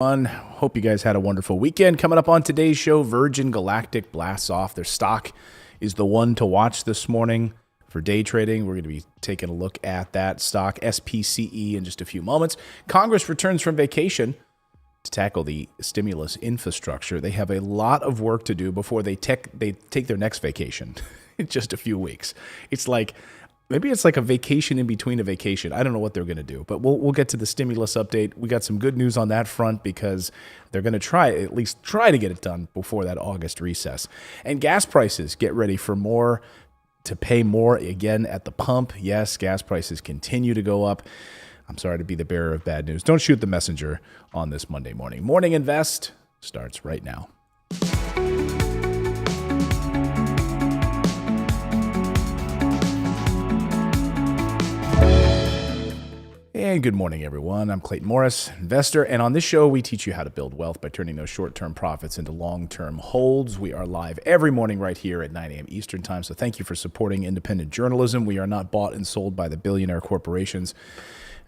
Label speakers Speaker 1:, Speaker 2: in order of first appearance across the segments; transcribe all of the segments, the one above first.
Speaker 1: Hope you guys had a wonderful weekend. Coming up on today's show, Virgin Galactic blasts off. Their stock is the one to watch this morning for day trading. We're going to be taking a look at that stock, SPCE, in just a few moments. Congress returns from vacation to tackle the stimulus infrastructure. They have a lot of work to do before they take their next vacation in just a few weeks. Maybe it's like a vacation in between a vacation. I don't know what they're going to do, but we'll get to the stimulus update. We got some good news on that front because they're going to at least try to get it done before that August recess. And gas prices, get ready for to pay more again at the pump. Yes, gas prices continue to go up. I'm sorry to be the bearer of bad news. Don't shoot the messenger on this Monday morning. Morning Invest starts right now. And good morning, everyone. I'm Clayton Morris, investor, and on this show, we teach you how to build wealth by turning those short-term profits into long-term holds. We are live every morning right here at 9 a.m. Eastern Time, so thank you for supporting independent journalism. We are not bought and sold by the billionaire corporations,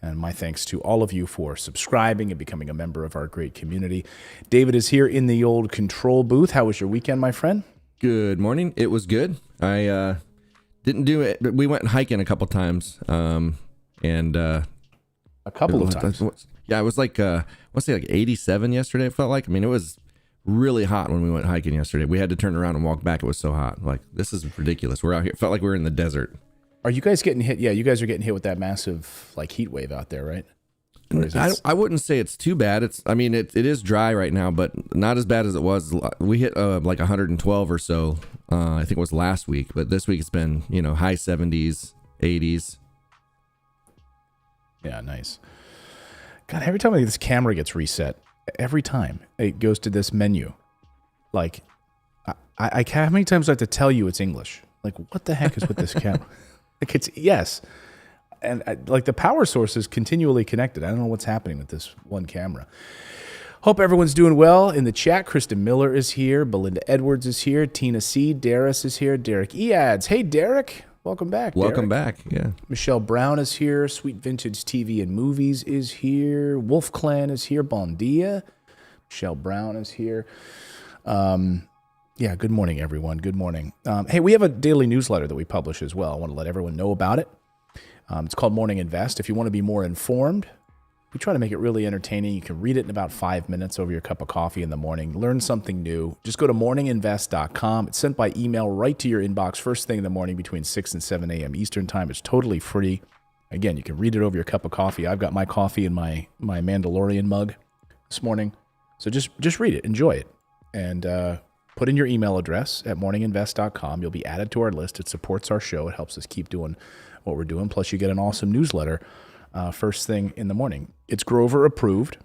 Speaker 1: and my thanks to all of you for subscribing and becoming a member of our great community. David is here in the old control booth. How was your weekend, my friend?
Speaker 2: Good morning. It was good. I didn't do it, but we went hiking a couple times,
Speaker 1: A couple of times.
Speaker 2: Yeah, it was like, I want to say like 87 yesterday, it felt like. I mean, it was really hot when we went hiking yesterday. We had to turn around and walk back. It was so hot. Like, this is ridiculous. We're out here. It felt like we were in the desert.
Speaker 1: Are you guys getting hit? Yeah, you guys are getting hit with that massive heat wave out there, right?
Speaker 2: I wouldn't say it's too bad. It is dry right now, but not as bad as it was. We hit like 112 or so, I think it was last week. But this week it's been, high 70s, 80s.
Speaker 1: Yeah, nice. God, every time this camera gets reset, every time it goes to this menu, like, how many times do I have to tell you it's English? Like, what the heck is with this camera? Yes. And the power source is continually connected. I don't know what's happening with this one camera. Hope everyone's doing well in the chat. Kristen Miller is here. Belinda Edwards is here. Tina C. Darris is here. Derek Eads. Hey, Derek. Welcome back.
Speaker 2: Welcome back. Yeah.
Speaker 1: Michelle Brown is here. Sweet Vintage TV and Movies is here. Wolf Clan is here. Bon dia. Michelle Brown is here. Yeah, good morning, everyone. Good morning. Hey, we have a daily newsletter that we publish as well. I want to let everyone know about it. It's called Morning Invest. If you want to be more informed, we try to make it really entertaining. You can read it in about 5 minutes over your cup of coffee in the morning. Learn something new. Just go to morninginvest.com. It's sent by email right to your inbox first thing in the morning between 6 and 7 a.m. Eastern Time. It's totally free. Again, you can read it over your cup of coffee. I've got my coffee in my Mandalorian mug this morning. So just read it. Enjoy it. And put in your email address at morninginvest.com. You'll be added to our list. It supports our show. It helps us keep doing what we're doing. Plus, you get an awesome newsletter first thing in the morning. It's Grover approved.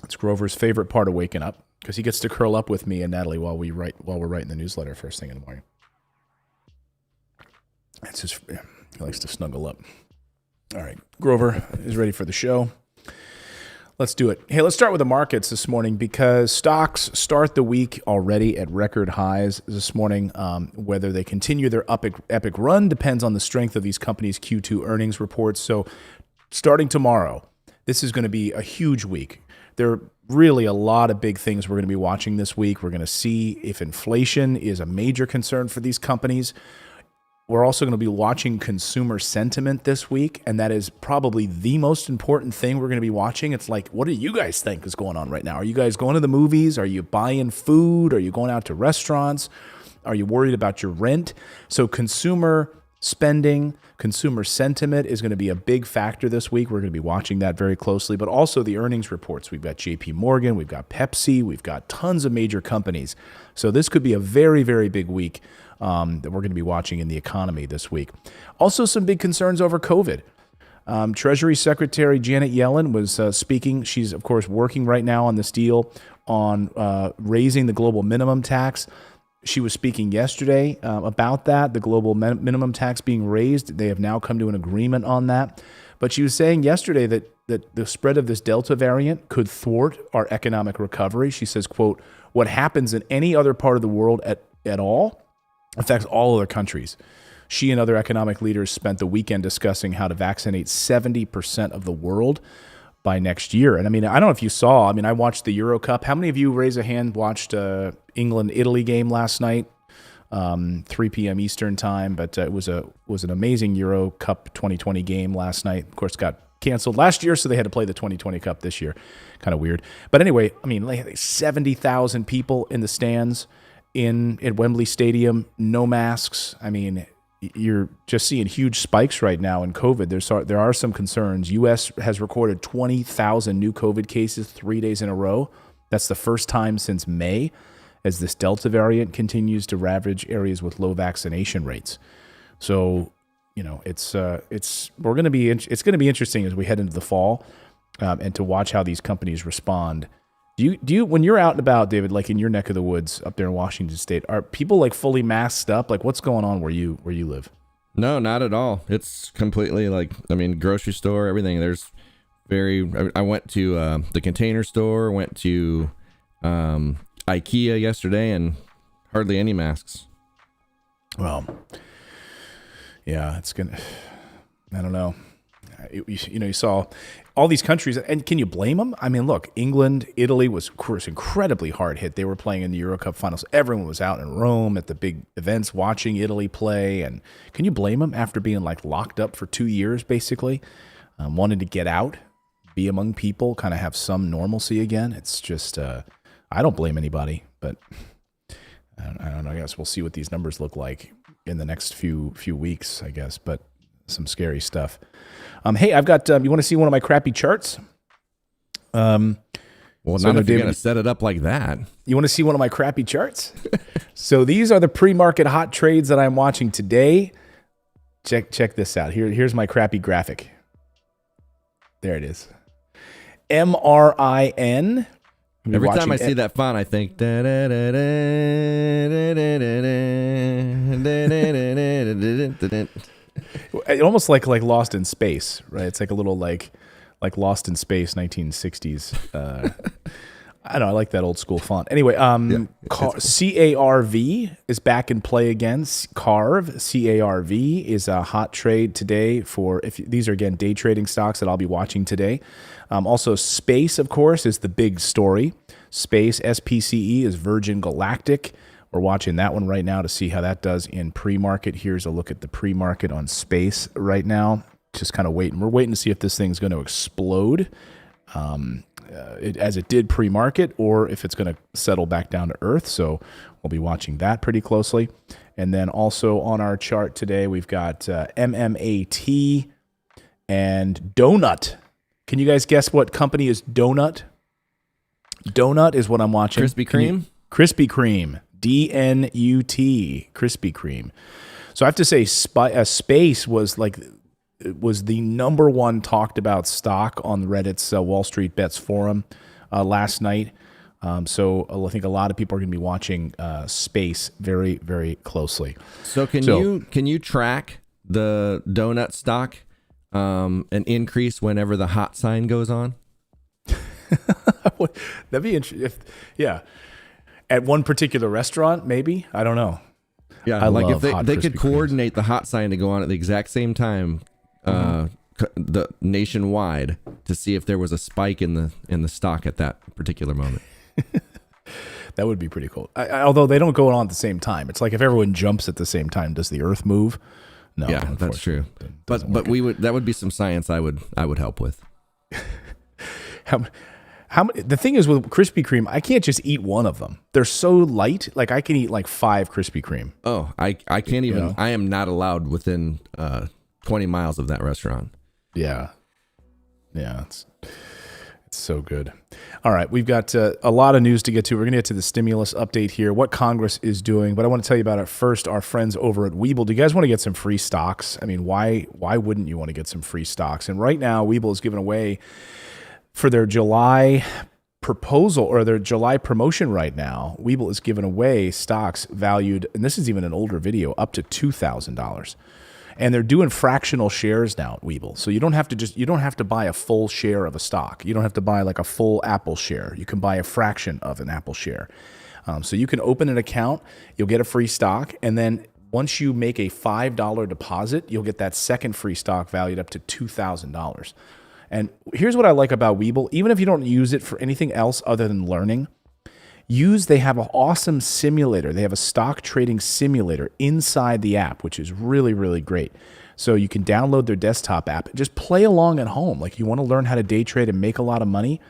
Speaker 1: It's Grover's favorite part of waking up because he gets to curl up with me and Natalie while we're writing the newsletter first thing in the morning. He likes to snuggle up. All right, Grover is ready for the show. Let's do it. Hey, let's start with the markets this morning because stocks start the week already at record highs this morning. Whether they continue their epic run depends on the strength of these companies' Q2 earnings reports. So starting tomorrow, this is going to be a huge week. There are really a lot of big things we're going to be watching this week. We're going to see if inflation is a major concern for these companies. We're also going to be watching consumer sentiment this week, and that is probably the most important thing we're going to be watching. It's like, what do you guys think is going on right now? Are you guys going to the movies? Are you buying food? Are you going out to restaurants? Are you worried about your rent? So consumer spending, consumer sentiment is going to be a big factor this week. We're going to be watching that very closely, but also the earnings reports. We've got JP Morgan, we've got Pepsi, we've got tons of major companies. So this could be a very, very big week that we're going to be watching in the economy this week. Also, some big concerns over COVID. Treasury Secretary Janet Yellen was speaking. She's, of course, working right now on this deal on raising the global minimum tax. She was speaking yesterday about that, the global minimum tax being raised. They have now come to an agreement on that. But she was saying yesterday that the spread of this Delta variant could thwart our economic recovery. She says, quote, what happens in any other part of the world at all affects all other countries. She and other economic leaders spent the weekend discussing how to vaccinate 70% of the world by next year. And I mean, I don't know if you saw, I mean, I watched the Euro Cup. How many of you, raise a hand, watched England-Italy game last night? 3 p.m. Eastern time, but it was an amazing Euro Cup 2020 game last night. Of course, got canceled last year, so they had to play the 2020 Cup this year. Kind of weird. But anyway, I mean, like 70,000 people in the stands at Wembley Stadium, no masks. I mean, you're just seeing huge spikes right now in COVID. There are some concerns. U.S. has recorded 20,000 new COVID cases 3 days in a row. That's the first time since May, as this Delta variant continues to ravage areas with low vaccination rates. So, you know, it's going to be interesting as we head into the fall, and to watch how these companies respond. Do you when you're out and about, David, like in your neck of the woods up there in Washington State, are people like fully masked up? Like, what's going on where you live?
Speaker 2: No, not at all. It's completely like, I mean, grocery store, everything. I went to the Container Store, went to IKEA yesterday, and hardly any masks.
Speaker 1: Well, yeah, I don't know. You saw all these countries, and can you blame them? I mean, look, England, Italy was, of course, incredibly hard hit. They were playing in the Euro Cup finals. Everyone was out in Rome at the big events watching Italy play. And can you blame them after being like locked up for 2 years, basically, wanting to get out, be among people, kind of have some normalcy again? It's just, I don't blame anybody, but I don't know. I guess we'll see what these numbers look like in the next few weeks, I guess, but some scary stuff. Hey, I've got, you want to see one of my crappy charts?
Speaker 2: Well, not if you're going to set it up like that.
Speaker 1: You want to see one of my crappy charts? So these are the pre-market hot trades that I'm watching today. Check this out. Here's my crappy graphic. There it is. MRIN.
Speaker 2: Every time I see that font, I think.
Speaker 1: Almost like Lost in Space, right? It's like a little like Lost in Space 1960s. I don't know. I like that old school font. Anyway, CARV is back in play again. CARV is a hot trade today these are, again, day trading stocks that I'll be watching today. Also, space, of course, is the big story. Space, SPCE, is Virgin Galactic. We're watching that one right now to see how that does in pre-market. Here's a look at the pre-market on space right now. Just kind of waiting. We're waiting to see if this thing's going to explode as it did pre-market, or if it's going to settle back down to earth. So we'll be watching that pretty closely. And then also on our chart today, we've got MMAT and Donut. Can you guys guess what company is Donut? Donut is what I'm watching.
Speaker 2: Krispy Kreme?
Speaker 1: Krispy Kreme. DNUT. Krispy Kreme. So I have to say, Space was the number one talked about stock on Reddit's Wall Street Bets forum last night. So I think a lot of people are going to be watching Space very, very closely.
Speaker 2: So can you track the donut stock an increase whenever the hot sign goes on?
Speaker 1: That'd be interesting. Yeah, at one particular restaurant, maybe. I don't know.
Speaker 2: Yeah, like if they could coordinate the hot sign to go on at the exact same time, the nationwide, to see if there was a spike in the stock at that particular moment.
Speaker 1: That would be pretty cool. Although they don't go on at the same time. It's like if everyone jumps at the same time, does the Earth move? No.
Speaker 2: Yeah, that's true. But that would be some science I would help with.
Speaker 1: The thing is with Krispy Kreme, I can't just eat one of them. They're so light. Like I can eat like 5 Krispy Kreme.
Speaker 2: Oh, I can't even. You know? I am not allowed within 20 miles of that restaurant.
Speaker 1: Yeah, it's so good. All right, we've got a lot of news to get to. We're going to get to the stimulus update here, what Congress is doing, but I want to tell you about it first. Our friends over at Webull. Do you guys want to get some free stocks? I mean, why wouldn't you want to get some free stocks? And right now, Webull is giving away, for their July proposal or their July promotion right now, Webull is giving away stocks valued, and this is even an older video, up to $2,000. And they're doing fractional shares now at Webull. So you don't have to buy a full share of a stock. You don't have to buy like a full Apple share. You can buy a fraction of an Apple share. So you can open an account, you'll get a free stock, and then once you make a $5 deposit, you'll get that second free stock valued up to $2,000. And here's what I like about Webull. Even if you don't use it for anything else other than learning, they have an awesome simulator. They have a stock trading simulator inside the app, which is really, really great. So you can download their desktop app and just play along at home. Like you want to learn how to day trade and make a lot of money,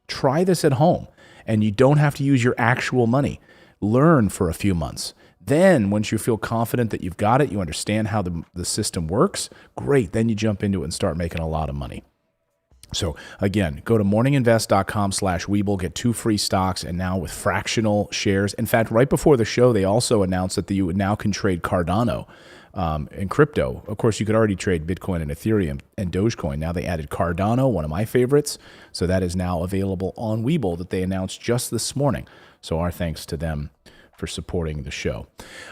Speaker 1: try this at home. And you don't have to use your actual money. Learn for a few months. Then once you feel confident that you've got it, you understand how the system works, great. Then you jump into it and start making a lot of money. So again, go to morninginvest.com/Webull, get 2 free stocks, and now with fractional shares. In fact, right before the show, they also announced that you now can trade Cardano in crypto. Of course, you could already trade Bitcoin and Ethereum and Dogecoin. Now they added Cardano, one of my favorites. So that is now available on Webull that they announced just this morning. So our thanks to them for supporting the show.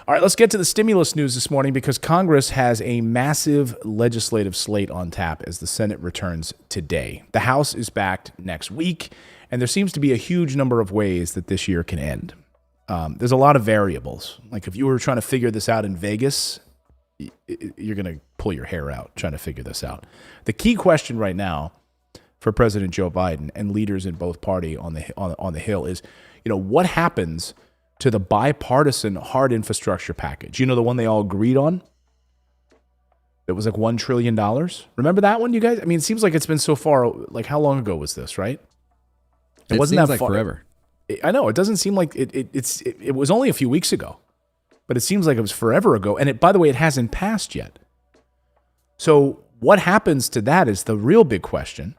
Speaker 1: All right, let's get to the stimulus news this morning because Congress has a massive legislative slate on tap as the Senate returns today. The House is back next week, and there seems to be a huge number of ways that this year can end. There's a lot of variables. Like if you were trying to figure this out in Vegas, you're going to pull your hair out trying to figure this out. The key question right now for President Joe Biden and leaders in both party on the Hill is, what happens to the bipartisan hard infrastructure package? The one they all agreed on? It was like $1 trillion. Remember that one, you guys? I mean, it seems like it's been so far. Like, how long ago was this, right?
Speaker 2: It wasn't that far. Forever.
Speaker 1: I know. It doesn't seem like it was only a few weeks ago, but it seems like it was forever ago. And by the way, it hasn't passed yet. So what happens to that is the real big question.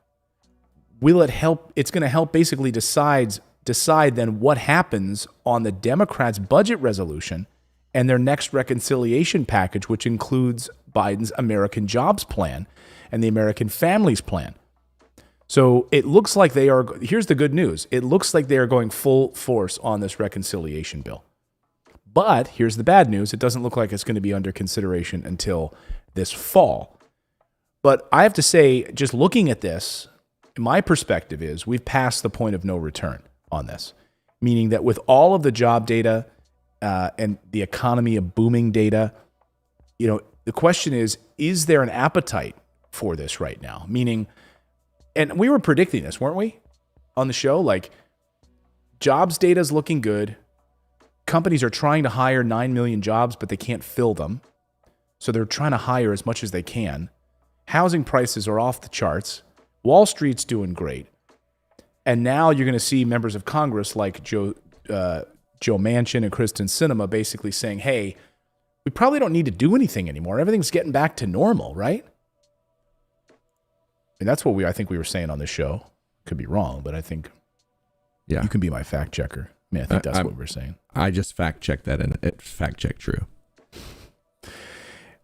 Speaker 1: Will it help? It's going to help basically decide then what happens on the Democrats' budget resolution and their next reconciliation package, which includes Biden's American Jobs Plan and the American Families Plan. So it looks like here's the good news. It looks like they are going full force on this reconciliation bill. But here's the bad news. It doesn't look like it's going to be under consideration until this fall. But I have to say, just looking at this, my perspective is we've passed the point of no return on this, meaning that with all of the job data and the economy of booming data, the question is there an appetite for this right now? Meaning, and we were predicting this, weren't we, on the show? Like, jobs data is looking good. Companies are trying to hire 9 million jobs, but they can't fill them. So they're trying to hire as much as they can. Housing prices are off the charts. Wall Street's doing great. And now you're going to see members of Congress like Joe Manchin and Kristen Sinema basically saying, hey, we probably don't need to do anything anymore. Everything's getting back to normal, right? And that's what I think we were saying on this show. Could be wrong, but I think you can be my fact checker. I mean, I think that's what we're saying.
Speaker 2: I just fact checked that and it fact checked true.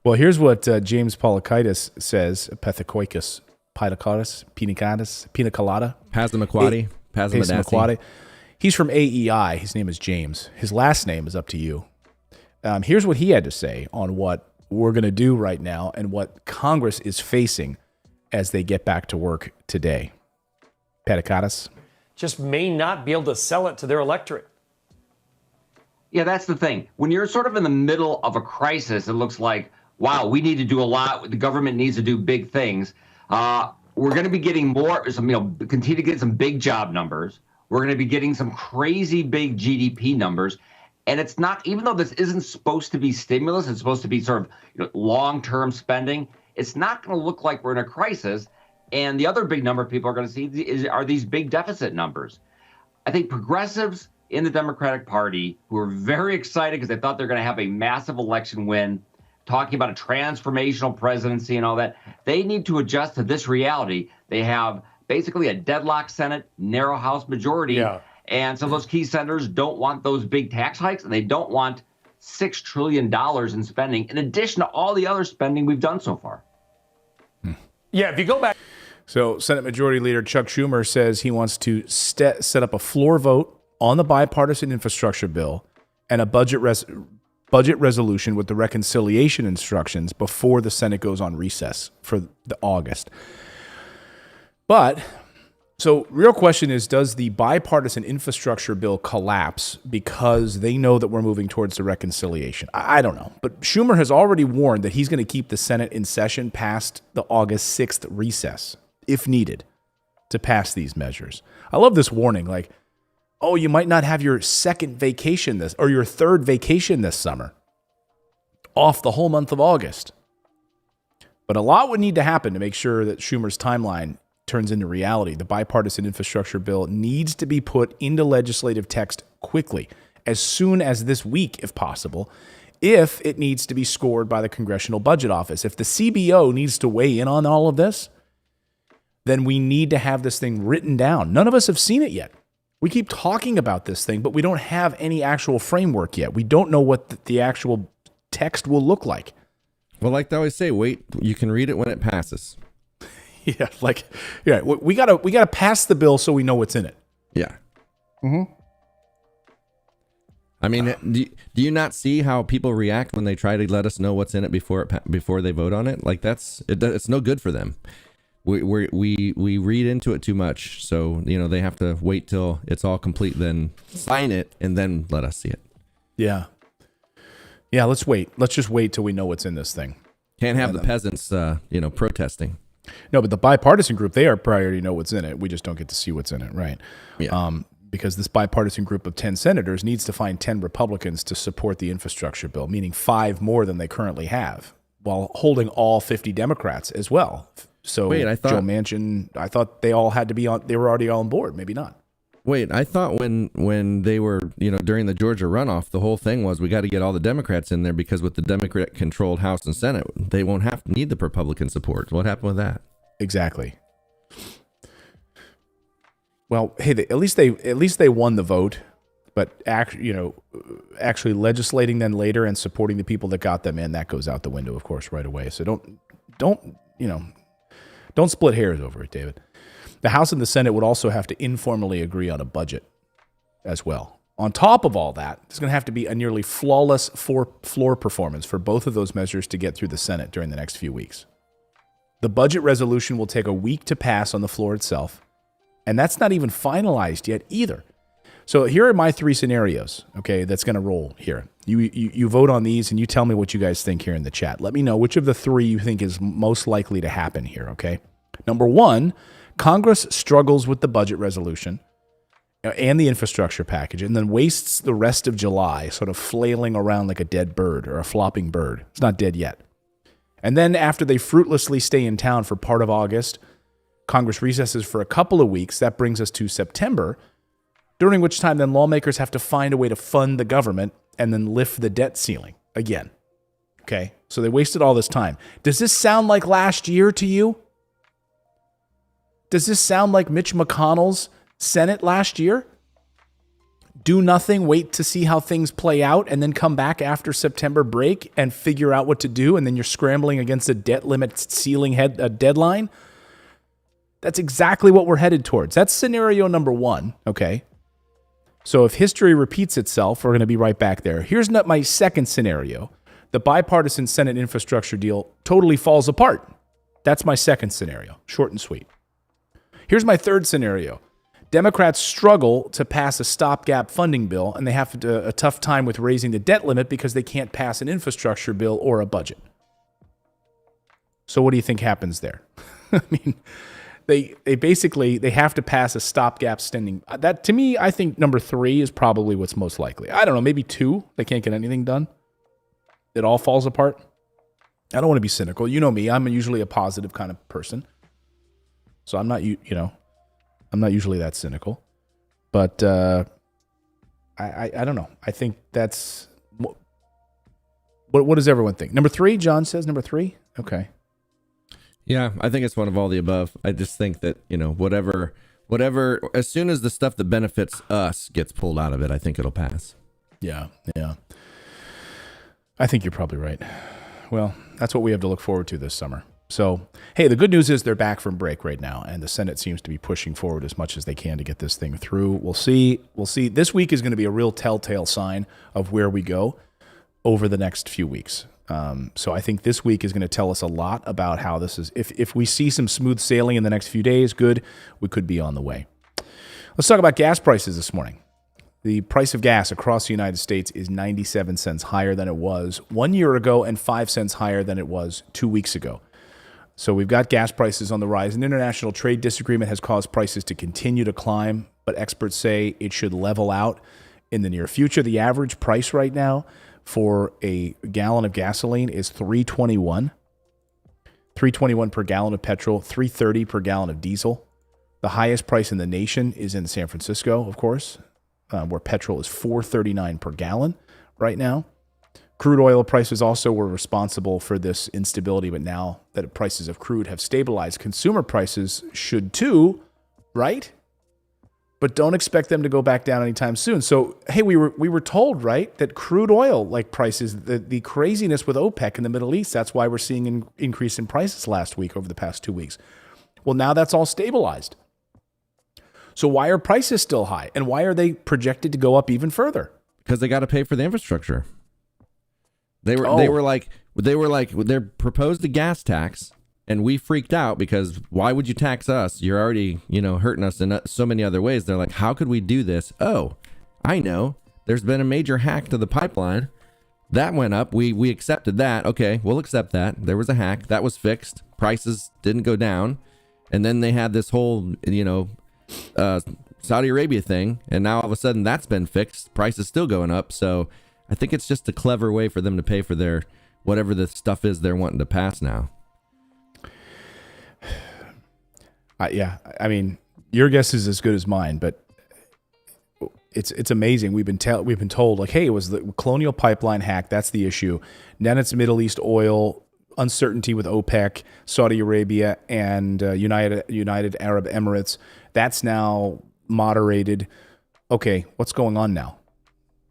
Speaker 1: Well, here's what James Polakaitis says, Pethakoikis. Pina colada.
Speaker 2: Passamaquoddy.
Speaker 1: He's from AEI. His name is James. His last name is up to you. Here's what he had to say on what we're going to do right now and what Congress is facing as they get back to work today. Petakatis.
Speaker 3: Just may not be able to sell it to their electorate.
Speaker 4: Yeah, that's the thing. When you're sort of in the middle of a crisis, it looks like, wow, we need to do a lot. The government needs to do big things. We're going to be getting continue to get some big job numbers. We're going to be getting some crazy big GDP numbers. And it's not, even though this isn't supposed to be stimulus, it's supposed to be sort of long-term spending. It's not going to look like we're in a crisis. And the other big number people are going to see are these big deficit numbers. I think progressives in the Democratic Party who are very excited because they thought they're going to have a massive election win, talking about a transformational presidency and all that, they need to adjust to this reality. They have basically a deadlock Senate, narrow House majority, and some of those key senators don't want those big tax hikes, and they don't want $6 trillion in spending, in addition to all the other spending we've done so far.
Speaker 3: Yeah, if you go back.
Speaker 1: So Senate Majority Leader Chuck Schumer says he wants to set up a floor vote on the bipartisan infrastructure bill and a budget resolution with the reconciliation instructions before the Senate goes on recess for the August. But, so real question is, does the bipartisan infrastructure bill collapse because they know that we're moving towards the reconciliation? I don't know. But Schumer has already warned that he's going to keep the Senate in session past the August 6th recess. if needed, to pass these measures. I love this warning, like, oh, you might not have your second vacation or your third vacation this summer, off the whole month of August. But a lot would need to happen to make sure that Schumer's timeline turns into reality. The bipartisan infrastructure bill needs to be put into legislative text quickly, as soon as this week, if possible, if it needs to be scored by the Congressional Budget Office. If the CBO needs to weigh in on all of this, then we need to have this thing written down. None of us have seen it yet. We keep talking about this thing, but we don't have any actual framework yet. We don't know what the actual text will look like.
Speaker 2: Well, like they always say, wait, you can read it when it passes.
Speaker 1: Yeah, we gotta pass the bill so we know what's in it.
Speaker 2: Yeah. Mm-hmm. I mean, do you not see how people react when they try to let us know what's in it before they vote on it? Like it's no good for them. We read into it too much, so they have to wait till it's all complete, then sign it, and then let us see it.
Speaker 1: Yeah. Yeah, let's wait. Let's just wait till we know what's in this thing.
Speaker 2: Can't have the peasants, protesting.
Speaker 1: No, but the bipartisan group, they already know what's in it. We just don't get to see what's in it, right?
Speaker 2: Yeah.
Speaker 1: Because this bipartisan group of 10 senators needs to find 10 Republicans to support the infrastructure bill, meaning 5 more than they currently have, while holding all 50 Democrats as well. So
Speaker 2: wait,
Speaker 1: Joe Manchin, I thought they all had to be on. They were already on board. Maybe not.
Speaker 2: Wait, I thought when they were, during the Georgia runoff, the whole thing was we got to get all the Democrats in there because with the Democrat-controlled House and Senate, they won't need the Republican support. What happened with that?
Speaker 1: Exactly. Well, hey, at least they won the vote, but actually legislating then later and supporting the people that got them in, that goes out the window, of course, right away. So don't split hairs over it, David. The House and the Senate would also have to informally agree on a budget as well. On top of all that, there's going to have to be a nearly flawless floor performance for both of those measures to get through the Senate during the next few weeks. The budget resolution will take a week to pass on the floor itself, and that's not even finalized yet either. So here are my 3 scenarios, okay, that's going to roll here. You vote on these, and you tell me what you guys think here in the chat. Let me know which of the 3 you think is most likely to happen here, okay? Number 1, Congress struggles with the budget resolution and the infrastructure package and then wastes the rest of July sort of flailing around like a dead bird or a flopping bird. It's not dead yet. And then after they fruitlessly stay in town for part of August, Congress recesses for a couple of weeks. That brings us to September, during which time then lawmakers have to find a way to fund the government and then lift the debt ceiling again. Okay, so they wasted all this time. Does this sound like last year to you? Does this sound like Mitch McConnell's Senate last year? Do nothing, wait to see how things play out, and then come back after September break and figure out what to do, and then you're scrambling against a debt limit ceiling deadline? That's exactly what we're headed towards. That's scenario number 1, okay? So if history repeats itself, we're going to be right back there. Here's my second scenario. The bipartisan Senate infrastructure deal totally falls apart. That's my second scenario, short and sweet. Here's my third scenario. Democrats struggle to pass a stopgap funding bill, and they have a tough time with raising the debt limit because they can't pass an infrastructure bill or a budget. So what do you think happens there? I mean, they basically have to pass a stopgap spending. That, to me, I think number 3 is probably what's most likely. I don't know, maybe 2. They can't get anything done. It all falls apart. I don't want to be cynical. You know me. I'm usually a positive kind of person. So I'm not, I'm not usually that cynical, but I don't know. I think that's what does everyone think? Number 3, John says number 3. Okay.
Speaker 2: Yeah, I think it's one of all the above. I just think that whatever. As soon as the stuff that benefits us gets pulled out of it, I think it'll pass.
Speaker 1: Yeah. I think you're probably right. Well, that's what we have to look forward to this summer. So, hey, the good news is they're back from break right now, and the Senate seems to be pushing forward as much as they can to get this thing through. We'll see. This week is going to be a real telltale sign of where we go over the next few weeks. So I think this week is going to tell us a lot about how this is. If we see some smooth sailing in the next few days, good, we could be on the way. Let's talk about gas prices this morning. The price of gas across the United States is 97 cents higher than it was 1 year ago and 5 cents higher than it was 2 weeks ago. So we've got gas prices on the rise. An international trade disagreement has caused prices to continue to climb, but experts say it should level out in the near future. The average price right now for a gallon of gasoline is $3.21. $3.21 per gallon of petrol, $3.30 per gallon of diesel. The highest price in the nation is in San Francisco, of course, where petrol is $4.39 per gallon right now. Crude oil prices also were responsible for this instability, but now that prices of crude have stabilized, consumer prices should too, right? But don't expect them to go back down anytime soon. So, hey, we were told, right, that crude oil like prices, the craziness with OPEC in the Middle East, that's why we're seeing an increase in prices last week over the past 2 weeks. Well, now that's all stabilized. So why are prices still high? And why are they projected to go up even further?
Speaker 2: Because they got to pay for the infrastructure. They were like they proposed a gas tax, and we freaked out because why would you tax us? You're already, hurting us in so many other ways. They're like, how could we do this? Oh, I know. There's been a major hack to the pipeline. That went up. We accepted that. Okay, we'll accept that. There was a hack. That was fixed. Prices didn't go down. And then they had this whole, Saudi Arabia thing, and now all of a sudden that's been fixed. Price is still going up. So I think it's just a clever way for them to pay for their whatever the stuff is they're wanting to pass now.
Speaker 1: Yeah, I mean, your guess is as good as mine, but it's amazing. We've been told like, hey, it was the Colonial Pipeline hack. That's the issue. Then it's Middle East oil uncertainty with OPEC, Saudi Arabia, and United Arab Emirates. That's now moderated. Okay, what's going on now?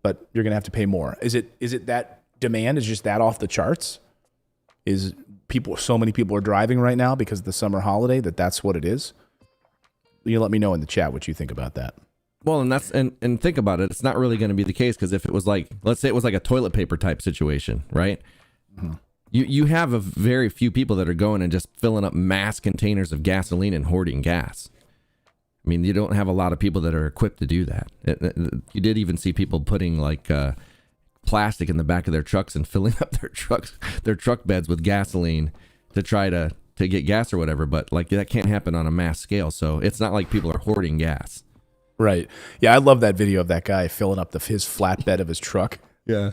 Speaker 1: But you're going to have to pay more. Is it that demand is just that off the charts? Is so many people are driving right now because of the summer holiday that's what it is? You let me know in the chat what you think about that.
Speaker 2: Well, and think about it. It's not really going to be the case because if it was like, let's say it was like a toilet paper type situation, right? Mm-hmm. You have a very few people that are going and just filling up mass containers of gasoline and hoarding gas. I mean, you don't have a lot of people that are equipped to do that. You did even see people putting like plastic in the back of their trucks and filling up their truck beds with gasoline to try to get gas or whatever. But like that can't happen on a mass scale. So it's not like people are hoarding gas.
Speaker 1: Right. Yeah, I love that video of that guy filling up his flatbed of his truck.
Speaker 2: Yeah.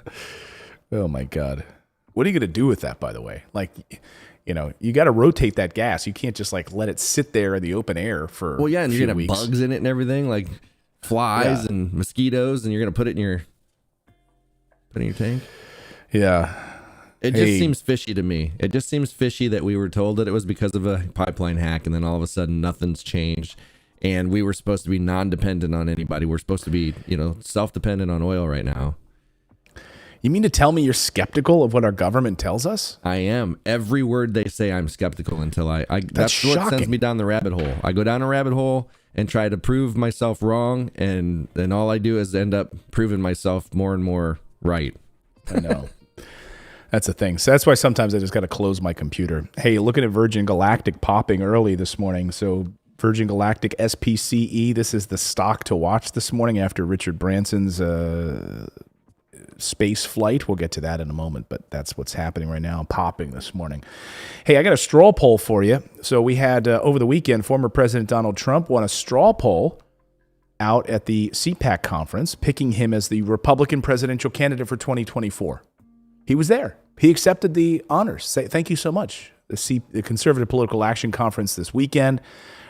Speaker 1: Oh my God. What are you going to do with that, by the way? Like, you got to rotate that gas. You can't just like let it sit there in the open air for
Speaker 2: Well, yeah, and you're going to
Speaker 1: weeks.
Speaker 2: have bugs in it and everything, like flies and mosquitoes, and you're going to put it in your tank.
Speaker 1: Yeah.
Speaker 2: It just seems fishy to me. It just seems fishy that we were told that it was because of a pipeline hack, and then all of a sudden nothing's changed. And we were supposed to be non-dependent on anybody. We're supposed to be, self-dependent on oil right now.
Speaker 1: You mean to tell me you're skeptical of what our government tells us?
Speaker 2: I am. Every word they say, I'm skeptical until that's what sends me down the rabbit hole. I go down a rabbit hole and try to prove myself wrong, and then all I do is end up proving myself more and more right.
Speaker 1: I know. That's the thing. So that's why sometimes I just got to close my computer. Hey, looking at Virgin Galactic popping early this morning. So Virgin Galactic SPCE, this is the stock to watch this morning after Richard Branson's space flight. We'll get to that in a moment, but that's what's happening right now, popping this morning. Hey, I got a straw poll for you. So we had over the weekend, former President Donald Trump won a straw poll out at the CPAC conference, picking him as the Republican presidential candidate for 2024. He was there. He accepted the honors. Thank you so much. The Conservative Political Action Conference this weekend.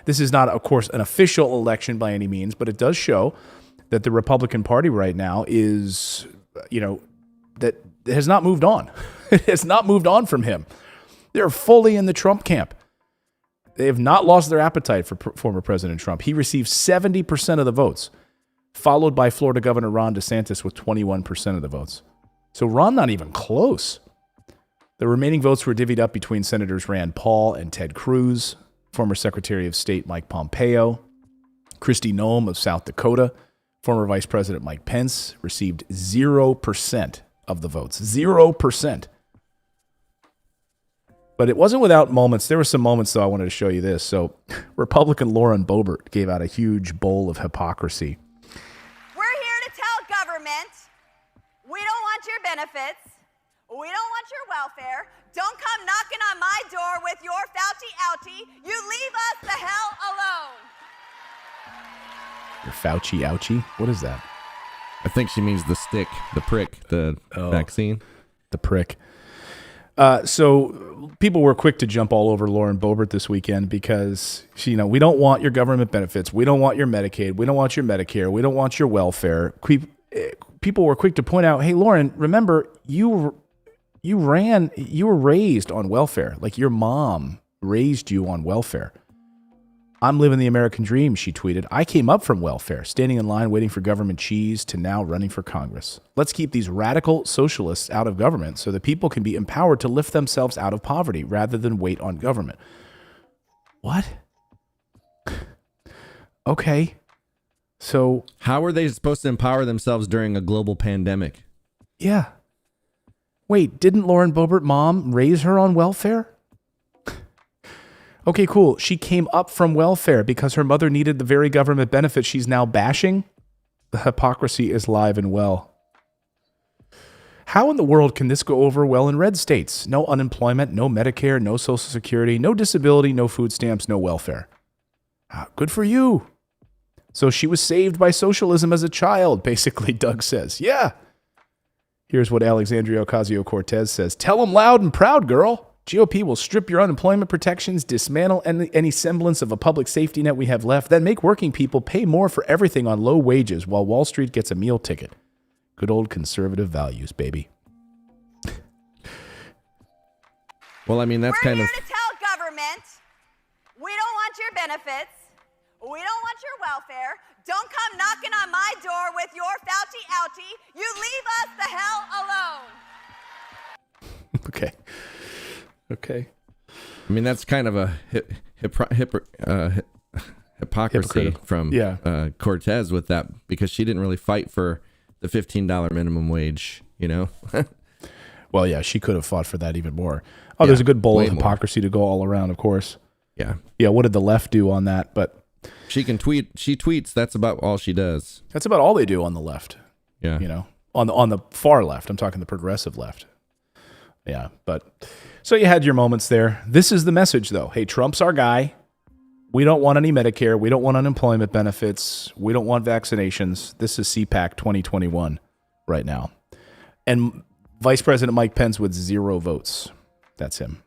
Speaker 1: This is not, of course, an official election by any means, but it does show that the Republican Party right now is, that it has not moved on. It has not moved on from him. They're fully in the Trump camp. They have not lost their appetite for former President Trump. He received 70% of the votes, followed by Florida Governor Ron DeSantis with 21% of the votes. So Ron not even close. The remaining votes were divvied up between Senators Rand Paul and Ted Cruz, former Secretary of State Mike Pompeo, Kristi Noem of South Dakota, former Vice President Mike Pence received 0% of the votes. 0%. But it wasn't without moments. There were some moments, though, I wanted to show you this. So Republican Lauren Boebert gave out a huge bowl of hypocrisy.
Speaker 5: We're here to tell government, we don't want your benefits. We don't want your welfare. Don't come knocking on my door with your Fauci ouchie. You leave us the hell alone.
Speaker 1: Your Fauci ouchie? What is that?
Speaker 2: I think she means the stick, the prick, the vaccine.
Speaker 1: The prick. So people were quick to jump all over Lauren Boebert this weekend because she, we don't want your government benefits. We don't want your Medicaid. We don't want your Medicare. We don't want your welfare. People were quick to point out, hey, Lauren, remember you were raised on welfare. Like your mom raised you on welfare. I'm living the American dream, she tweeted. I came up from welfare, standing in line waiting for government cheese to now running for Congress. Let's keep these radical socialists out of government so that people can be empowered to lift themselves out of poverty rather than wait on government. What? Okay. So
Speaker 2: how are they supposed to empower themselves during a global pandemic?
Speaker 1: Yeah. Wait, didn't Lauren Boebert mom raise her on welfare? Okay, cool. She came up from welfare because her mother needed the very government benefits she's now bashing? The hypocrisy is live and well. How in the world can this go over well in red states? No unemployment, no Medicare, no Social Security, no disability, no food stamps, no welfare. Good for you. So she was saved by socialism as a child, basically, Doug says. Yeah. Here's what Alexandria Ocasio-Cortez says. Tell them loud and proud, girl. GOP will strip your unemployment protections, dismantle any semblance of a public safety net we have left, then make working people pay more for everything on low wages while Wall Street gets a meal ticket. Good old conservative values, baby.
Speaker 2: Well, I mean, that's
Speaker 5: We're
Speaker 2: kind of...
Speaker 5: here to tell government, we don't want your benefits. We don't want your welfare. Don't come knocking on my door with your Fauci ouchie. You leave us the hell alone.
Speaker 1: Okay. Okay.
Speaker 2: I mean, that's kind of a hypocrisy from Cortez with that, because she didn't really fight for the $15 minimum wage,
Speaker 1: Well, yeah, she could have fought for that even more. Oh, there's a good bowl of hypocrisy to go all around, of course.
Speaker 2: Yeah.
Speaker 1: Yeah, what did the left do on that? But
Speaker 2: she can tweet. She tweets. That's about all she does.
Speaker 1: That's about all they do on the left.
Speaker 2: Yeah.
Speaker 1: On the far left. I'm talking the progressive left. Yeah, but so you had your moments there. This is the message, though. Hey, Trump's our guy. We don't want any Medicare. We don't want unemployment benefits. We don't want vaccinations. This is CPAC 2021 right now. And Vice President Mike Pence with 0 votes. That's him.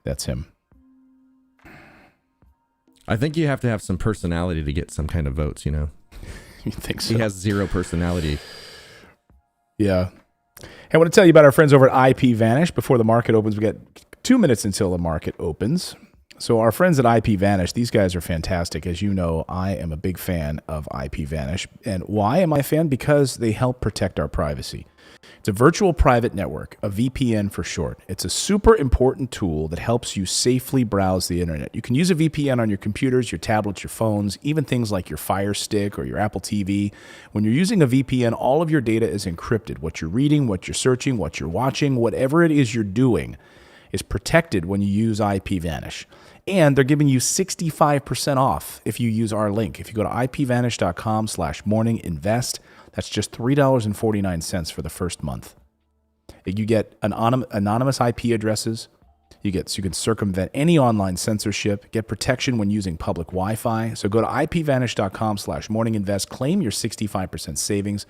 Speaker 1: That's him.
Speaker 2: I think you have to have some personality to get some kind of votes,
Speaker 1: You think so?
Speaker 2: He has 0 personality.
Speaker 1: Yeah. I want to tell you about our friends over at IPVanish. Before the market opens, we got 2 minutes until the market opens. So our friends at IPVanish, these guys are fantastic. As you know, I am a big fan of IPVanish. And why am I a fan? Because they help protect our privacy. It's a virtual private network, a VPN for short. It's a super important tool that helps you safely browse the internet. You can use a VPN on your computers, your tablets, your phones, even things like your Fire Stick or your Apple TV. When you're using a VPN, all of your data is encrypted. What you're reading, what you're searching, what you're watching, whatever it is you're doing is protected when you use IPVanish. And they're giving you 65% off if you use our link. If you go to ipvanish.com/morninginvest, that's just $3.49 for the first month. You get anonymous IP addresses. So you can circumvent any online censorship, get protection when using public Wi-Fi. So go to ipvanish.com/morninginvest, claim your 65% savings.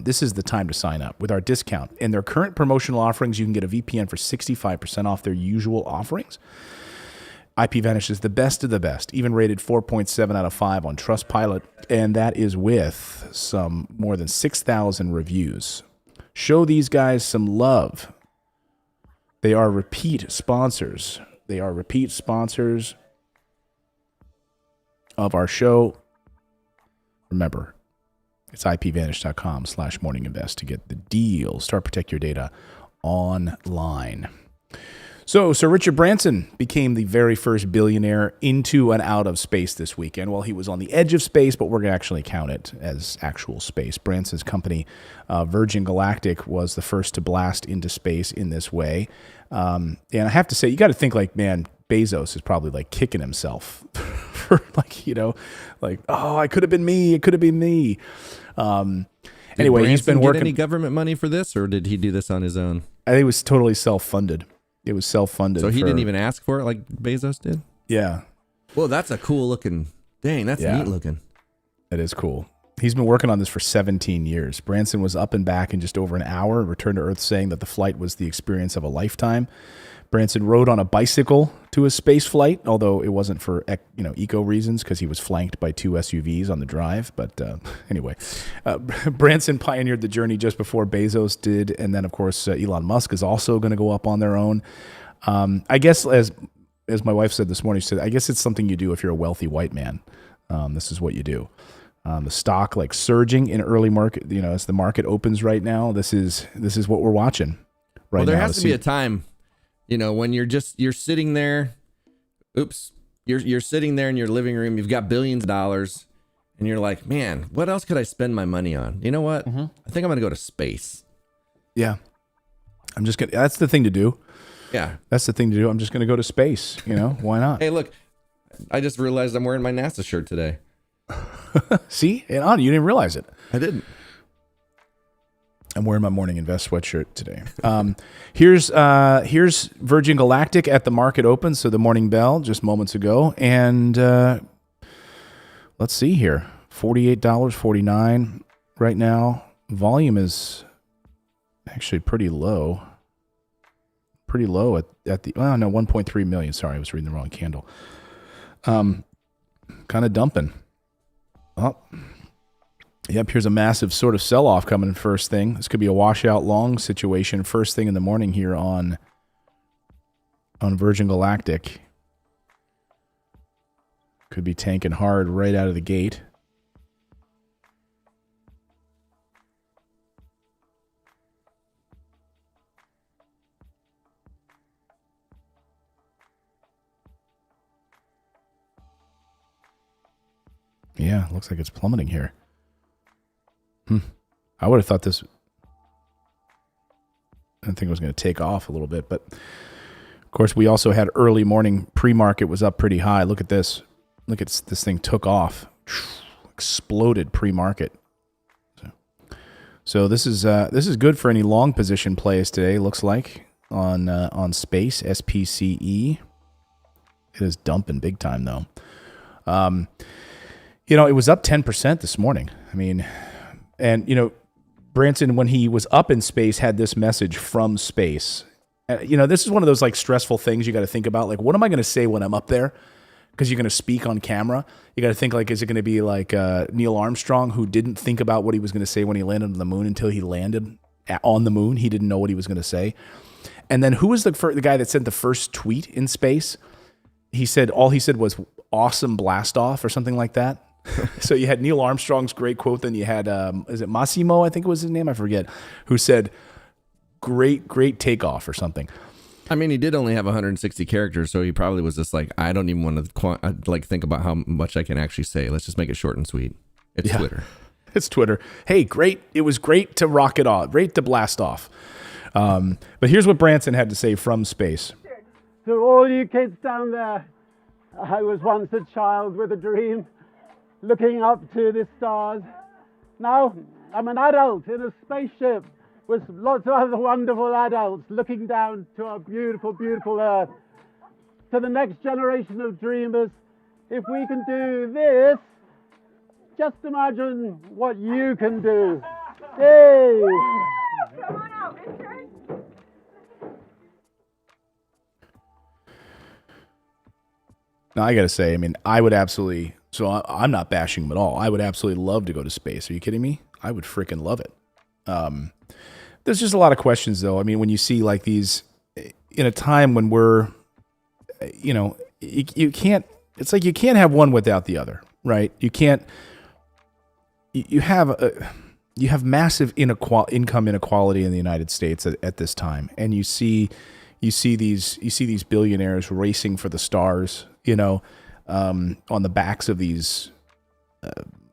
Speaker 1: This is the time to sign up with our discount. In their current promotional offerings, you can get a VPN for 65% off their usual offerings. IPVanish is the best of the best, even rated 4.7 out of 5 on Trustpilot, and that is with some more than 6,000 reviews. Show these guys some love. They are repeat sponsors. They are repeat sponsors of our show. Remember, it's ipvanish.com/morninginvest to get the deal. Start protect your data online. So Sir Richard Branson became the very first billionaire into and out of space this weekend. Well, he was on the edge of space, but we're going to actually count it as actual space. Branson's company, Virgin Galactic, was the first to blast into space in this way. And I have to say, you got to think Bezos is probably kicking himself for oh, I could have been me. It could have been me. Anyway, he's been
Speaker 2: Branson
Speaker 1: working.
Speaker 2: get any government money for this, or did he do this on his own?
Speaker 1: I think it was totally self-funded. It was self-funded.
Speaker 2: So he didn't even ask for it like Bezos did?
Speaker 1: Yeah.
Speaker 2: Well, that's a cool looking. Dang, that's neat looking.
Speaker 1: It is cool. He's been working on this for 17 years. Branson was up and back in just over an hour, returned to Earth saying that the flight was the experience of a lifetime. Branson rode on a bicycle to his space flight, although it wasn't for eco reasons because he was flanked by 2 SUVs on the drive. But anyway, Branson pioneered the journey just before Bezos did. And then, of course, Elon Musk is also going to go up on their own. I guess, as my wife said this morning, she said, I guess it's something you do if you're a wealthy white man. This is what you do. The stock like surging in early market, as the market opens right now. This is what we're watching right now.
Speaker 2: Well, there has to be a time, when you're sitting there. Oops, you're sitting there in your living room. You've got billions of dollars, and you're like, man, what else could I spend my money on? You know what? I think I'm gonna go to space.
Speaker 1: Yeah, that's the thing to do.
Speaker 2: Yeah,
Speaker 1: that's the thing to do. I'm just gonna go to space. Why not?
Speaker 2: Hey, look, I just realized I'm wearing my NASA shirt today.
Speaker 1: See, you didn't realize it.
Speaker 2: I didn't.
Speaker 1: I'm wearing my Morning Invest sweatshirt today. Here's Virgin Galactic at the market open, so the morning bell just moments ago, and let's see here, $48.49 right now. Volume is actually pretty low. Pretty low at the 1.3 million. Sorry, I was reading the wrong candle. Kind of dumping. Oh, yep. Here's a massive sort of sell-off coming first thing. This could be a washout long situation first thing in the morning here on Virgin Galactic. Could be tanking hard right out of the gate. Yeah, looks like it's plummeting here. I would have thought this. I think it was going to take off a little bit, but of course we also had early morning pre-market was up pretty high. Look at this. Look at this thing took off, exploded pre-market. So this is good for any long position plays today. Looks like on space SPCE. It is dumping big time though. It was up 10% this morning. I mean, and, Branson, when he was up in space, had this message from space. This is one of those like stressful things you got to think about. Like, what am I going to say when I'm up there? Because you're going to speak on camera. You got to think like, is it going to be like Neil Armstrong, who didn't think about what he was going to say when he landed on the moon until he landed on the moon? He didn't know what he was going to say. And then who was the guy that sent the first tweet in space? All he said was awesome blast off or something like that. So you had Neil Armstrong's great quote. Then you had, is it Massimo? I think it was his name. I forget. Who said, great takeoff or something.
Speaker 2: I mean, he did only have 160 characters, so he probably was just like, I don't even want to think about how much I can actually say. Let's just make it short and sweet. It's Twitter.
Speaker 1: It's Twitter. Hey, great. It was great to rock it off. Great to blast off. But here's what Branson had to say from space.
Speaker 6: To all you kids down there, I was once a child with a dream, looking up to the stars. Now I'm an adult in a spaceship with lots of other wonderful adults looking down to our beautiful, beautiful Earth. To the next generation of dreamers, if we can do this, just imagine what you can do. Hey!
Speaker 5: Come on out, mister.
Speaker 1: Now, I got to say, I mean, I would absolutely, so I'm not bashing him at all. I would absolutely love to go to space. Are you kidding me? I would freaking love it. There's just a lot of questions, though. I mean, when you see like these, in a time when we're, you can't, it's like you can't have one without the other, right? You can't, you have massive income inequality in the United States at this time. And you see these billionaires racing for the stars, on the backs of these,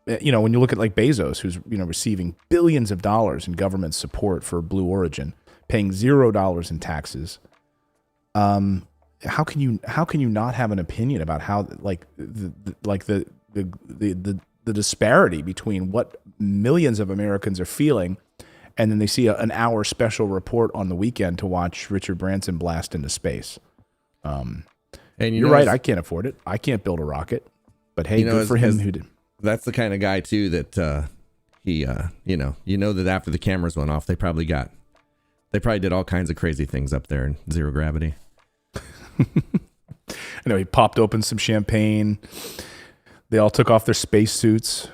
Speaker 1: when you look at like Bezos, who's, receiving billions of dollars in government support for Blue Origin, paying $0 in taxes. How can you not have an opinion about how like the the disparity between what millions of Americans are feeling, and then they see an hour special report on the weekend to watch Richard Branson blast into space.
Speaker 2: And
Speaker 1: you're right. I can't afford it. I can't build a rocket. But hey, good for him who did.
Speaker 2: That's the kind of guy too that he that after the cameras went off, they probably did all kinds of crazy things up there in zero gravity.
Speaker 1: I know he popped open some champagne. They all took off their space suits.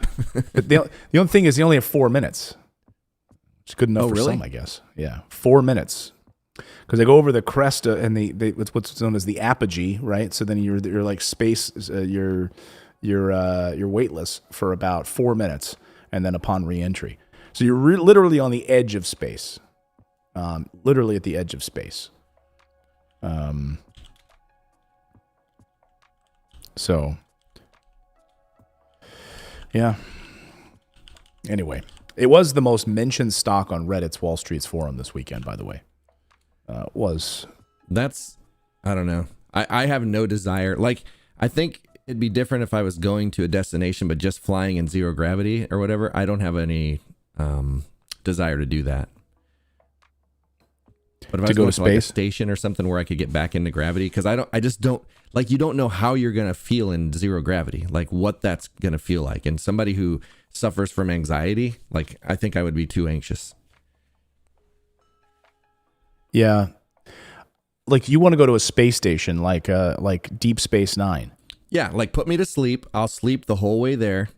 Speaker 1: But the only thing is, they only have 4 minutes. It's good enough for some, I guess. Yeah, 4 minutes. Because they go over the crest and they what's known as the apogee, right? So then you're like space, you're weightless for about 4 minutes, and then upon reentry, so you're literally on the edge of space, literally at the edge of space. So yeah. Anyway, it was the most mentioned stock on Reddit's Wall Street's forum this weekend, by the way. I
Speaker 2: don't know. I have no desire. Like, I think it'd be different if I was going to a destination, but just flying in zero gravity or whatever. I don't have any desire to do that. But if I was going to like a station or something where I could get back into gravity, because I just don't, like, you don't know how you're going to feel in zero gravity, like what that's going to feel like. And somebody who suffers from anxiety, like, I think I would be too anxious.
Speaker 1: Yeah. Like, you want to go to a space station like Deep Space Nine.
Speaker 2: Yeah, like, put me to sleep. I'll sleep the whole way there.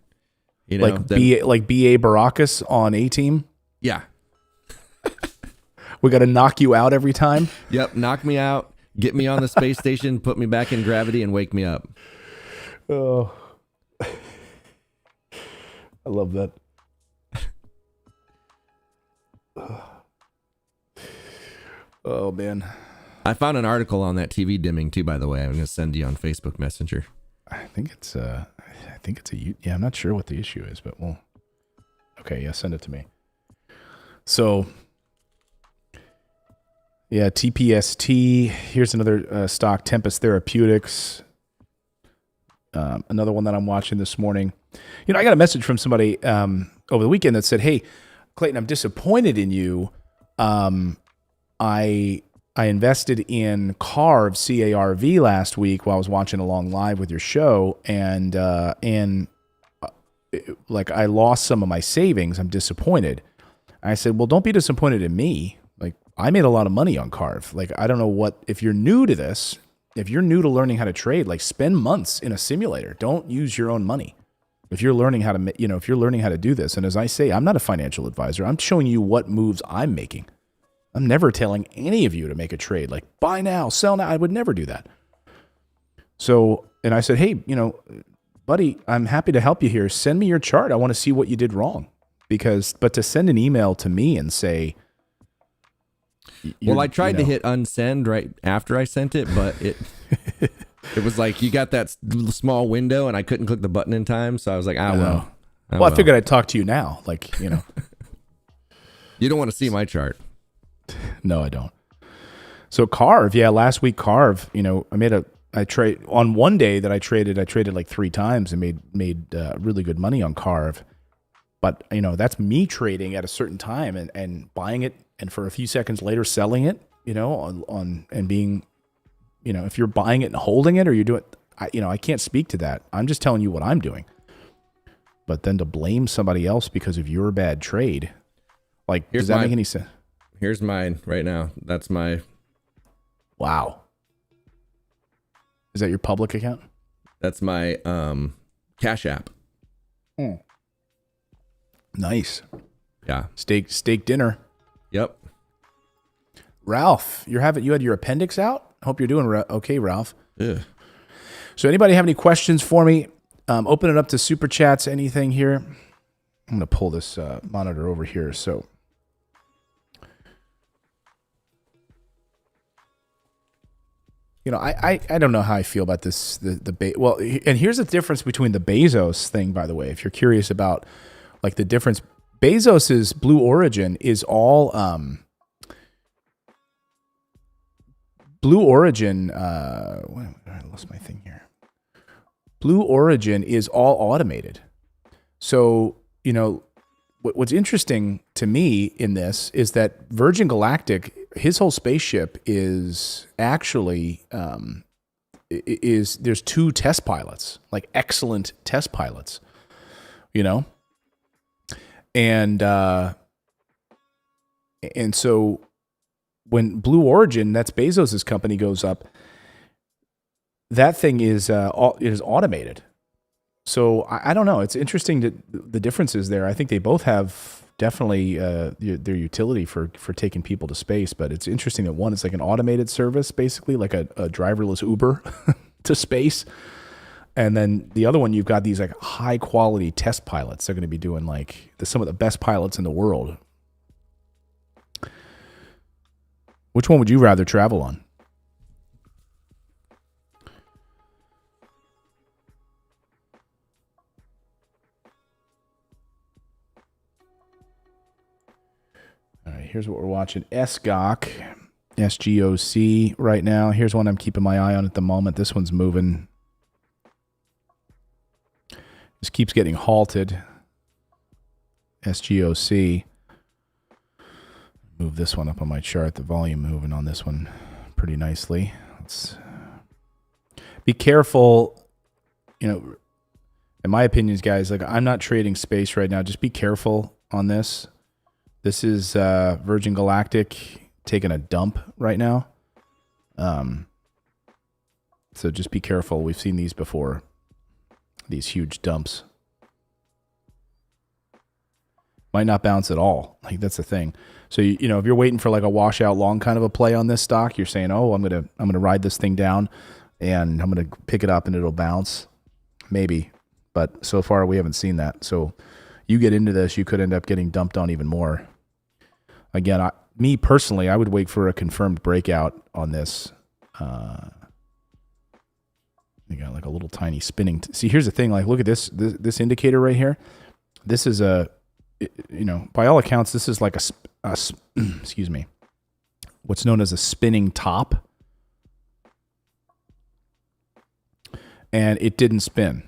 Speaker 2: You know,
Speaker 1: like B.A. Baracus on A-Team.
Speaker 2: Yeah.
Speaker 1: We got to knock you out every time.
Speaker 2: Yep, knock me out, get me on the space station, put me back in gravity, and wake me up.
Speaker 1: Oh, I love that. Oh man,
Speaker 2: I found an article on that TV dimming too. By the way, I'm going to send you on Facebook Messenger.
Speaker 1: I think it's a yeah. I'm not sure what the issue is, but okay, yeah, send it to me. So. Yeah, TPST. Here's another stock, Tempest Therapeutics. Another one that I'm watching this morning. You know, I got a message from somebody over the weekend that said, "Hey, Clayton, I'm disappointed in you. I invested in CARV, CARV last week while I was watching along live with your show, and like I lost some of my savings. I'm disappointed." I said, "Well, don't be disappointed in me. Like, I made a lot of money on CARV. Like, I don't know if you're new to this, if you're new to learning how to trade, like, spend months in a simulator. Don't use your own money. If you're learning how to, if you're learning how to do this." And as I say, I'm not a financial advisor. I'm showing you what moves I'm making. I'm never telling any of you to make a trade like buy now, sell now. I would never do that. So, and I said, "Hey, buddy, I'm happy to help you here. Send me your chart. I want to see what you did wrong." But to send an email to me and say,
Speaker 2: well, I tried to hit unsend right after I sent it, but it was like you got that small window and I couldn't click the button in time. So I was like, well.
Speaker 1: I figured I'd talk to you now. Like,
Speaker 2: You don't want to see my chart.
Speaker 1: No, I don't. So CARV, yeah, last week CARV, I trade on one day that I traded like 3 times and made really good money on CARV. But, that's me trading at a certain time and buying it, and for a few seconds later selling it, on and being, if you're buying it and holding it, or you're doing, I can't speak to that. I'm just telling you what I'm doing. But then to blame somebody else because of your bad trade, like, does that make any sense?
Speaker 2: Here's mine right now. That's my.
Speaker 1: Wow. Is that your public account?
Speaker 2: That's my Cash App.
Speaker 1: Nice.
Speaker 2: Yeah.
Speaker 1: Steak dinner.
Speaker 2: Yep.
Speaker 1: Ralph, you had your appendix out? Hope you're doing okay, Ralph.
Speaker 2: Yeah.
Speaker 1: So anybody have any questions for me? Open it up to super chats, anything here. I'm going to pull this monitor over here. So I don't know how I feel about this. And here's the difference between the Bezos thing, by the way, if you're curious about like the difference. Bezos's Blue Origin is all Blue Origin. I lost my thing here. Blue Origin is all automated. So, what's interesting to me in this is that Virgin Galactic, his whole spaceship is actually there's 2 test pilots, like excellent test pilots, and so when Blue Origin, that's Bezos's company, goes up, that thing is automated. So I don't know. It's interesting that the differences there. I think they both have definitely their utility for taking people to space. But it's interesting that one is like an automated service, basically like a driverless Uber to space, and then the other one, you've got these like high quality test pilots. They're going to be doing like some of the best pilots in the world. Which one would you rather travel on? All right, here's what we're watching. SGOC right now. Here's one I'm keeping my eye on at the moment. This one's moving. This keeps getting halted. SGOC. Move this one up on my chart. The volume moving on this one pretty nicely. Let's be careful. In my opinions, guys, like I'm not trading space right now. Just be careful on this. This is Virgin Galactic taking a dump right now. So just be careful. We've seen these before. These huge dumps. Might not bounce at all. Like that's the thing. So if you're waiting for like a washout long kind of a play on this stock, you're saying, "Oh, I'm gonna ride this thing down, and I'm gonna pick it up and it'll bounce." Maybe, but so far we haven't seen that. So you get into this, you could end up getting dumped on even more. Again, me personally, I would wait for a confirmed breakout on this. You got like a little tiny spinning. See, here's the thing. Like, look at this this indicator right here. This is by all accounts, this is like a excuse me, what's known as a spinning top, and it didn't spin.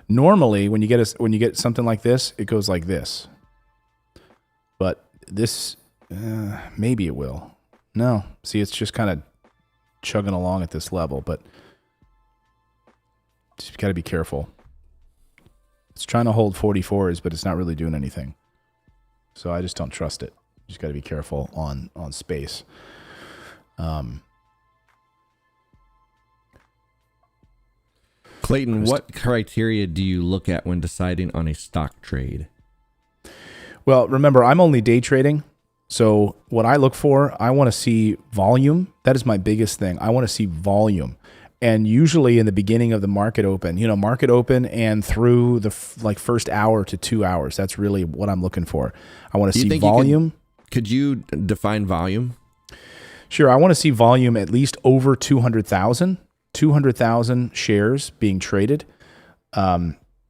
Speaker 1: Normally, when you get something like this, it goes like this. But this, maybe it will. No, see, it's just kind of chugging along at this level, but just got to be careful. It's trying to hold 44s, but it's not really doing anything. So I just don't trust it. Just got to be careful on space.
Speaker 2: Clayton, what criteria do you look at when deciding on a stock trade?
Speaker 1: Well, remember, I'm only day trading. So what I look for, I want to see volume. That is my biggest thing. I want to see volume. And usually in the beginning of the market open, market open and through the first hour to 2 hours, that's really what I'm looking for. I want to see volume.
Speaker 2: Could you define volume?
Speaker 1: Sure. I want to see volume at least over 200,000 shares being traded.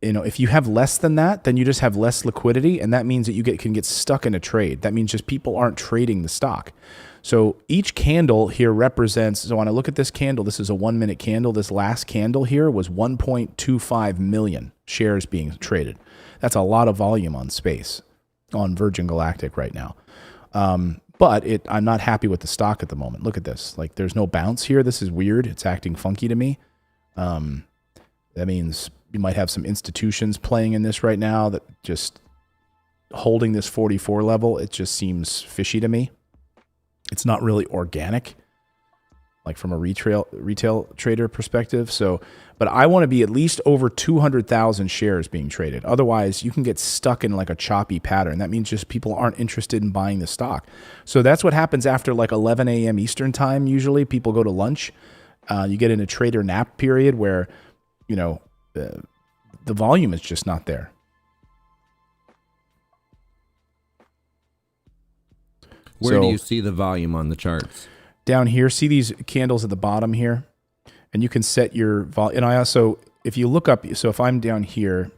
Speaker 1: If you have less than that, then you just have less liquidity, and that means that you can get stuck in a trade. That means just people aren't trading the stock. So each candle here represents, so when I look at this candle, this is a 1 minute candle. This last candle here was 1.25 million shares being traded. That's a lot of volume on space, on Virgin Galactic right now. But I'm not happy with the stock at the moment. Look at this. Like, there's no bounce here. This is weird. It's acting funky to me. That means you might have some institutions playing in this right now that just holding this 44 level. It just seems fishy to me. It's not really organic, like from a retail trader perspective. So, but I want to be at least over 200,000 shares being traded. Otherwise, you can get stuck in like a choppy pattern. That means just people aren't interested in buying the stock. So that's what happens after like 11 a.m. Eastern time. Usually people go to lunch. You get in a trader nap period where, the volume is just not there.
Speaker 2: Where do you see the volume on the charts?
Speaker 1: Down here, see these candles at the bottom here? And you can set your volume. And I also, if you look up, so if I'm down here,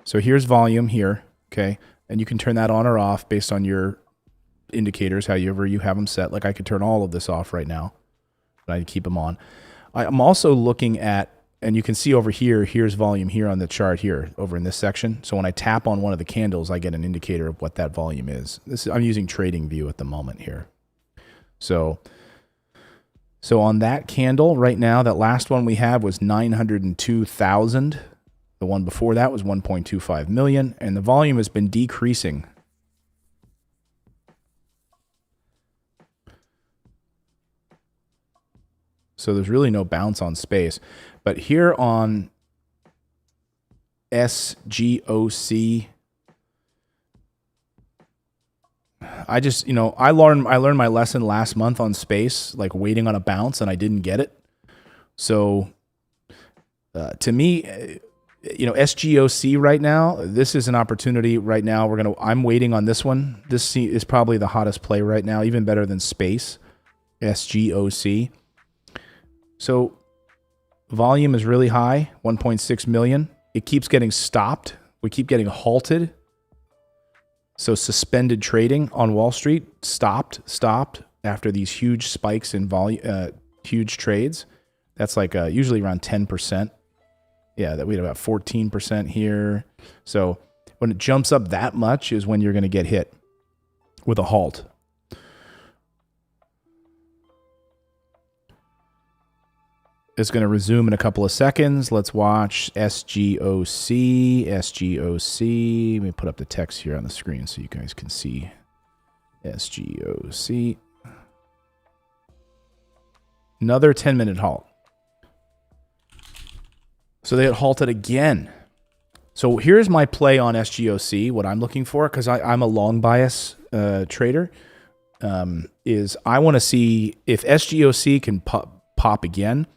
Speaker 1: so here's volume here, okay? And you can turn that on or off based on your indicators, however you have them set. Like I could turn all of this off right now, but I keep them on. I'm also looking at and you can see over here, here's volume here on the chart here, over in this section. So when I tap on one of the candles, I get an indicator of what that volume is. I'm using TradingView at the moment here. So on that candle right now, that last one we had was 902,000. The one before that was 1.25 million, and the volume has been decreasing. So there's really no bounce on space. But here on SGOC, I just, I learned my lesson last month on space, like waiting on a bounce, and I didn't get it. So to me, SGOC right now, this is an opportunity right now. I'm waiting on this one. This is probably the hottest play right now, even better than space, SGOC. So volume is really high, 1.6 million. It keeps getting stopped. We keep getting halted. So suspended trading on Wall Street, stopped after these huge spikes in volume, huge trades. That's like usually around 10%. Yeah, that we had about 14% here. So when it jumps up that much is when you're going to get hit with a halt. It's going to resume in a couple of seconds. Let's watch SGOC. SGOC. Let me put up the text here on the screen so you guys can see SGOC. Another 10-minute halt. So they had halted again. So here's my play on SGOC, what I'm looking for, because I'm a long bias trader, is I want to see if SGOC can pop again.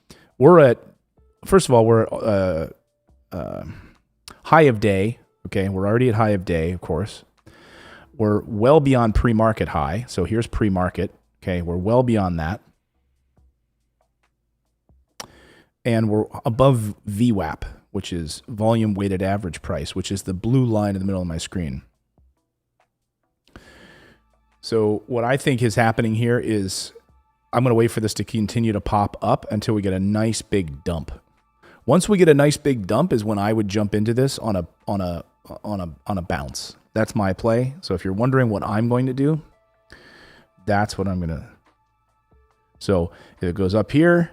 Speaker 1: First of all, we're high of day. Okay, we're already at high of day, of course. We're well beyond pre-market high. So here's pre-market. Okay, we're well beyond that. And we're above VWAP, which is volume weighted average price, which is the blue line in the middle of my screen. So what I think is happening here is I'm going to wait for this to continue to pop up until we get a nice big dump. Once we get a nice big dump is when I would jump into this on a bounce. That's my play. So if you're wondering what I'm going to do, that's what I'm going to. So if it goes up here,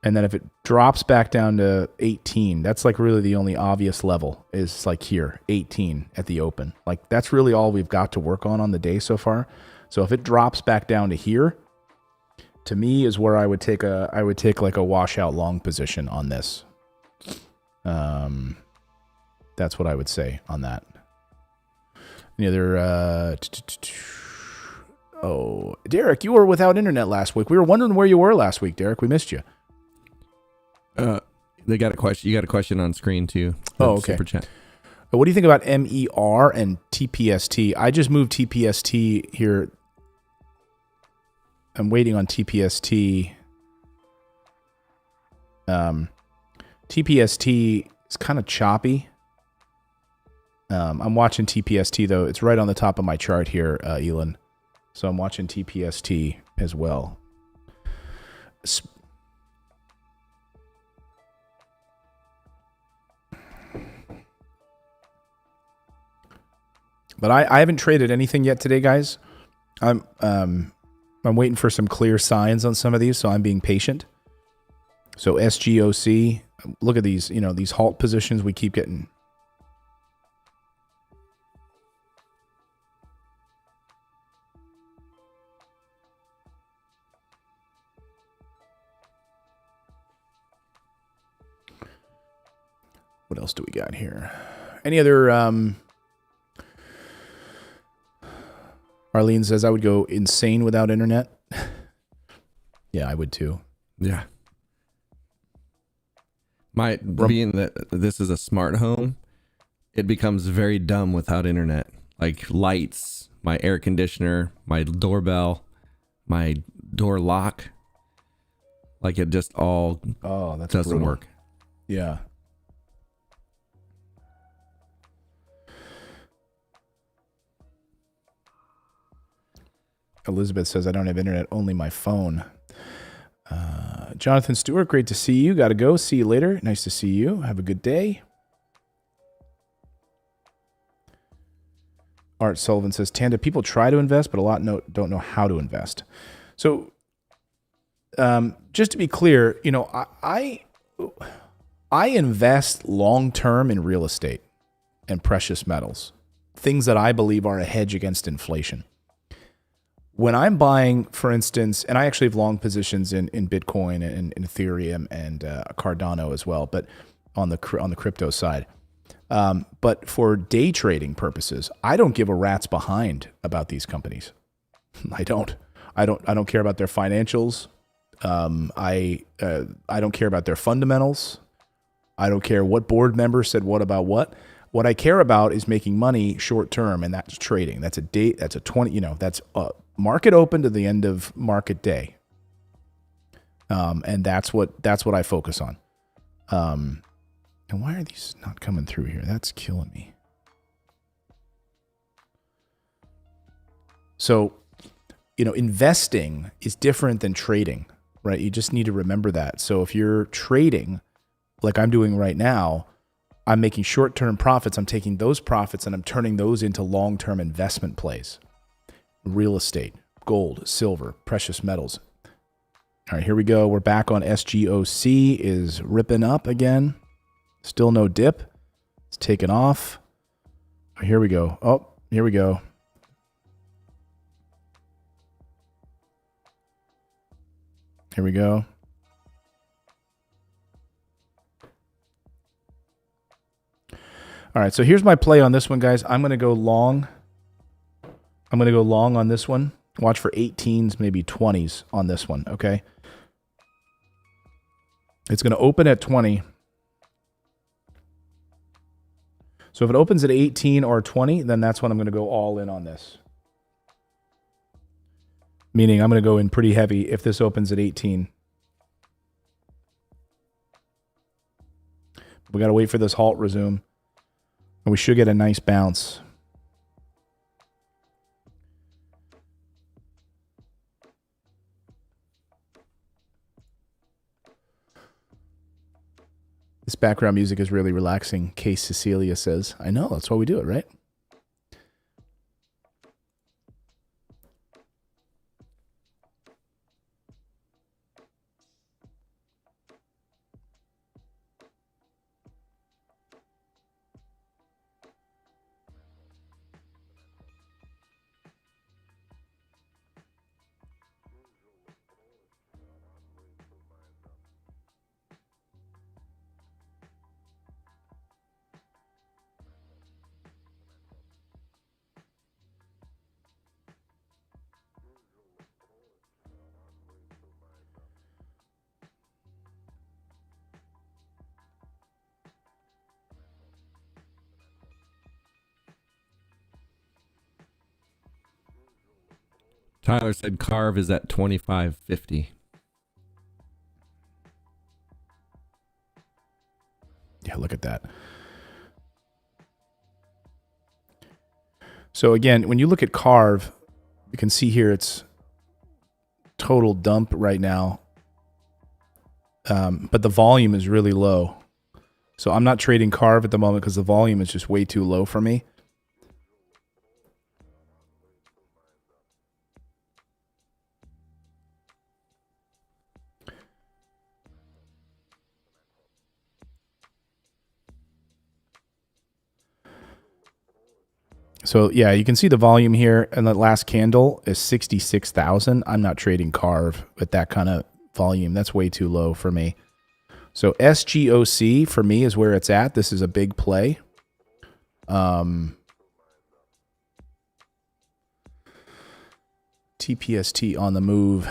Speaker 1: and then if it drops back down to 18, that's like really the only obvious level is like here, 18 at the open. Like that's really all we've got to work on the day so far. So if it drops back down to here, to me is where I would take like a washout long position on this. That's what I would say on that. Any other? Oh, Derek, you were without internet last week. We were wondering where you were last week, Derek. We missed you.
Speaker 2: They got a question. You got a question on screen too.
Speaker 1: Oh, okay.
Speaker 2: Super chat.
Speaker 1: What do you think about MER and TPST? I just moved TPST here. I'm waiting on TPST. TPST is kind of choppy. I'm watching TPST though. It's right on the top of my chart here, Elon. So I'm watching TPST as well. But I haven't traded anything yet today, guys. I'm waiting for some clear signs on some of these, so I'm being patient. So SGOC, look at these, these halt positions we keep getting. What else do we got here? Any other Arlene says, I would go insane without internet. Yeah, I would too.
Speaker 2: Yeah. Being that this is a smart home, it becomes very dumb without internet. Like lights, my air conditioner, my doorbell, my door lock. Like it just all
Speaker 1: that's
Speaker 2: doesn't
Speaker 1: brutal.
Speaker 2: work.
Speaker 1: Yeah. Elizabeth says, I don't have internet, only my phone. Jonathan Stewart, great to see you. Got to go. See you later. Nice to see you. Have a good day. Art Sullivan says, Tanda, people try to invest, but a lot don't know how to invest. So just to be clear, I invest long-term in real estate and precious metals, things that I believe are a hedge against inflation. When I'm buying, for instance, and I actually have long positions in Bitcoin and in Ethereum and Cardano as well, but on the crypto side. But for day trading purposes, I don't give a rat's behind about these companies. I don't care about their financials. I don't care about their fundamentals. I don't care what board member said what about what. What I care about is making money short term, and that's trading. That's a date. That's a 20. That's a market open to the end of market day. And that's what I focus on. And why are these not coming through here? That's killing me. So, investing is different than trading, right? You just need to remember that. So if you're trading, like I'm doing right now, I'm making short-term profits. I'm taking those profits and I'm turning those into long-term investment plays. Real estate, gold, silver, precious metals. All right, here we go. We're back on SGOC is ripping up again. Still no dip. It's taken off. Here we go. Oh, here we go. Here we go. All right, so here's my play on this one, guys. I'm going to go long. I'm going to go long on this one. Watch for 18s, maybe 20s on this one, okay? It's going to open at 20. So if it opens at 18 or 20, then that's when I'm going to go all in on this. Meaning I'm going to go in pretty heavy if this opens at 18. We got to wait for this halt resume. And we should get a nice bounce. This background music is really relaxing, Case Cecilia says. I know, that's why we do it, right?
Speaker 2: Tyler said Carve is at 25.50.
Speaker 1: Yeah, look at that. So again, when you look at Carve, you can see here it's total dump right now. But the volume is really low. So I'm not trading Carve at the moment because the volume is just way too low for me. So yeah, you can see the volume here, and the last candle is 66,000. I'm not trading Carve at that kind of volume. That's way too low for me. So SGOC for me is where it's at. This is a big play. TPST on the move.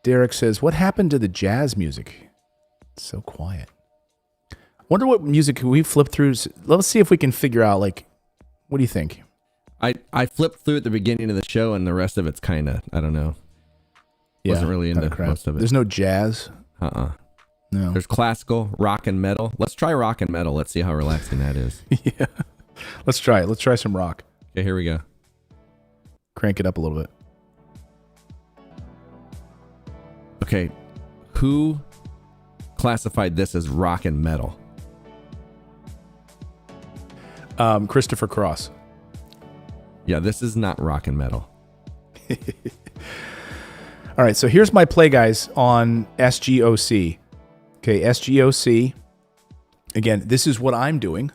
Speaker 1: Derek says, what happened to the jazz music? It's so quiet. Wonder what music can we flip through. Let's see if we can figure out, like, what do you think?
Speaker 2: I flipped through at the beginning of the show, and the rest of it's kind of, I don't know.
Speaker 1: Yeah,
Speaker 2: wasn't really into most of it.
Speaker 1: There's no jazz.
Speaker 2: No.
Speaker 1: There's
Speaker 2: classical, rock and metal. Let's try rock and metal. Let's see how relaxing that is.
Speaker 1: Yeah. Let's try it. Let's try some rock.
Speaker 2: Okay, here we go.
Speaker 1: Crank it up a little bit.
Speaker 2: Okay. Who classified this as rock and metal?
Speaker 1: Christopher Cross.
Speaker 2: Yeah, this is not rock and metal.
Speaker 1: All right, so here's my play, guys, on SGOC. Okay, SGOC. Again, this is what I'm doing.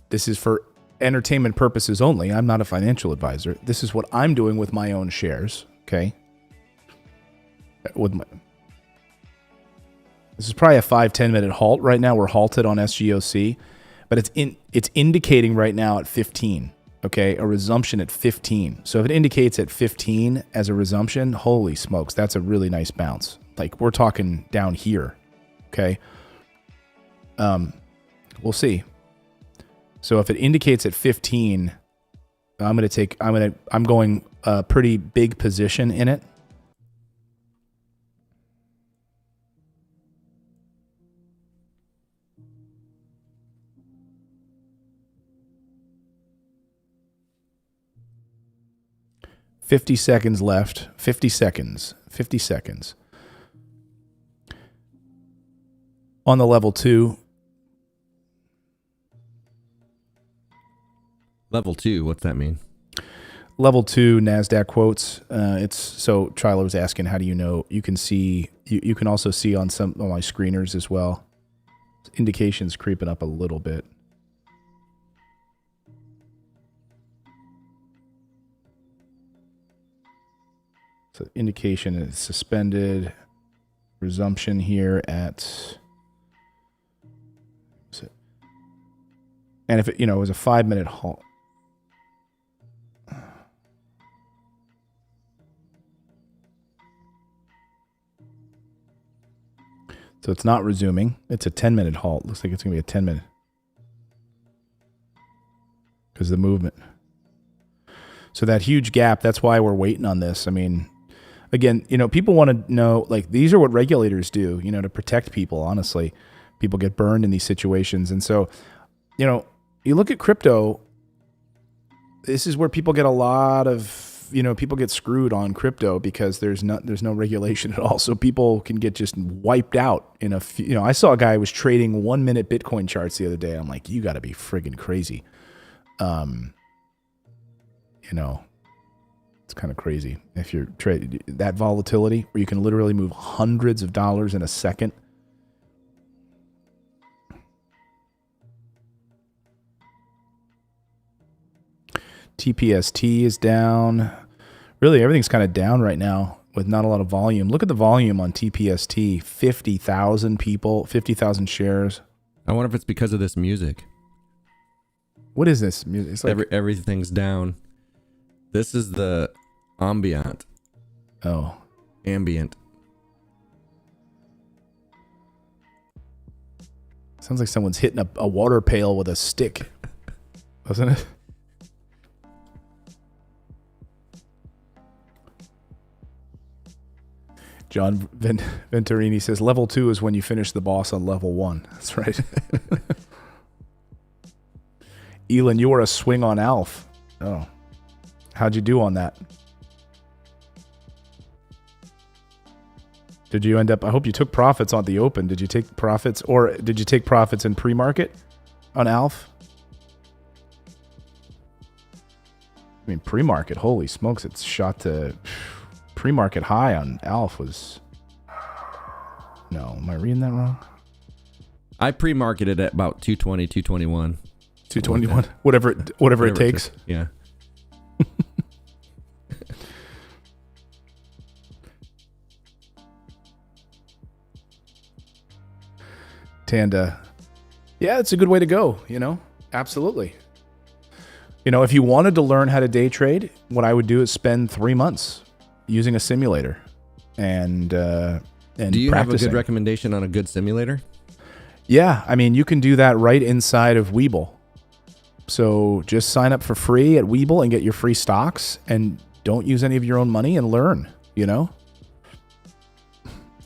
Speaker 1: This is for entertainment purposes only. I'm not a financial advisor. This is what I'm doing with my own shares. Okay. This is probably a 5-10 minute halt right now. We're halted on SGOC, but it's indicating right now at 15. Okay, a resumption at 15. So if it indicates at 15 as a resumption, holy smokes, that's a really nice bounce. Like we're talking down here. Okay. We'll see. So if it indicates at 15, I'm going a pretty big position in it. $50 seconds left. 50 seconds. 50 seconds. On the level 2.
Speaker 2: Level 2, what's that mean?
Speaker 1: Level 2 NASDAQ quotes. It's so Trilo was asking, how do you know? You can see, you can also see on some of my screeners as well. Indications creeping up a little bit. So indication is suspended. Resumption here at. And if it, it was a 5-minute halt. So it's not resuming. It's a 10-minute halt. Looks like it's going to be a 10-minute. Because of the movement. So that huge gap, that's why we're waiting on this. I mean, again, people want to know, like, these are what regulators do, to protect people, honestly. People get burned in these situations. And so, you look at crypto, this is where people get a lot of, people get screwed on crypto because there's no regulation at all. So people can get just wiped out in a few, I saw a guy who was trading 1-minute Bitcoin charts the other day. I'm like, you got to be friggin' crazy. It's kind of crazy if you're trading that volatility where you can literally move hundreds of dollars in a second. TPST is down. Really, everything's kind of down right now with not a lot of volume. Look at the volume on TPST. 50,000 people, 50,000 shares.
Speaker 2: I wonder if it's because of this music.
Speaker 1: What is this music? It's like
Speaker 2: everything's down. This is the ambient.
Speaker 1: Oh.
Speaker 2: Ambient.
Speaker 1: Sounds like someone's hitting a water pail with a stick. Doesn't it? John Venturini says, level 2 is when you finish the boss on level 1. That's right. Elon, you were a swing on Alf. Oh. How'd you do on that? Did you end up, I hope you took profits on the open. Did you take profits or did you take profits in pre-market on Alf? I mean, pre-market, holy smokes, it's shot to pre-market high on Alf was, no, am I reading that wrong?
Speaker 2: I pre-marketed at about 220, 221.
Speaker 1: 221, whatever it takes.
Speaker 2: Yeah.
Speaker 1: Tanda, yeah, it's a good way to go, absolutely. If you wanted to learn how to day trade, what I would do is spend 3 months using a simulator and
Speaker 2: do you
Speaker 1: practicing.
Speaker 2: have a good recommendation on a good simulator?
Speaker 1: Yeah, I mean, you can do that right inside of Webull. So just sign up for free at Webull and get your free stocks and don't use any of your own money and learn,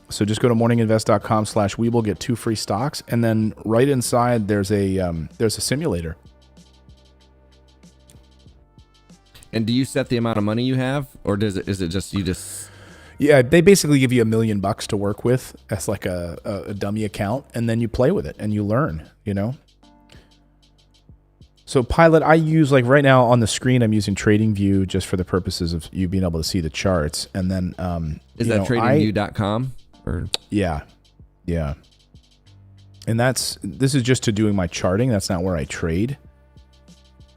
Speaker 1: So just go to morninginvest.com/Webull, get 2 free stocks, and then right inside there's a simulator.
Speaker 2: And do you set the amount of money you have, or is it just you just?
Speaker 1: Yeah, they basically give you $1 million to work with as like a dummy account, and then you play with it and you learn, you know? So Pilot, I use, like right now on the screen, I'm using TradingView just for the purposes of you being able to see the charts. And then,
Speaker 2: is that tradingview.com or?
Speaker 1: Yeah. And this is just to doing my charting. That's not where I trade.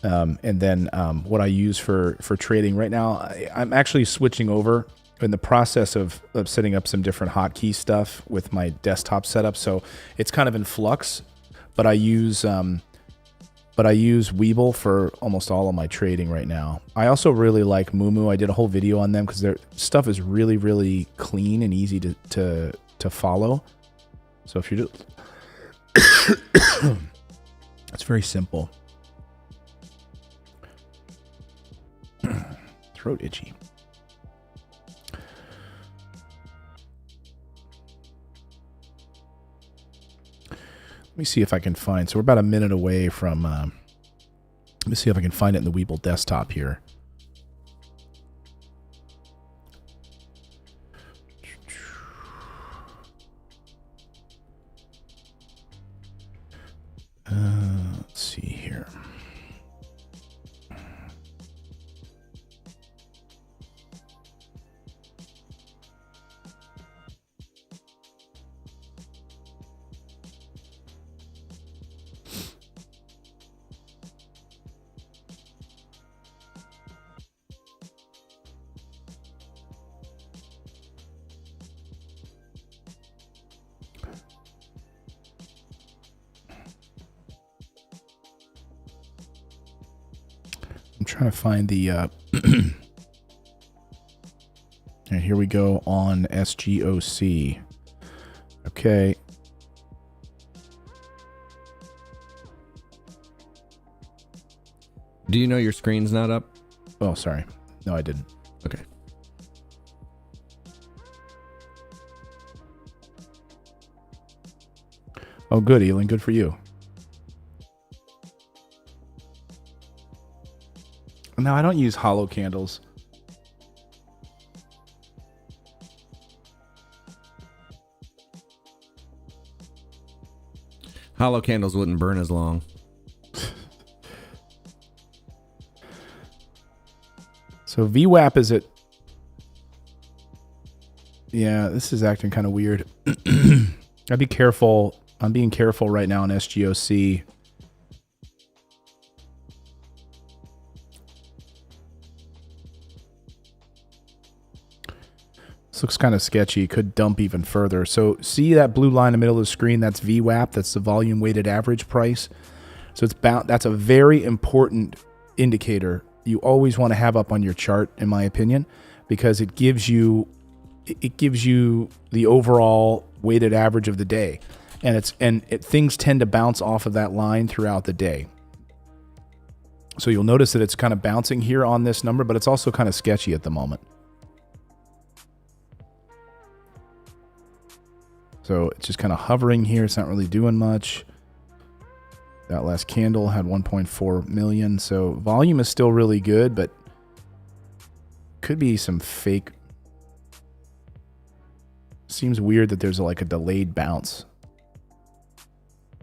Speaker 1: And then, what I use for trading right now, I'm actually switching over in the process of setting up some different hotkey stuff with my desktop setup. So it's kind of in flux, but I use Webull for almost all of my trading right now. I also really like Moomoo. I did a whole video on them because their stuff is really, really clean and easy to follow. So if you just, it's very simple. Throat itchy. Let me see if I can find. So we're about a minute away from. Let me see if I can find it in the Webull desktop here. Let's see here. I'm trying to find the and here we go on SGOC. Okay.
Speaker 2: Do you know your screen's not up?
Speaker 1: Oh, sorry. No, I didn't.
Speaker 2: Okay.
Speaker 1: Oh, good, Elin. Good for you. No, I don't use hollow candles.
Speaker 2: Hollow candles wouldn't burn as long.
Speaker 1: So VWAP is at... Yeah, this is acting kind of weird. I'd be careful. I'm being careful right now on SGOC. This looks kind of sketchy. Could dump even further. So see that blue line in the middle of the screen? That's VWAP. That's the volume weighted average price. So it's that's a very important indicator you always want to have up on your chart, in my opinion, because it gives you the overall weighted average of the day, and things tend to bounce off of that line throughout the day. So you'll notice that it's kind of bouncing here on this number, but it's also kind of sketchy at the moment. So it's just kind of hovering here. It's not really doing much. That last candle had 1.4 million. So volume is still really good, but could be some fake. Seems weird that there's like a delayed bounce.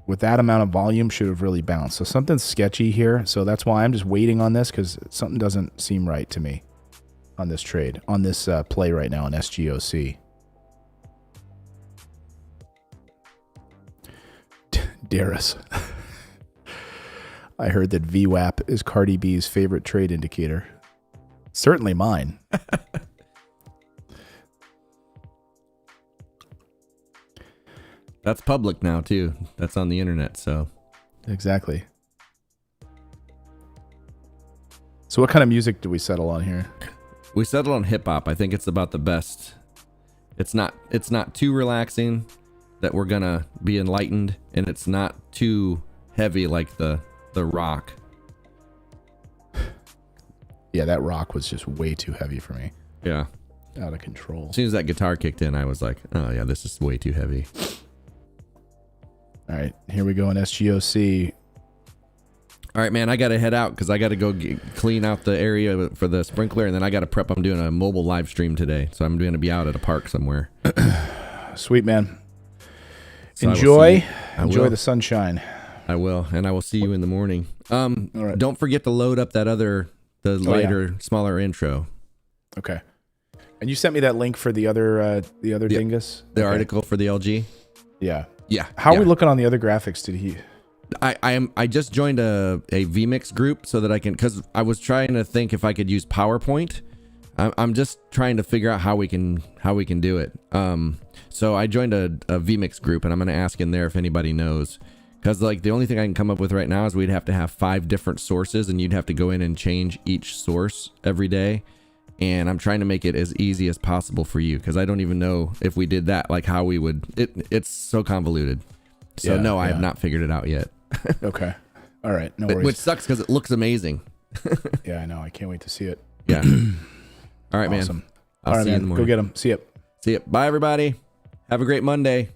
Speaker 1: With that amount of volume, should have really bounced. So something's sketchy here. So that's why I'm just waiting on this, because something doesn't seem right to me on this trade, on this play right now on SGOC. Darius. I heard that VWAP is Cardi B's favorite trade indicator. Certainly mine.
Speaker 2: That's public now too. That's on the internet, so.
Speaker 1: Exactly. So what kind of music do we settle on here?
Speaker 2: We settled on hip hop. I think it's about the best. It's not too relaxing that we're gonna be enlightened, and it's not too heavy like the rock.
Speaker 1: Yeah, that rock was just way too heavy for me.
Speaker 2: Yeah.
Speaker 1: Out of control.
Speaker 2: As soon as that guitar kicked in, I was like, oh yeah, this is way too heavy.
Speaker 1: All right, here we go in SGOC.
Speaker 2: All right, man, I got to head out because I got to go clean out the area for the sprinkler, and then I got to prep. I'm doing a mobile live stream today, so I'm going to be out at a park somewhere.
Speaker 1: Sweet, man.
Speaker 2: So
Speaker 1: enjoy
Speaker 2: will.
Speaker 1: the sunshine.
Speaker 2: I will, and I will see you in the morning.
Speaker 1: All right.
Speaker 2: Don't forget to load up the lighter, smaller intro.
Speaker 1: Okay. And you sent me that link for the other dingus?
Speaker 2: The article for the LG?
Speaker 1: Yeah.
Speaker 2: Yeah.
Speaker 1: How are we looking on the other graphics? Did he...
Speaker 2: I just joined a vMix group so that I can, because I was trying to think if I could use PowerPoint. I'm just trying to figure out how we can do it. So I joined a vMix group, and I'm going to ask in there if anybody knows, because like the only thing I can come up with right now is we'd have to have 5 different sources, and you'd have to go in and change each source every day. And I'm trying to make it as easy as possible for you, because I don't even know if we did that, like how we would. It's so convoluted. So no, I have not figured it out yet.
Speaker 1: Okay. All right. No worries.
Speaker 2: Which sucks because it looks amazing.
Speaker 1: Yeah, I know. I can't wait to see it.
Speaker 2: Yeah. All right,
Speaker 1: Awesome.
Speaker 2: man. I'll see you in the morning.
Speaker 1: Go get him. See you.
Speaker 2: See ya. Bye, everybody. Have a great Monday.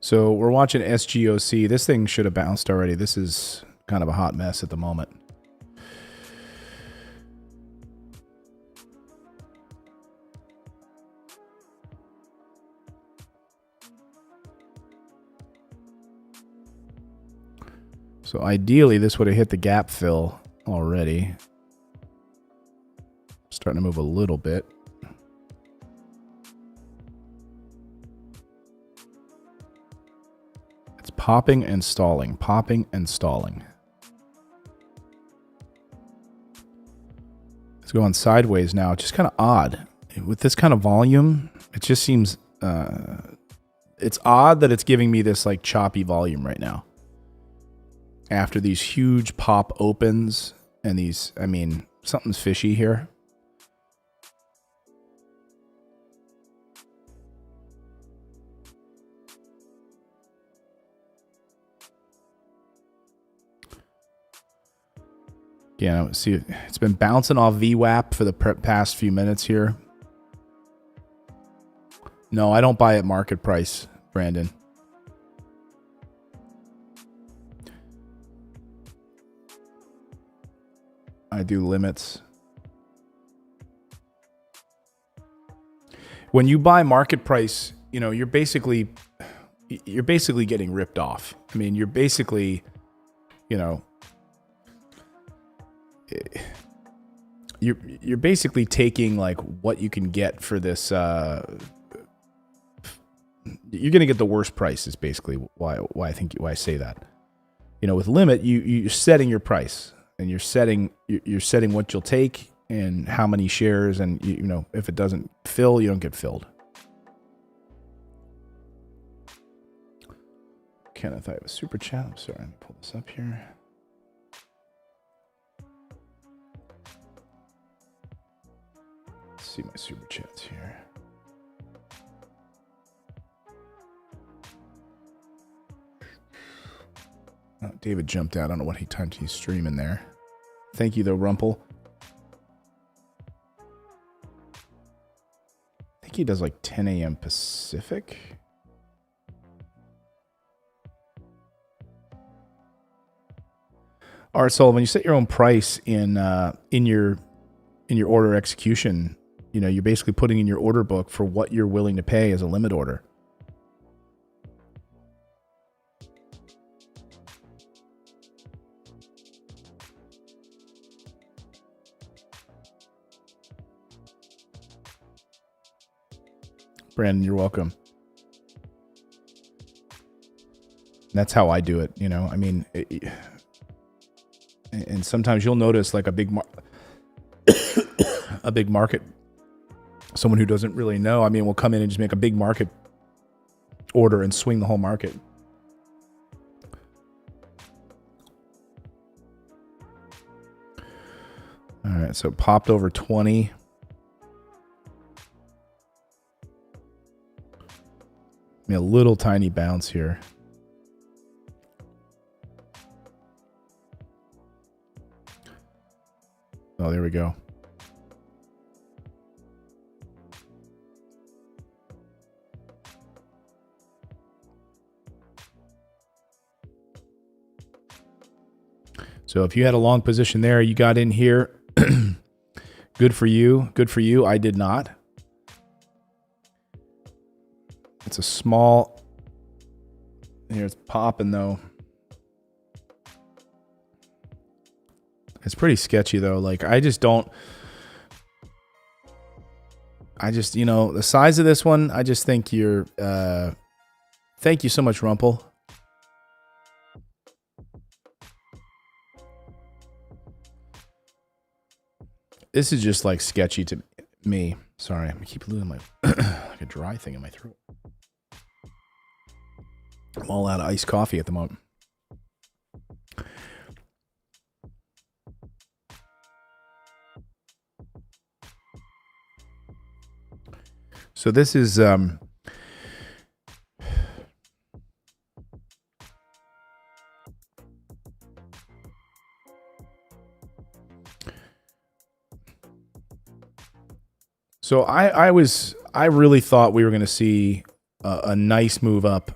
Speaker 1: So we're watching SGOC. This thing should have bounced already. This is kind of a hot mess at the moment. So ideally, this would have hit the gap fill already. Starting to move a little bit. It's popping and stalling, popping and stalling. It's going sideways now. It's just kind of odd. With this kind of volume, it just seems... it's odd that it's giving me this like choppy volume right now. After these huge pop opens and these, I mean, something's fishy here. Yeah, see, it's been bouncing off VWAP for the past few minutes here. No, I don't buy at market price, Brandon. I do limits. When you buy market price, you know, you're basically getting ripped off. I mean, you're basically, you know, you're basically taking like what you can get for this. You're going to get the worst price is basically why I say that. You know, with limit, you're setting your price. And you're setting what you'll take and how many shares, and you know, if it doesn't fill, you don't get filled. Kenneth, I have a super chat. I'm sorry, let me pull this up here. Let's see my super chats here. Oh, David jumped out. I don't know what time he's streaming there. Thank you, though, Rumple. I think he does like 10 a.m. Pacific. All right, Sullivan, you set your own price in your order execution. You know, you're basically putting in your order book for what you're willing to pay as a limit order. Brandon, you're welcome. That's how I do it, you know. I mean, and sometimes you'll notice like a big market. Someone who doesn't really know, I mean, will come in and just make a big market order and swing the whole market. All right, so it popped over 20. A little tiny bounce here. Oh, there we go. So if you had a long position there, you got in here. Good for you. Good for you. I did not. It's a small. Here it's popping though. It's pretty sketchy though. Like I just, you know, the size of this one, I just think you're, thank you so much, Rumpel. This is just like sketchy to me. Sorry, I keep losing my, like a dry thing in my throat. I'm all out of iced coffee at the moment. So this is so I really thought we were going to see a nice move up,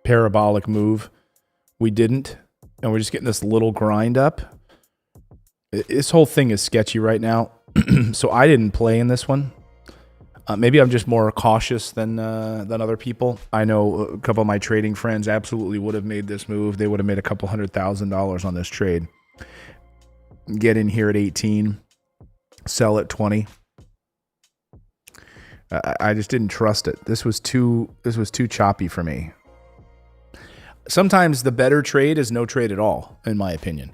Speaker 1: parabolic move. We didn't, and we're just getting this little grind up. This whole thing is sketchy right now, so I didn't play in this one. Maybe I'm just more cautious than other people. I know a couple of my trading friends absolutely would have made this move. They would have made a couple $100,000 on this trade. Get in here at 18, sell at 20. I just didn't trust it. This was too choppy for me. Sometimes the better trade is no trade at all, in my opinion.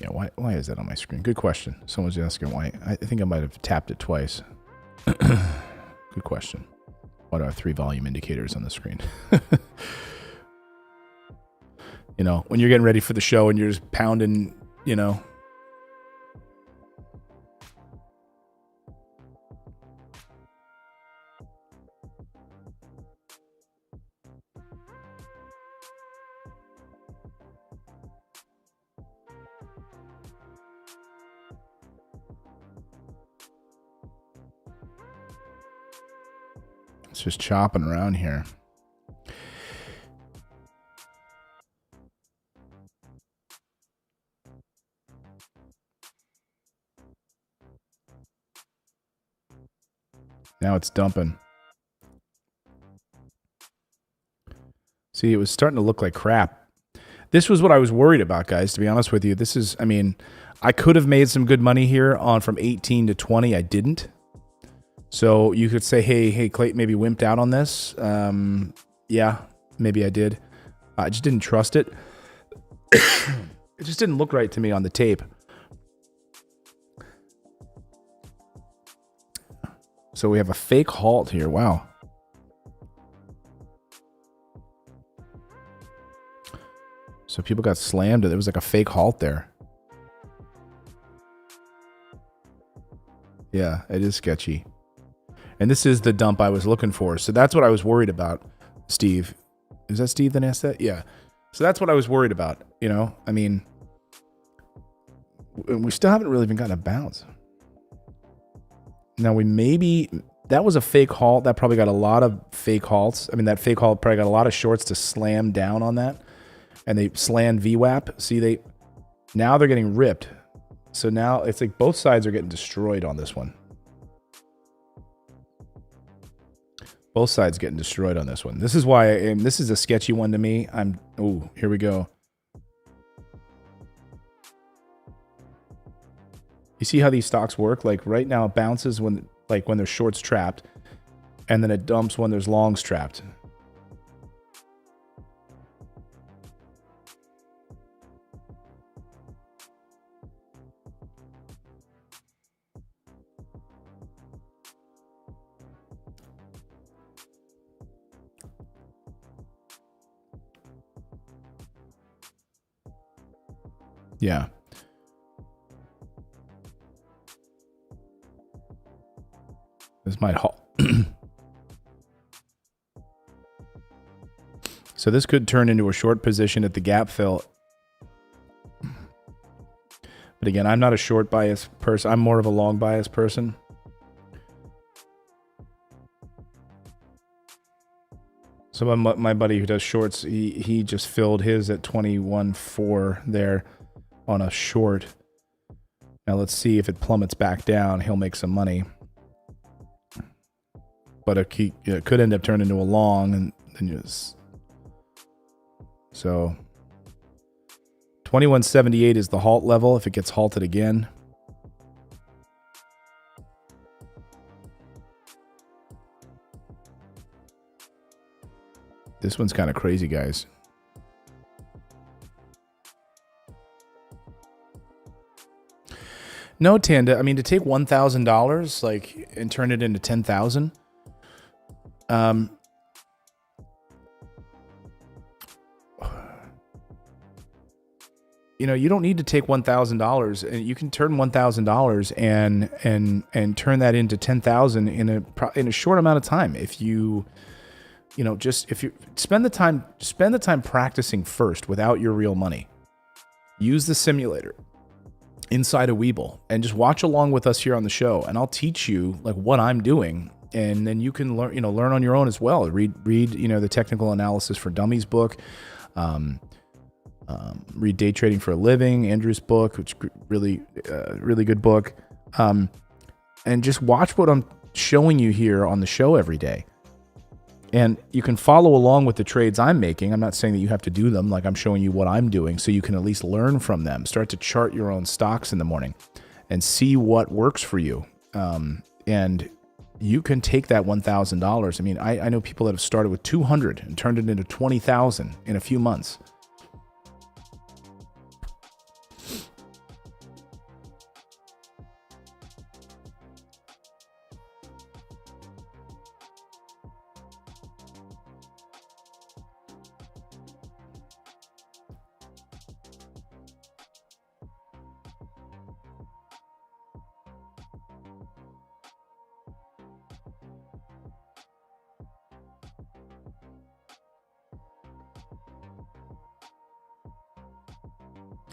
Speaker 1: Yeah, why is that on my screen? Good question. Someone's asking why. I think I might have tapped it twice. Good question. Why do I have 3 volume indicators on the screen? You know, when you're getting ready for the show and you're just pounding, you know. It's just chopping around here. Now it's dumping. See, it was starting to look like crap. This was what I was worried about, guys, to be honest with you. This is, I mean, I could have made some good money here on from 18 to 20. I didn't. So you could say, hey, Clayton maybe wimped out on this. Yeah, maybe I did. I just didn't trust it. It just didn't look right to me on the tape. So we have a fake halt here. Wow. So people got slammed. There was like a fake halt there. Yeah, it is sketchy. And this is the dump I was looking for. So that's what I was worried about, Steve. Is that Steve that asked that? Yeah. So that's what I was worried about. You know, I mean, we still haven't really even gotten a bounce. Now that was a fake halt. That probably got a lot of fake halts. I mean, that fake halt probably got a lot of shorts to slam down on that. And they slammed VWAP. See, now they're getting ripped. So now it's like both sides are getting destroyed on this one. Both sides getting destroyed on this one. This is why this is a sketchy one to me. Oh, here we go. You see how these stocks work? Like right now it bounces when there's shorts trapped, and then it dumps when there's longs trapped. Yeah. This might halt. So this could turn into a short position at the gap fill. But again, I'm not a short bias person. I'm more of a long bias person. So my buddy who does shorts, he just filled his at 21.4 there on a short. Now let's see if it plummets back down. He'll make some money. But it could end up turning into a long, and then just so 21.78 is the halt level if it gets halted again. This one's kind of crazy, guys. No, Tanda. I mean, to take $1,000 like and turn it into 10,000. You know, you don't need to take $1,000, and you can turn $1,000 and turn that into 10,000 in a short amount of time if you just if you spend the time practicing first without your real money. Use the simulator inside a Webull and just watch along with us here on the show, and I'll teach you like what I'm doing, and then you can learn on your own as well. Read the Technical Analysis for Dummies book. Read Day Trading for a Living, Andrew's book, which really good book. And just watch what I'm showing you here on the show every day. And you can follow along with the trades I'm making. I'm not saying that you have to do them, like I'm showing you what I'm doing, so you can at least learn from them. Start to chart your own stocks in the morning and see what works for you. And you can take that $1,000. I mean, I know people that have started with 200 and turned it into 20,000 in a few months.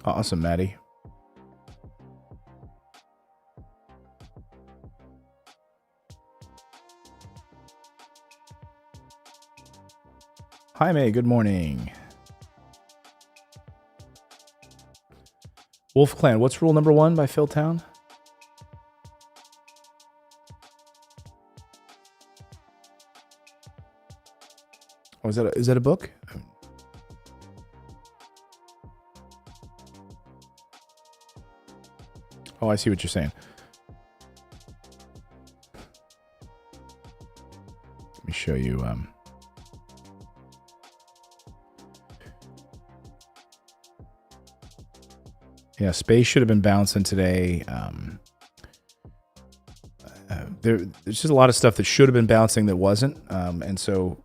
Speaker 1: Awesome, Maddie. Hi, May. Good morning. Wolf Clan. What's rule number 1 by Phil Town? Oh, is that a book? Oh, I see what you're saying. Let me show you. Yeah, space should have been bouncing today. There's just a lot of stuff that should have been bouncing that wasn't, and so.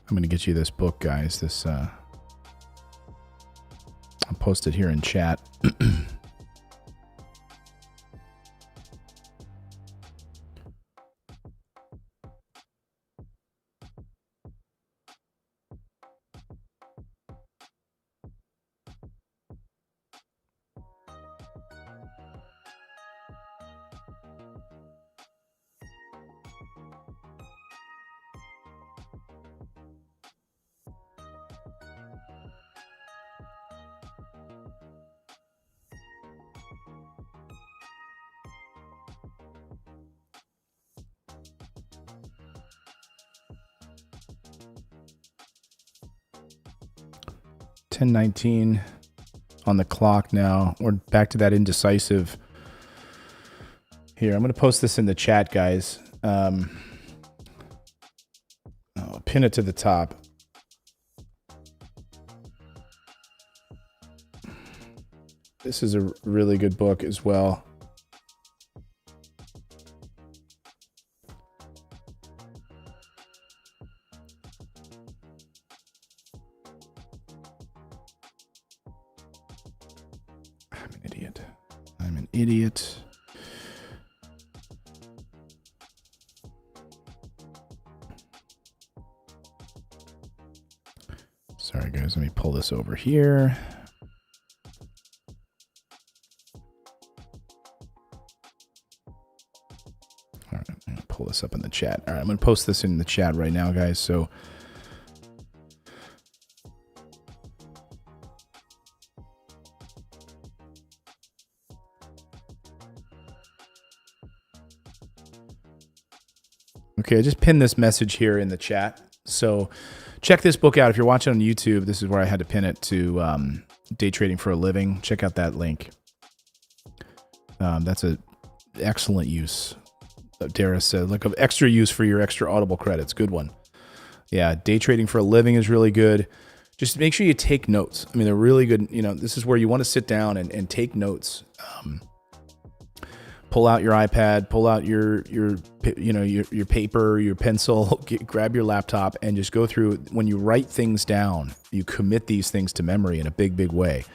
Speaker 1: I'm going to get you this book, guys. This I'll post it here in chat. $10.19 on the clock now. We're back to that indecisive. Here, I'm going to post this in the chat, guys. I'll pin it to the top. This is a really good book as well. I'm an idiot. I'm an idiot. Sorry, guys. Let me pull this over here. All right, I'm going to pull this up in the chat. All right, I'm going to post this in the chat right now, guys. So, okay, I just pinned this message here in the chat. So, check this book out. If you're watching on YouTube, this is where I had to pin it to Day Trading for a Living. Check out that link. That's an excellent use. Dara said, like, of extra use for your extra Audible credits. Good one. Yeah, Day Trading for a Living is really good. Just make sure you take notes. I mean, they're really good. You know, this is where you want to sit down and take notes. Pull out your iPad, pull out your paper, your pencil, grab your laptop, and just go through. When you write things down, you commit these things to memory in a big, big way.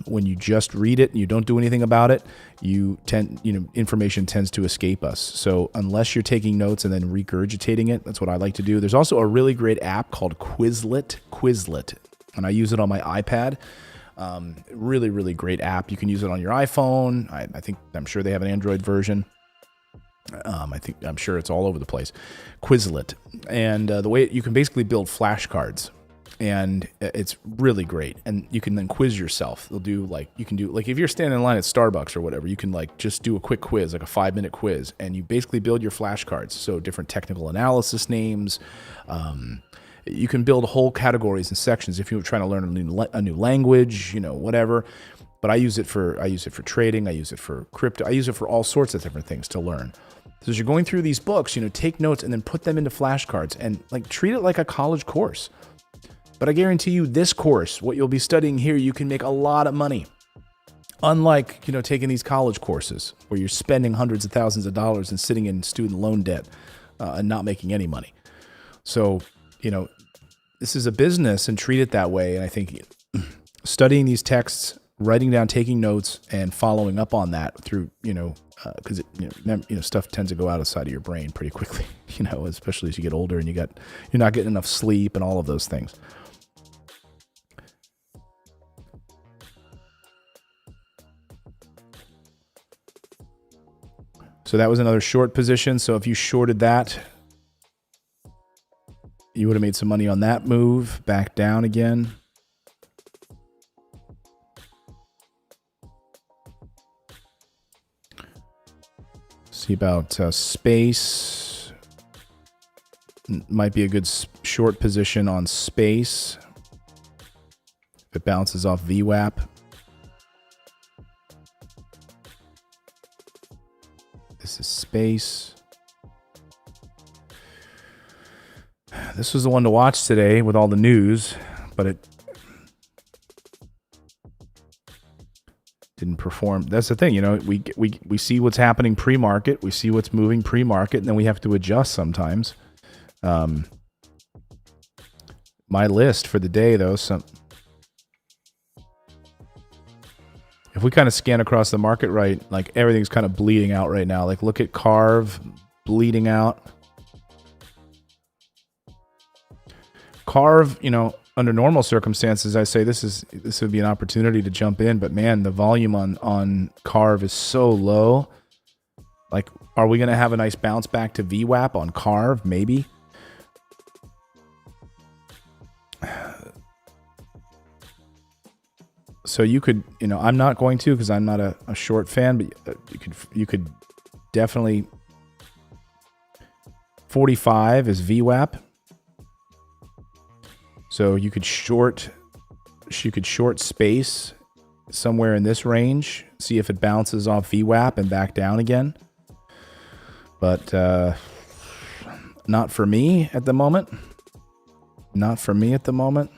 Speaker 1: When you just read it and you don't do anything about it, information tends to escape us. So unless you're taking notes and then regurgitating it, that's what I like to do. There's also a really great app called Quizlet, and I use it on my iPad. Really, really great app. You can use it on your iPhone. I'm sure they have an Android version. I'm sure it's all over the place. Quizlet, and the way you can basically build flashcards, and it's really great. And you can then quiz yourself. If you're standing in line at Starbucks or whatever, you can just do a quick quiz, like a 5-minute quiz, and you basically build your flashcards. So different technical analysis names. You can build whole categories and sections if you're trying to learn a new language, whatever. But I use it for trading. I use it for crypto. I use it for all sorts of different things to learn. So as you're going through these books, take notes and then put them into flashcards and treat it like a college course. But I guarantee you, this course, what you'll be studying here, you can make a lot of money. Unlike taking these college courses where you're spending hundreds of thousands of dollars and sitting in student loan debt and not making any money. So this is a business, and treat it that way. And I think studying these texts, writing down, taking notes, and following up on that through, because stuff tends to go outside of your brain pretty quickly, especially as you get older and you're not getting enough sleep and all of those things. So that was another short position. So if you shorted that, you would have made some money on that move. Back down again. See about space. Might be a good short position on space. If it bounces off VWAP. This is space. This was the one to watch today with all the news, but it didn't perform. That's the thing, we see what's happening pre-market, we see what's moving pre-market, and then we have to adjust sometimes. My list for the day, though, if we kind of scan across the market, right, everything's kind of bleeding out right now. Look at Carve bleeding out. Carve, under normal circumstances, I say this would be an opportunity to jump in, but man, the volume on Carve is so low. Are we going to have a nice bounce back to VWAP on Carve? Maybe. So you could, I'm not going to, because I'm not a short fan, but you could definitely. 45 is VWAP. So you could short space somewhere in this range, see if it bounces off VWAP and back down again. But not for me at the moment. Not for me at the moment.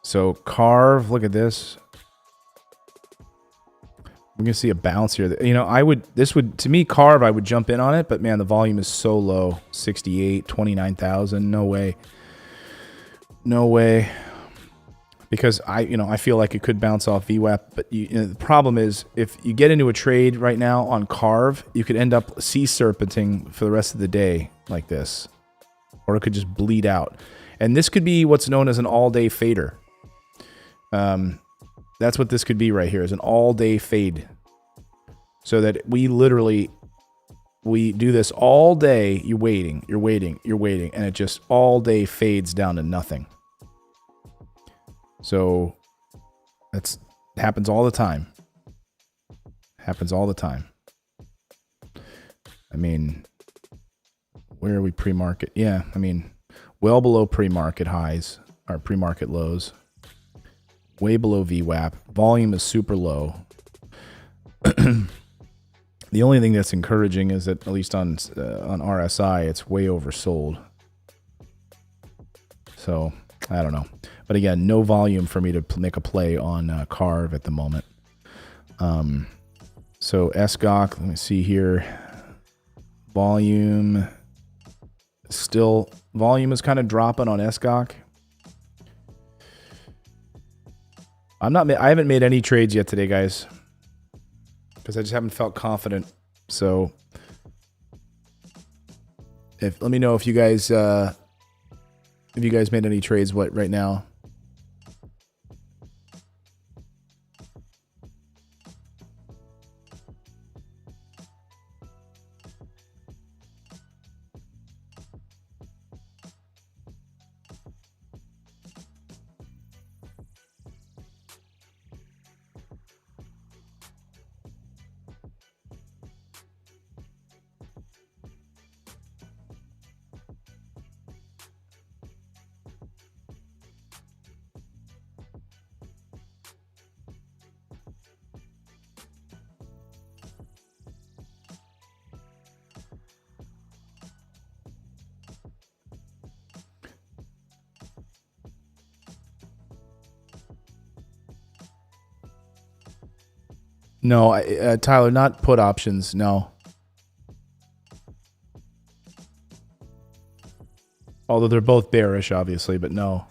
Speaker 1: So Carve, look at this. We're gonna see a bounce here. You know, to me, Carve, I would jump in on it, but man, the volume is so low. 68, 29,000. No way. No way. Because I feel like it could bounce off VWAP, but the problem is if you get into a trade right now on Carve, you could end up sea serpenting for the rest of the day like this, or it could just bleed out. And this could be what's known as an all-day fader. That's what this could be right here, is an all-day fade. So that we do this all day. You're waiting, and it just all day fades down to nothing. So that's happens all the time. Happens all the time. I mean, where are we pre-market? Yeah, I mean, well below pre-market highs, or pre-market lows. Way below VWAP. Volume is super low. The only thing that's encouraging is that, at least on RSI, it's way oversold. So, I don't know. But again, no volume for me to make a play on Carve at the moment. So SGOC, let me see here. Volume is kind of dropping on SGOC. I haven't made any trades yet today, guys, because I just haven't felt confident. So let me know if you guys made any trades right now. No, Tyler, not put options. No. Although they're both bearish, obviously, but no.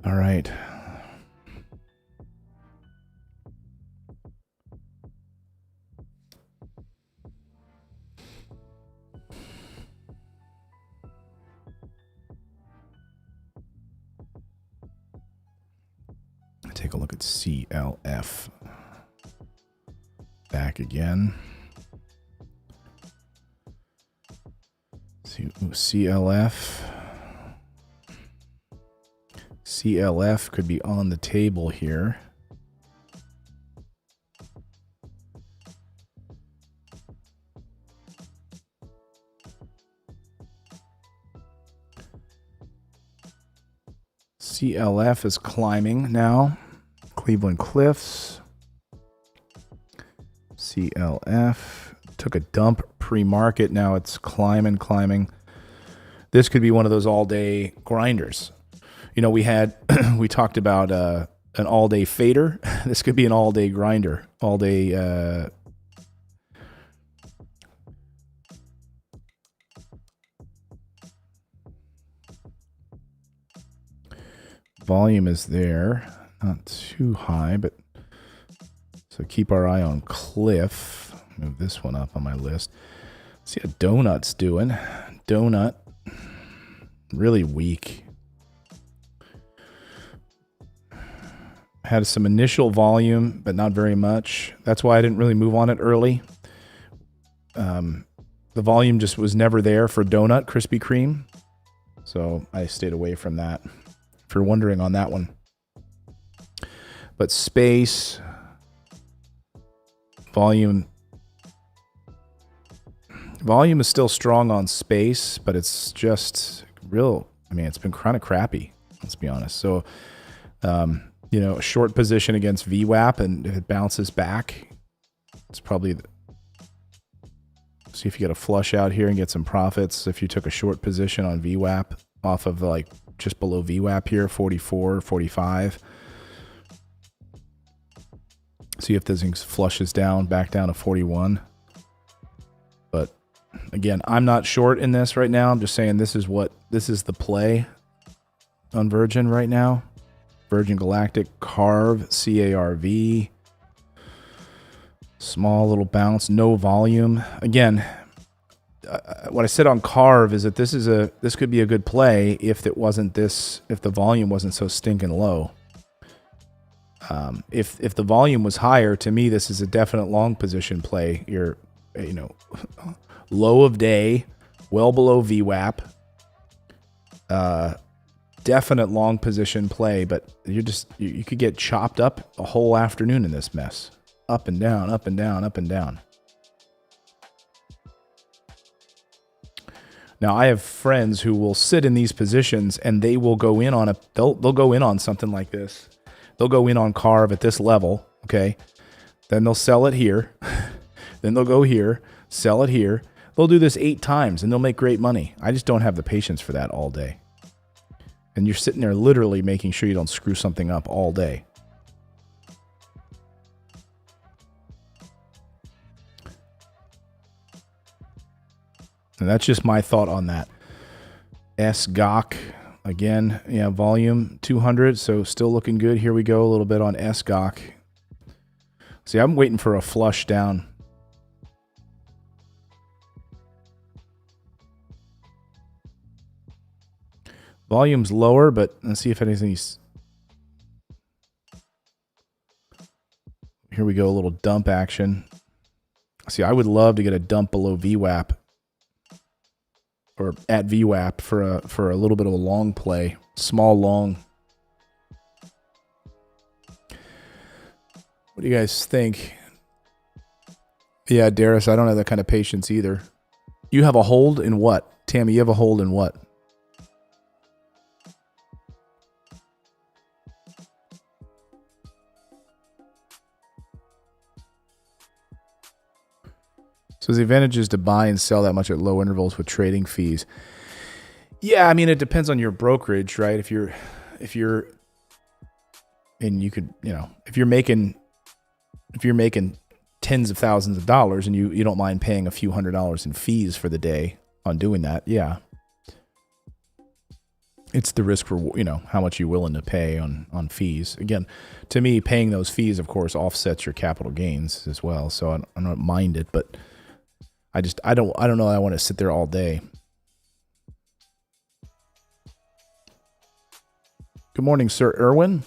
Speaker 1: All right. Take a look at CLF. Back again. CLF. CLF could be on the table here. CLF is climbing now. Cleveland Cliffs. CLF took a dump pre-market. Now it's climbing. This could be one of those all-day grinders. You know, we talked about an all-day fader. This could be an all-day grinder, all-day. Volume is there, not too high, but so keep our eye on Cliff. Move this one up on my list. See how Donut's doing. Donut, really weak. Had some initial volume, but not very much. That's why I didn't really move on it early. The volume just was never there for Donut, Krispy Kreme. So I stayed away from that, if you're wondering on that one. But Space, volume is still strong on Space, but it's just real. I mean, it's been kind of crappy, let's be honest. So, you know, a short position against VWAP, and if it bounces back, it's probably... See if you get a flush out here and get some profits. If you took a short position on VWAP off of like just below VWAP here, 44, 45. See if this thing flushes down, back down to 41. But again, I'm not short in this right now. I'm just saying this is the play on Virgin right now. Virgin Galactic, CARV, CARV. Small little bounce, no volume. Again, what I said on CARV is that this could be a good play if the volume wasn't so stinking low. If the volume was higher, to me this is a definite long position play. You're, you know, low of day, well below VWAP. Definite long position play, but you could get chopped up a whole afternoon in this mess. Up and down, up and down, up and down. Now, I have friends who will sit in these positions and they will go in on they'll go in on something like this. They'll go in on CARV at this level, okay? Then they'll sell it here. Then they'll go here, sell it here. They'll do this 8 times and they'll make great money. I just don't have the patience for that all day. And you're sitting there literally making sure you don't screw something up all day. And that's just my thought on that. SGOC, again, yeah, volume 200, so still looking good. Here we go, a little bit on SGOC. See, I'm waiting for a flush down. Volume's lower, but let's see if anything's... Here we go, a little dump action. See, I would love to get a dump below VWAP. Or at VWAP for a little bit of a long play, small long. What do you guys think? Yeah, Darius, I don't have that kind of patience either. You have a hold in what? Tammy, you have a hold in what? So the advantage is to buy and sell that much at low intervals with trading fees. Yeah, I mean, it depends on your brokerage, right? If you're, and you could, you know, if you're making tens of thousands of dollars and you don't mind paying a few $100s in fees for the day on doing that, yeah. It's the risk for, you know, how much you're willing to pay on fees. Again, to me, paying those fees, of course, offsets your capital gains as well. So I don't mind it, but I don't know. I want to sit there all day. Good morning, Sir Irwin.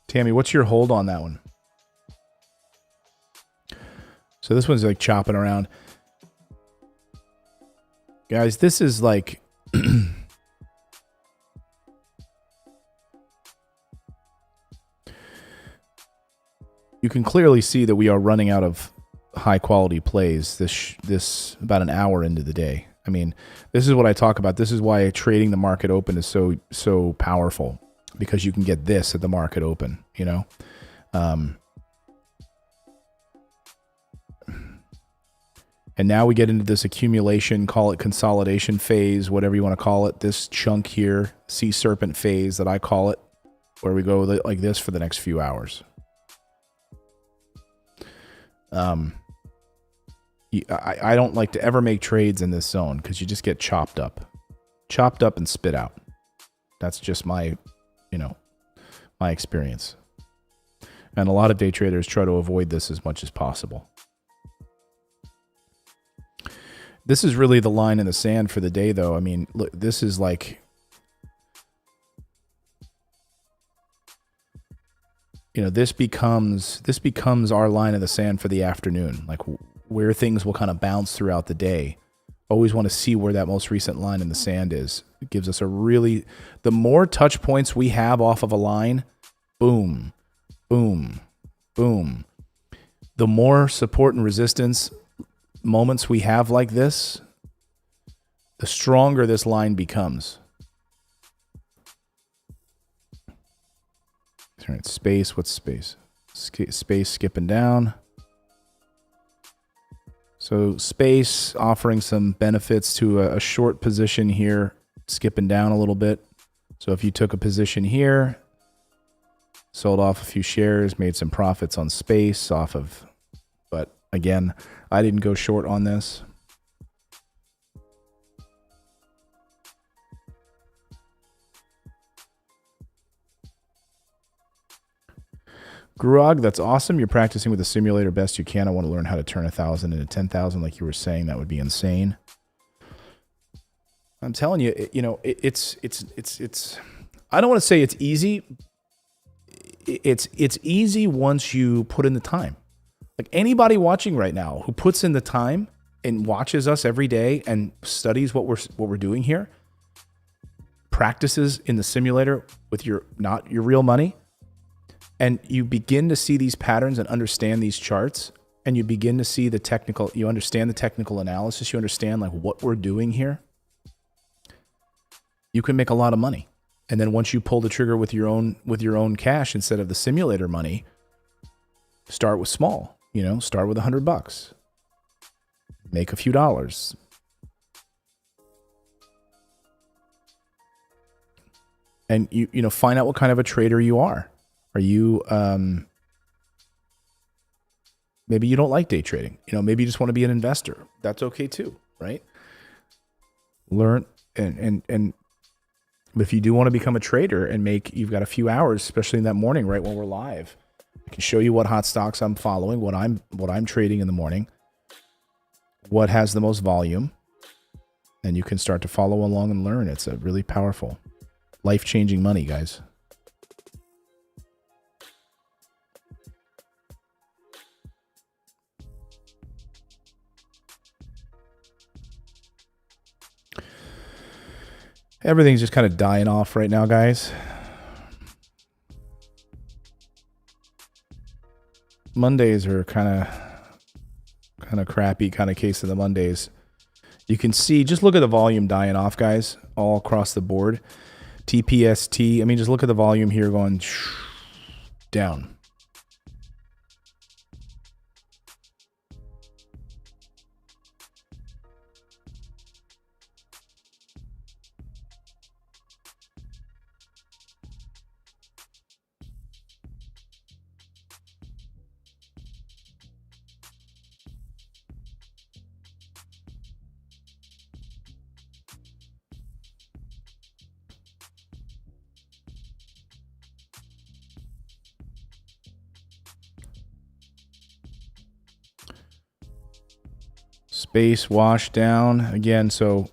Speaker 1: Tammy, what's your hold on that one? So this one's like chopping around. Guys, this is like... You can clearly see that we are running out of high quality plays this about an hour into the day. I mean, this is what I talk about. This is why trading the market open is so powerful, because you can get this at the market open, you know? And now we get into this accumulation, call it consolidation phase, whatever you want to call it, this chunk here, sea serpent phase that I call it, where we go like this for the next few hours. I don't like to ever make trades in this zone because you just get chopped up. chopped up and spit out. That's just my experience. And a lot of day traders try to avoid this as much as possible. This is really the line in the sand for the day, though. I mean, look, this is like, this becomes our line in the sand for the afternoon, like where things will kind of bounce throughout the day. Always want to see where that most recent line in the sand is. It gives us the more touch points we have off of a line, boom, boom, boom. The more support and resistance moments we have like this, the stronger this line becomes. All right, space, what's space? Space skipping down. So space offering some benefits to a short position here, skipping down a little bit. So if you took a position here, sold off a few shares, made some profits on space off of, but again, I didn't go short on this. Grug, that's awesome. You're practicing with the simulator best you can. I want to learn how to turn 1,000 into 10,000 like you were saying. That would be insane. I'm telling you, it's I don't want to say it's easy. It's easy once you put in the time. Like anybody watching right now who puts in the time and watches us every day and studies what we're doing here, practices in the simulator with not your real money, and you begin to see these patterns and understand these charts, and you begin to see you understand the technical analysis, you understand like what we're doing here, you can make a lot of money. And then once you pull the trigger with your own cash instead of the simulator money, start with small, start with $100, make a few dollars. And you find out what kind of a trader you are. Are you, maybe you don't like day trading. Maybe you just want to be an investor. That's okay too, right? Learn and if you do want to become a trader and you've got a few hours, especially in that morning, right when we're live, I can show you what hot stocks I'm following, what I'm trading in the morning, what has the most volume, and you can start to follow along and learn. It's a really powerful, life-changing money, guys. Everything's just kind of dying off right now, guys. Mondays are kind of crappy kind of case of the Mondays. You can see, just look at the volume dying off, guys, all across the board. TPST, just look at the volume here going down. Space wash down again. So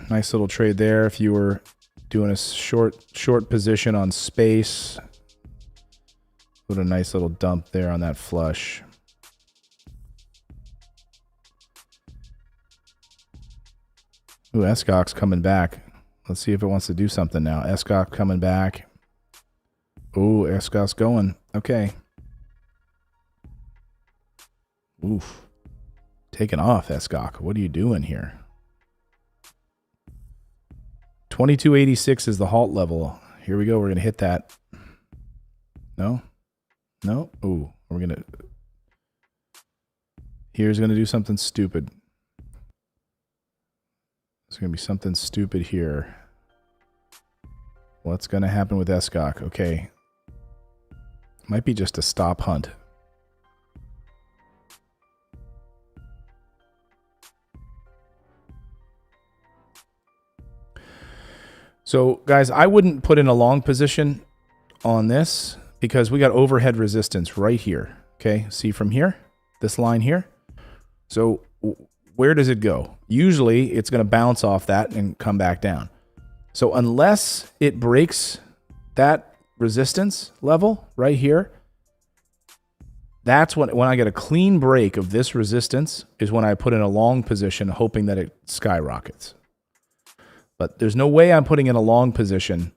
Speaker 1: nice little trade there. If you were doing a short position on space, put a nice little dump there on that flush. Ooh, SCOC's coming back. Let's see if it wants to do something now. SCOC coming back. Ooh, SCOC's going. Okay. Oof. Taking off, SCOC. What are you doing here? 2286 is the halt level. Here we go. We're going to hit that. No? No? Ooh, we're going to... Here's going to do something stupid. There's going to be something stupid here. What's going to happen with SCOC? Okay. Might be just a stop hunt. So guys, I wouldn't put in a long position on this because we got overhead resistance right here. Okay, see from here, this line here. So where does it go? Usually it's going to bounce off that and come back down. So unless it breaks that resistance level right here, that's when I get a clean break of this resistance is when I put in a long position hoping that it skyrockets. But there's no way I'm putting in a long position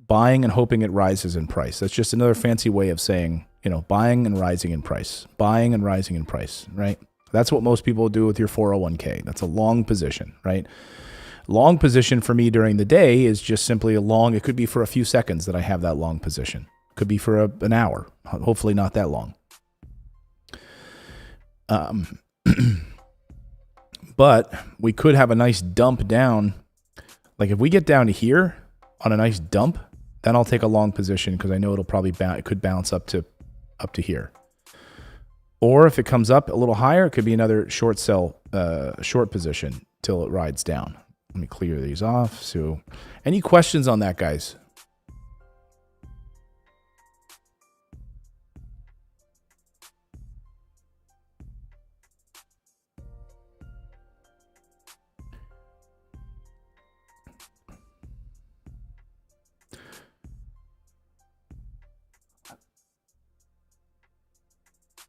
Speaker 1: buying and hoping it rises in price. That's just another fancy way of saying, you know, buying and rising in price. Buying and rising in price, right? That's what most people do with your 401k. That's a long position, right? Long position for me during the day is just simply a long, it could be for a few seconds that I have that long position. Could be for an hour, hopefully not that long. But we could have a nice dump down. Like if we get down to here on a nice dump, then I'll take a long position because I know it'll probably it could bounce up to here. Or if it comes up a little higher, it could be another short sell, short position till it rides down. Let me clear these off. So, any questions on that, guys?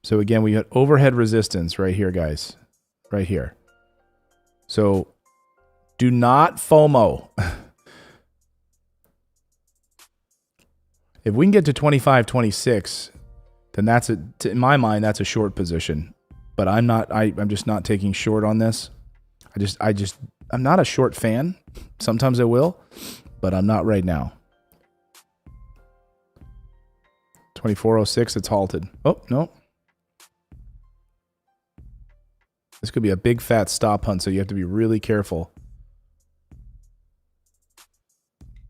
Speaker 1: So again, we got overhead resistance right here, guys. Right here. So do not FOMO. If we can get to 25, 26, then that's in my mind, that's a short position. But I'm not, I'm just not taking short on this. I'm not a short fan. Sometimes I will, but I'm not right now. 2406, it's halted. Oh, no. This could be a big fat stop hunt, so you have to be really careful.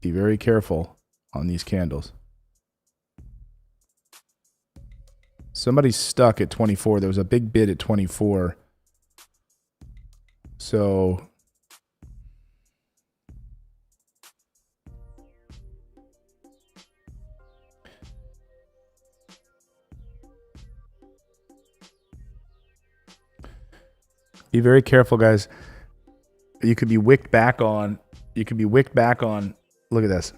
Speaker 1: Be very careful on these candles. Somebody's stuck at 24. There was a big bid at 24. So be very careful, guys. You could be wicked back on. Look at this.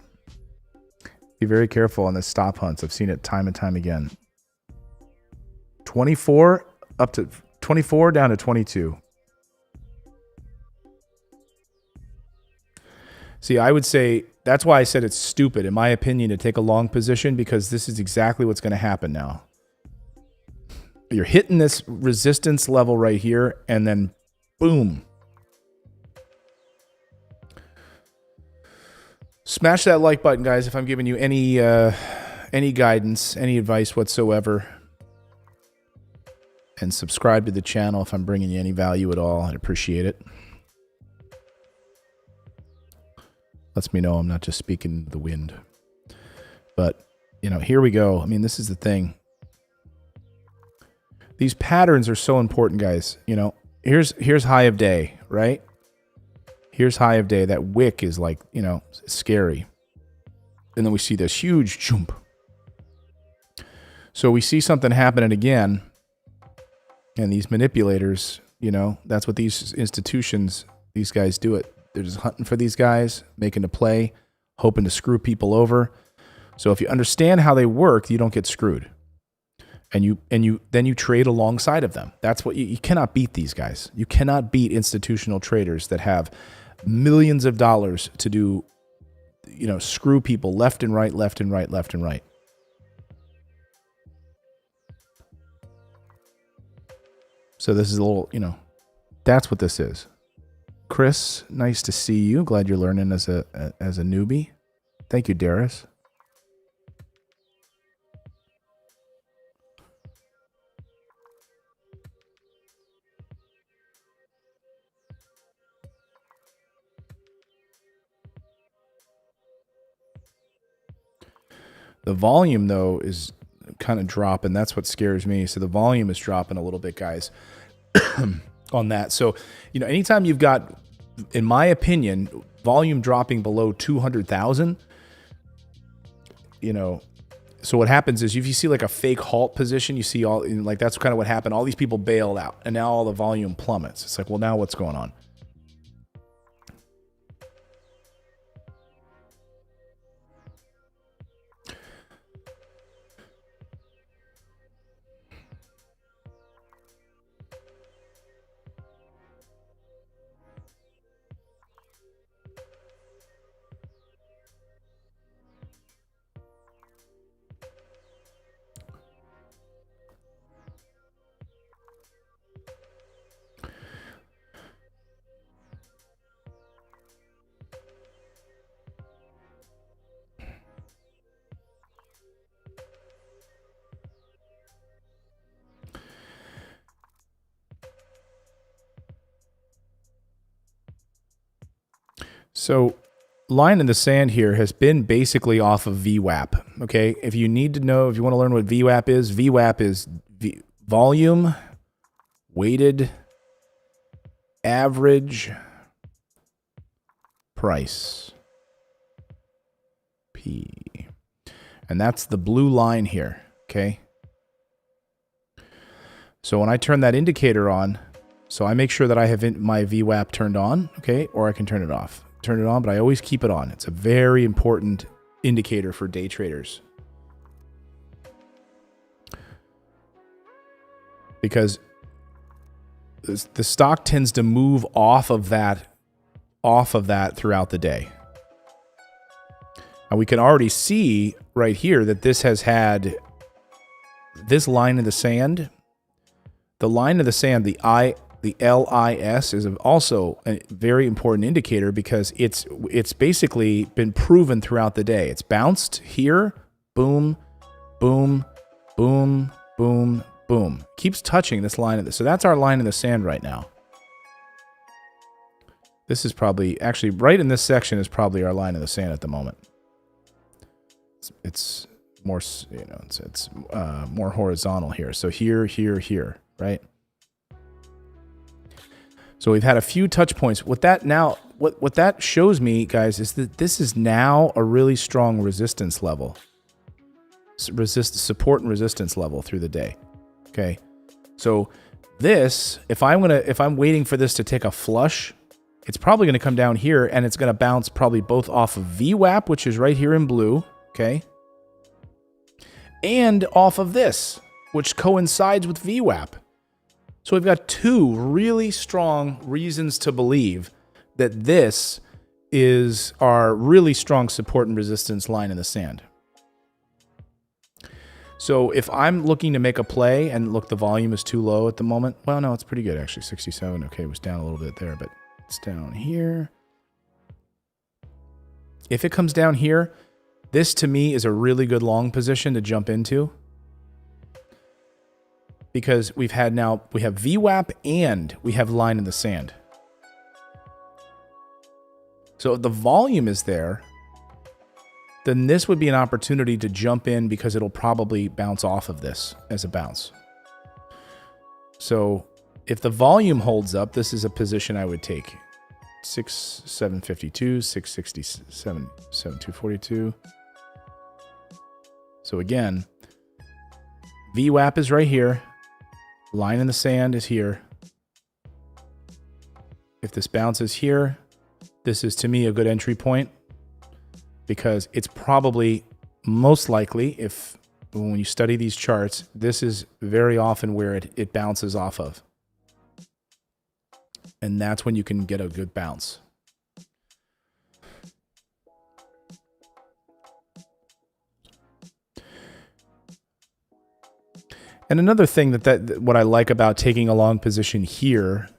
Speaker 1: Be very careful on the stop hunts. I've seen it time and time again. 24 up to 24 down to 22. See, I would say that's why I said it's stupid, in my opinion, to take a long position, because this is exactly what's going to happen now. You're hitting this resistance level right here, and then boom. Smash that like button, guys, if I'm giving you any guidance, any advice whatsoever. And subscribe to the channel if I'm bringing you any value at all. I'd appreciate it. Lets me know I'm not just speaking the wind. But, you know, here we go. I mean, this is the thing. These patterns are so important, guys. You know, here's high of day, right? Here's high of day. That wick is like, you know, scary. And then we see this huge jump. So we see something happening again. And these manipulators, you know, that's what these institutions, these guys do it. They're just hunting for these guys, making a play, hoping to screw people over. So if you understand how they work, you don't get screwed. And then you trade alongside of them. That's what you cannot beat these guys. You cannot beat institutional traders that have millions of dollars to do, you know, screw people left and right, left and right, left and right. So this is a little, you know, that's what this is. Chris, nice to see you. Glad you're learning as a newbie. Thank you, Darius. The volume, though, is kind of dropping. That's what scares me. So the volume is dropping a little bit, guys, on that. So, you know, anytime you've got in my opinion, volume dropping below 200,000, so what happens is if you see like a fake halt position, you see like that's kind of what happened. All these people bailed out and now all the volume plummets. It's like, well, now what's going on? So line in the sand here has been basically off of VWAP. Okay. If you need to know, if you want to learn what VWAP is volume weighted average price. P. And that's the blue line here. Okay. So when I turn that indicator on, so I make sure that I have my VWAP turned on. Okay. Or I can turn it off. Turn it on, but I always keep it on. It's a very important indicator for day traders. Because the stock tends to move off of that throughout the day. And we can already see right here that this has had this line in the sand. The line in the sand, the LIS is also a very important indicator because it's basically been proven throughout the day. It's bounced here, boom, boom, boom, boom, boom. Keeps touching this line. So that's our line in the sand right now. This is probably, actually right in this section is probably our line in the sand at the moment. It's more, it's more horizontal here. So here, right? So we've had a few touch points. What that shows me, guys, is that this is now a really strong resistance level. Support and resistance level through the day. Okay. So this, if I'm waiting for this to take a flush, it's probably going to come down here and it's going to bounce probably both off of VWAP, which is right here in blue. Okay. And off of this, which coincides with VWAP. So we've got two really strong reasons to believe that this is our really strong support and resistance line in the sand. So if I'm looking to make a play, and look, the volume is too low at the moment. Well, no, it's pretty good actually, 67. Okay, it was down a little bit there, but it's down here. If it comes down here, this to me is a really good long position to jump into. Because we have VWAP and we have line in the sand. So if the volume is there, then this would be an opportunity to jump in because it'll probably bounce off of this as a bounce. So if the volume holds up, this is a position I would take. 6,752, 667, 7,242. So again, VWAP is right here. Line in the sand is here. If this bounces here, this is to me a good entry point because it's probably most likely, when you study these charts, this is very often where it bounces off of. And that's when you can get a good bounce. And another thing what I like about taking a long position here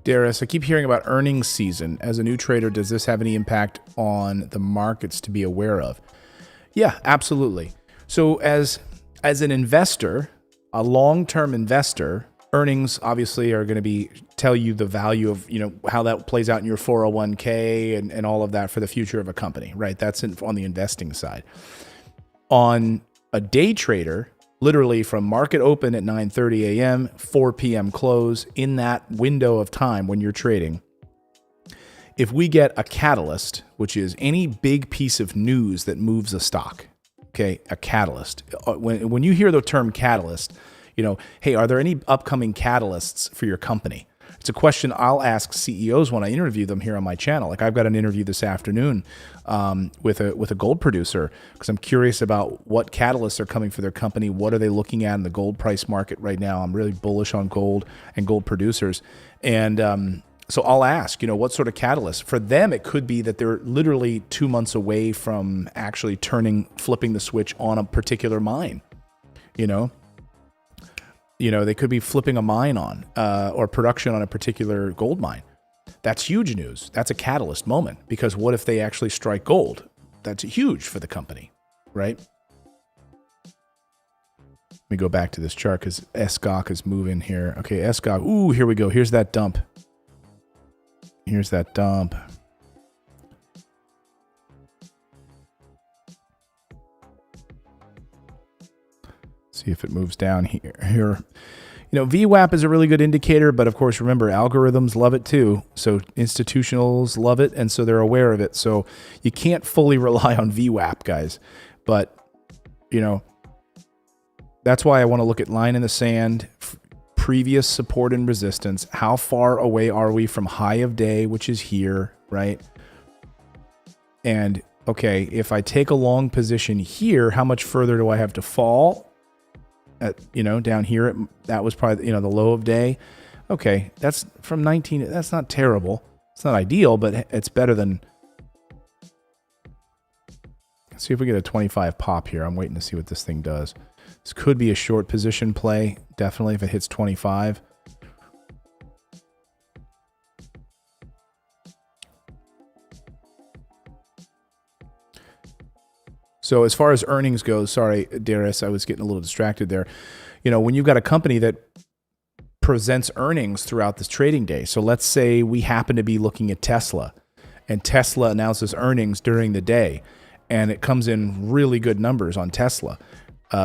Speaker 1: Darius, I keep hearing about earnings season. As a new trader, does this have any impact on the markets to be aware of? Yeah, absolutely. So as an investor, a long-term investor, earnings obviously are going to tell you the value of, how that plays out in your 401k and all of that for the future of a company, right? That's on the investing side. On a day trader, literally from market open at 9:30 a.m., 4 p.m. close, in that window of time when you're trading, if we get a catalyst, which is any big piece of news that moves a stock, okay, a catalyst. When you hear the term catalyst, hey, are there any upcoming catalysts for your company? It's a question I'll ask CEOs when I interview them here on my channel. Like I've got an interview this afternoon with a gold producer because I'm curious about what catalysts are coming for their company. What are they looking at in the gold price market right now? I'm really bullish on gold and gold producers. And so I'll ask, what sort of catalyst? For them, it could be that they're literally 2 months away from actually flipping the switch on a particular mine, they could be flipping a mine on or production on a particular gold mine. That's huge news. That's a catalyst moment because what if they actually strike gold? That's huge for the company, right? Let me go back to this chart because SGOC is moving here. Okay, SGOC. Ooh, here we go. Here's that dump. Here's that dump. See if it moves down here. VWAP is a really good indicator, but of course, remember, algorithms love it too. So institutionals love it, and so they're aware of it. So you can't fully rely on VWAP, guys. But, that's why I want to look at line in the sand, previous support and resistance. How far away are we from high of day, which is here, right? And, okay, if I take a long position here, how much further do I have to fall? Down here, that was probably, the low of day. Okay, that's from 19. That's not terrible. It's not ideal, but it's better than. Let's see if we get a 25 pop here. I'm waiting to see what this thing does. This could be a short position play, definitely, if it hits 25. So as far as earnings goes, sorry, Darius, I was getting a little distracted there. When you've got a company that presents earnings throughout this trading day. So let's say we happen to be looking at Tesla and Tesla announces earnings during the day and it comes in really good numbers on Tesla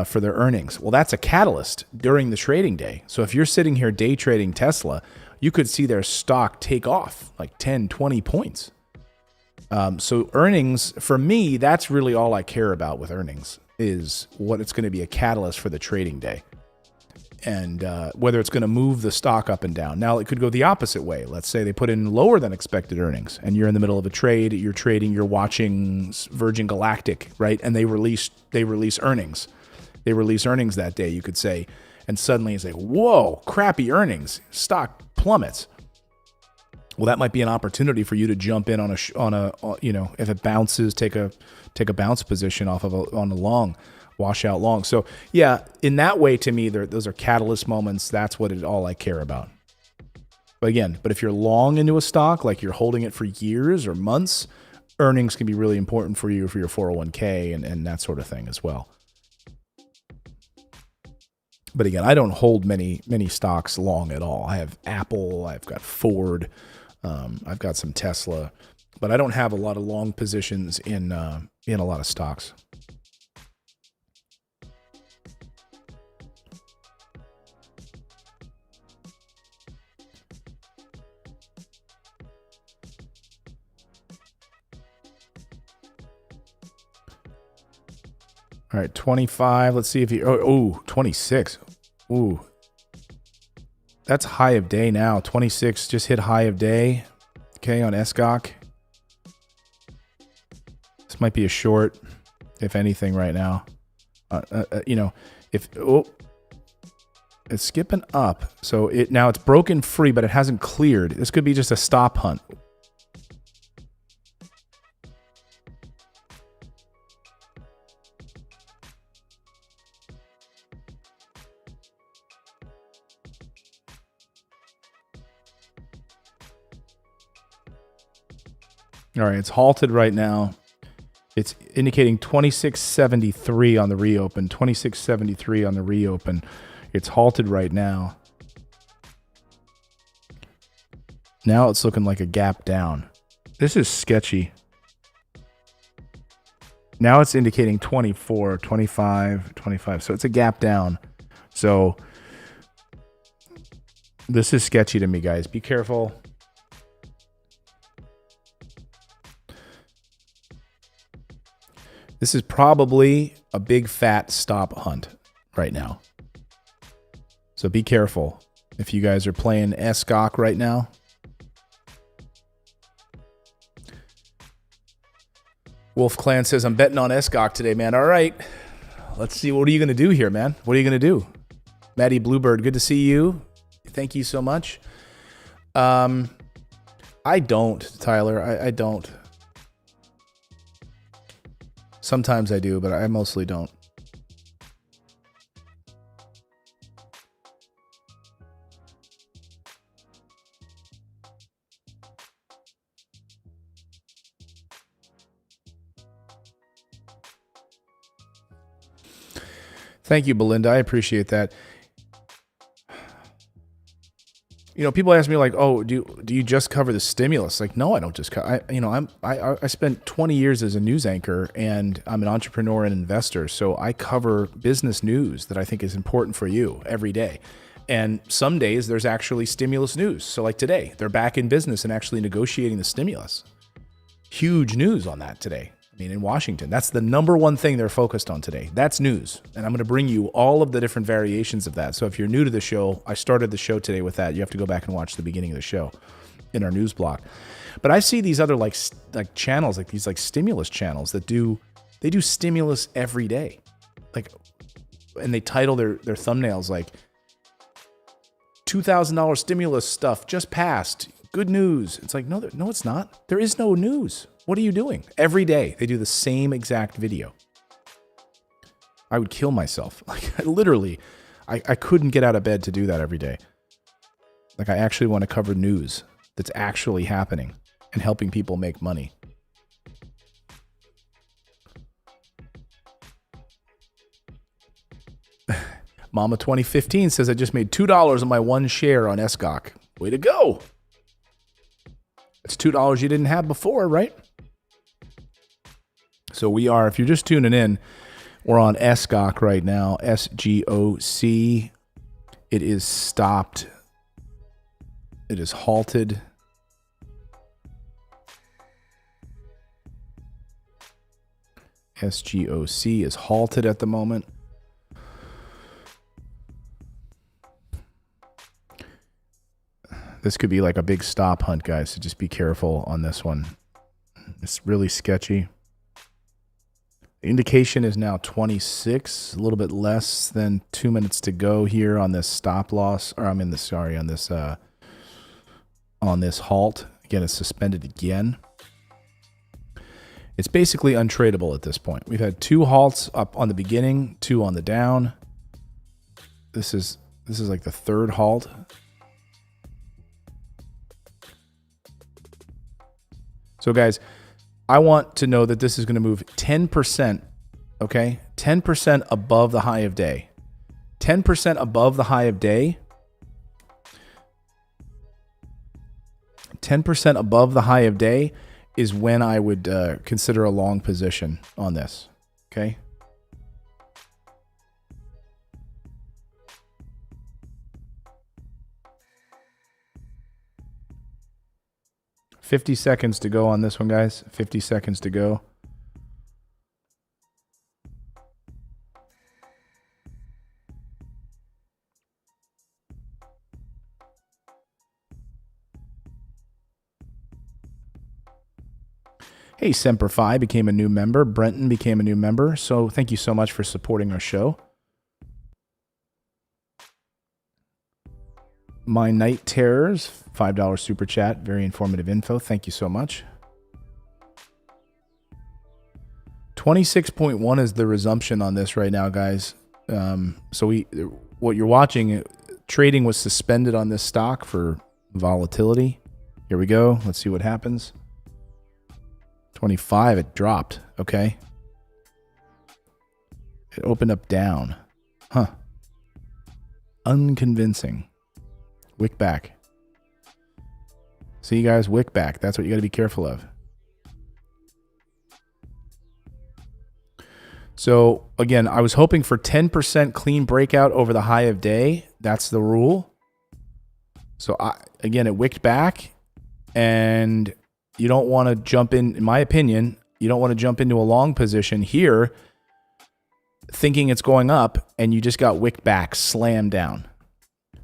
Speaker 1: for their earnings. Well, that's a catalyst during the trading day. So if you're sitting here day trading Tesla, you could see their stock take off like 10, 20 points. So earnings, for me, that's really all I care about with earnings is what it's going to be a catalyst for the trading day and whether it's going to move the stock up and down. Now, it could go the opposite way. Let's say they put in lower than expected earnings and you're in the middle of a trade, you're watching Virgin Galactic, right? And they release earnings. They release earnings that day, you could say, and suddenly it's like, whoa, crappy earnings, stock plummets. Well, that might be an opportunity for you to jump in on a if it bounces, take a bounce position off of on a long, wash out long. So yeah, in that way, to me, those are catalyst moments. That's all I care about. But if you're long into a stock, like you're holding it for years or months, earnings can be really important for you for your 401k and that sort of thing as well. But again, I don't hold many stocks long at all. I have Apple, I've got Ford. I've got some Tesla, but I don't have a lot of long positions in a lot of stocks. All right, 25. Let's see if he. Oh, 26. Ooh. That's high of day now. 26 just hit high of day. Okay, on SGOC. This might be a short, if anything, right now. It's skipping up. So now it's broken free, but it hasn't cleared. This could be just a stop hunt. All right, it's halted right now. It's indicating 2673 on the reopen. 2673 on the reopen. It's halted right now. Now it's looking like a gap down. This is sketchy. Now it's indicating 24, 25, 25. So it's a gap down. So this is sketchy to me, guys. Be careful. This is probably a big fat stop hunt right now. So be careful if you guys are playing SGOC right now. Wolf Clan says, I'm betting on SGOC today, man. All right. Let's see. What are you going to do here, man? What are you going to do? Maddie Bluebird, good to see you. Thank you so much. I don't, Tyler. I don't. Sometimes I do, but I mostly don't. Thank you, Belinda. I appreciate that. You know, people ask me like, "Oh, do you just cover the stimulus?" Like, no, I don't just cover. I spent 20 years as a news anchor, and I'm an entrepreneur and investor, so I cover business news that I think is important for you every day. And some days there's actually stimulus news. So like today, they're back in business and actually negotiating the stimulus. Huge news on that today. I mean, in Washington, that's the number one thing they're focused on today. That's news. And I'm going to bring you all of the different variations of that. So if you're new to the show, I started the show today with that. You have to go back and watch the beginning of the show in our news block. But I see these other like channels, like these like stimulus channels that do stimulus every day. Like, and they title their thumbnails like $2,000 stimulus stuff just passed. Good news. It's like, no, it's not. There is no news. What are you doing? Every day they do the same exact video. I would kill myself. Like literally, I couldn't get out of bed to do that every day. Like I actually want to cover news that's actually happening and helping people make money. Mama 2015 says I just made $2 on my one share on SGOC. Way to go. It's $2 you didn't have before, right? So we are, if you're just tuning in, we're on SGOC right now, SGOC. It is stopped. It is halted. SGOC is halted at the moment. This could be like a big stop hunt, guys, so just be careful on this one. It's really sketchy. The indication is now 26, a little bit less than 2 minutes to go here on this stop loss, or on this halt. Again, it's suspended again. It's basically untradeable at this point. We've had 2 halts up on the beginning, 2 on the down. This is like the 3rd halt. So guys, I want to know that this is going to move 10%, okay? 10% above the high of day. 10% above the high of day. 10% above the high of day is when I would consider a long position on this, okay? $50 seconds to go on this one, guys. 50 seconds to go. Hey, Semper Fi became a new member. Brenton became a new member. So thank you so much for supporting our show. My Night Terrors, $5 super chat. Very informative info. Thank you so much. 26.1 is the resumption on this right now, guys. So what you're watching, trading was suspended on this stock for volatility. Here we go. Let's see what happens. 25, it dropped. Okay. It opened up down. Huh. Unconvincing. Wick back. See, you guys, wick back. That's what you got to be careful of. So, again, I was hoping for 10% clean breakout over the high of day. That's the rule. So, again, it wicked back. And you don't want to jump in my opinion, you don't want to jump into a long position here thinking it's going up and you just got wicked back, slammed down.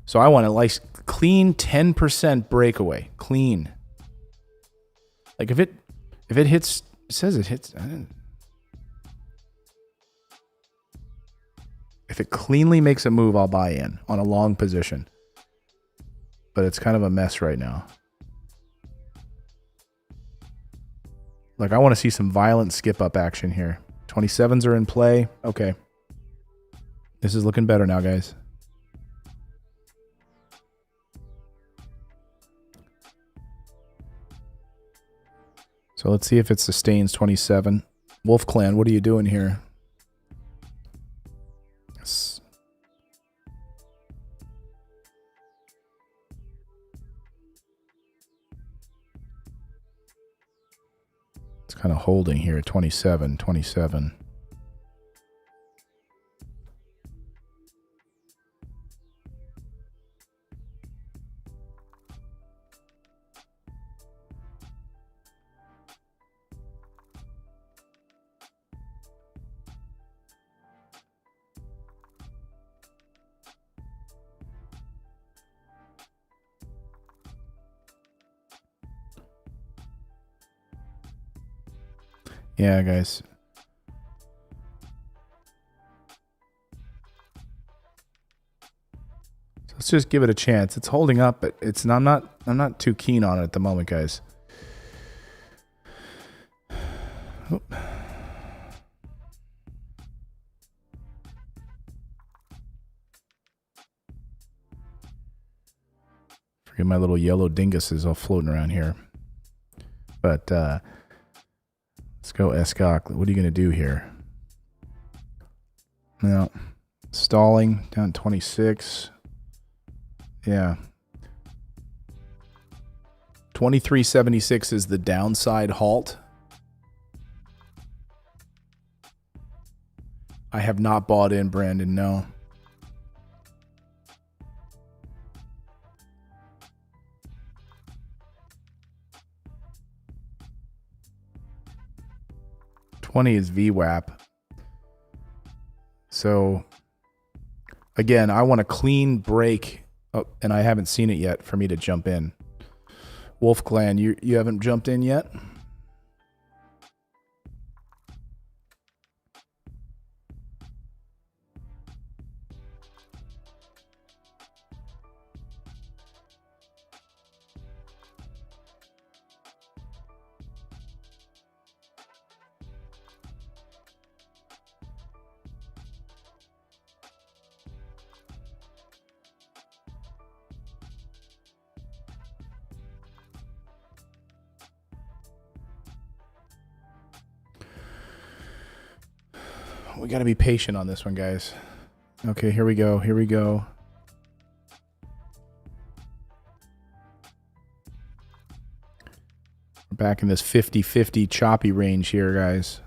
Speaker 1: So I want a nice clean 10% breakaway. Clean. Like if it hits, it says it hits. If it cleanly makes a move, I'll buy in on a long position. But it's kind of a mess right now. Like I want to see some violent skip up action here. 27s are in play. Okay. This is looking better now, guys. So let's see if it sustains 27. Wolf Clan, what are you doing here? Yes. It's kind of holding here at 27, 27. Yeah, guys. So let's just give it a chance. It's holding up, but I'm not too keen on it at the moment, guys. Oop. Forget my little yellow dinguses all floating around here. But let's go Escock. What are you going to do here? No. Stalling down 26. Yeah. 23.76 is the downside halt. I have not bought in, Brandon. No. Is VWAP. So again, I want a clean break, and I haven't seen it yet for me to jump in. Wolf Clan, you haven't jumped in yet? We got to be patient on this one, guys. Okay, here we go. Here we go. We're back in this 50-50 choppy range here, guys.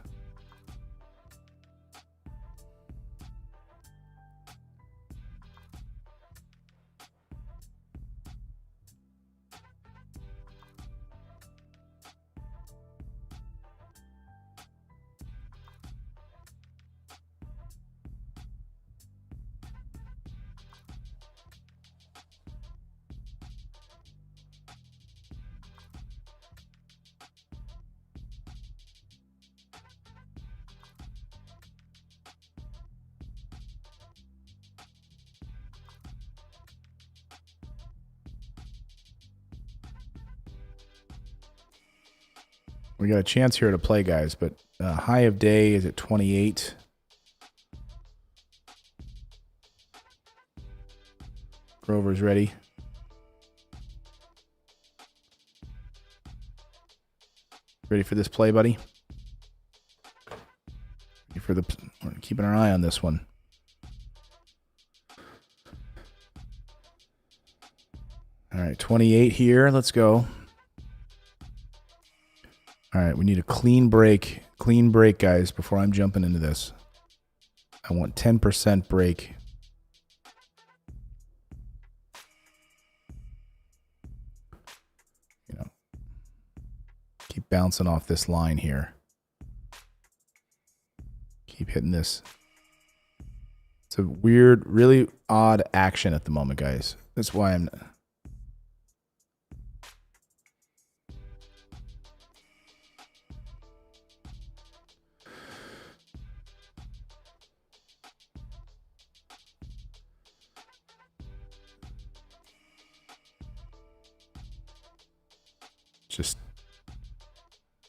Speaker 1: We got a chance here to play, guys, but high of day is at 28. Grover's ready. Ready for this play, buddy? We're keeping our eye on this one. All right, 28 here. Let's go. All right, we need a clean break. Clean break, guys, before I'm jumping into this. I want 10% break. You know, keep bouncing off this line here. Keep hitting this. It's a weird, really odd action at the moment, guys. That's why I'm...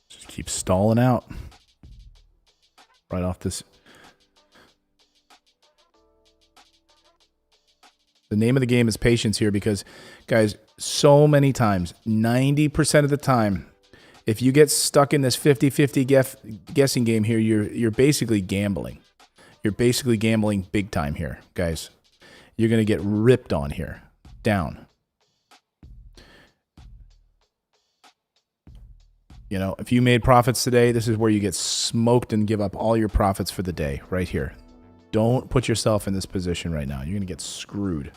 Speaker 1: Just keep stalling out. Right off this. The name of the game is patience here because, guys, so many times, 90% of the time, if you get stuck in this 50-50 guessing game here, you're basically gambling. You're basically gambling big time here, guys. You're going to get ripped on here. Down. You know, if you made profits today, this is where you get smoked and give up all your profits for the day, right here. Don't put yourself in this position right now. You're going to get screwed.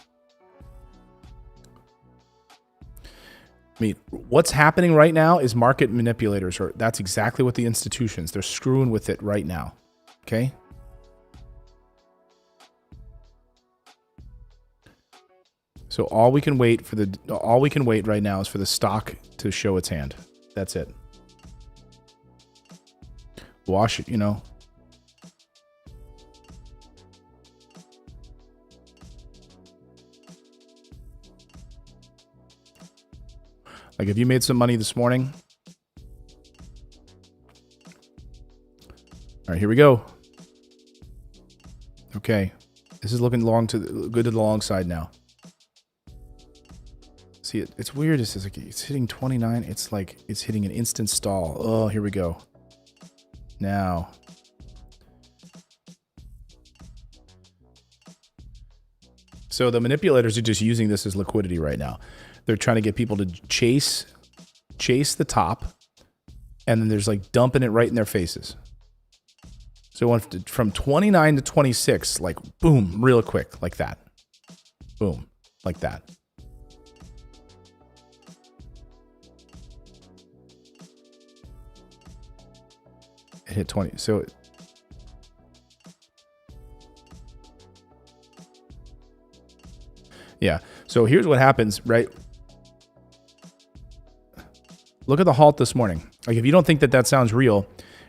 Speaker 1: I mean, what's happening right now is market manipulators, or that's exactly what the institutions, they're screwing with it right now. Okay? So all we can wait right now is for the stock to show its hand. That's it. Wash it, you know. Like, if you made some money this morning. All right, here we go. Okay. This is looking good to the long side now. See, it's weird. It's like it's hitting 29. It's like it's hitting an instant stall. Oh, here we go. Now. So the manipulators are just using this as liquidity right now. They're trying to get people to chase the top, and then there's like dumping it right in their faces. So it went from 29 to 26, like boom, real quick, like that. Boom, like that. It hit 20. So yeah. So here's what happens, right? Look at the halt this morning. Like, if you don't think that sounds real,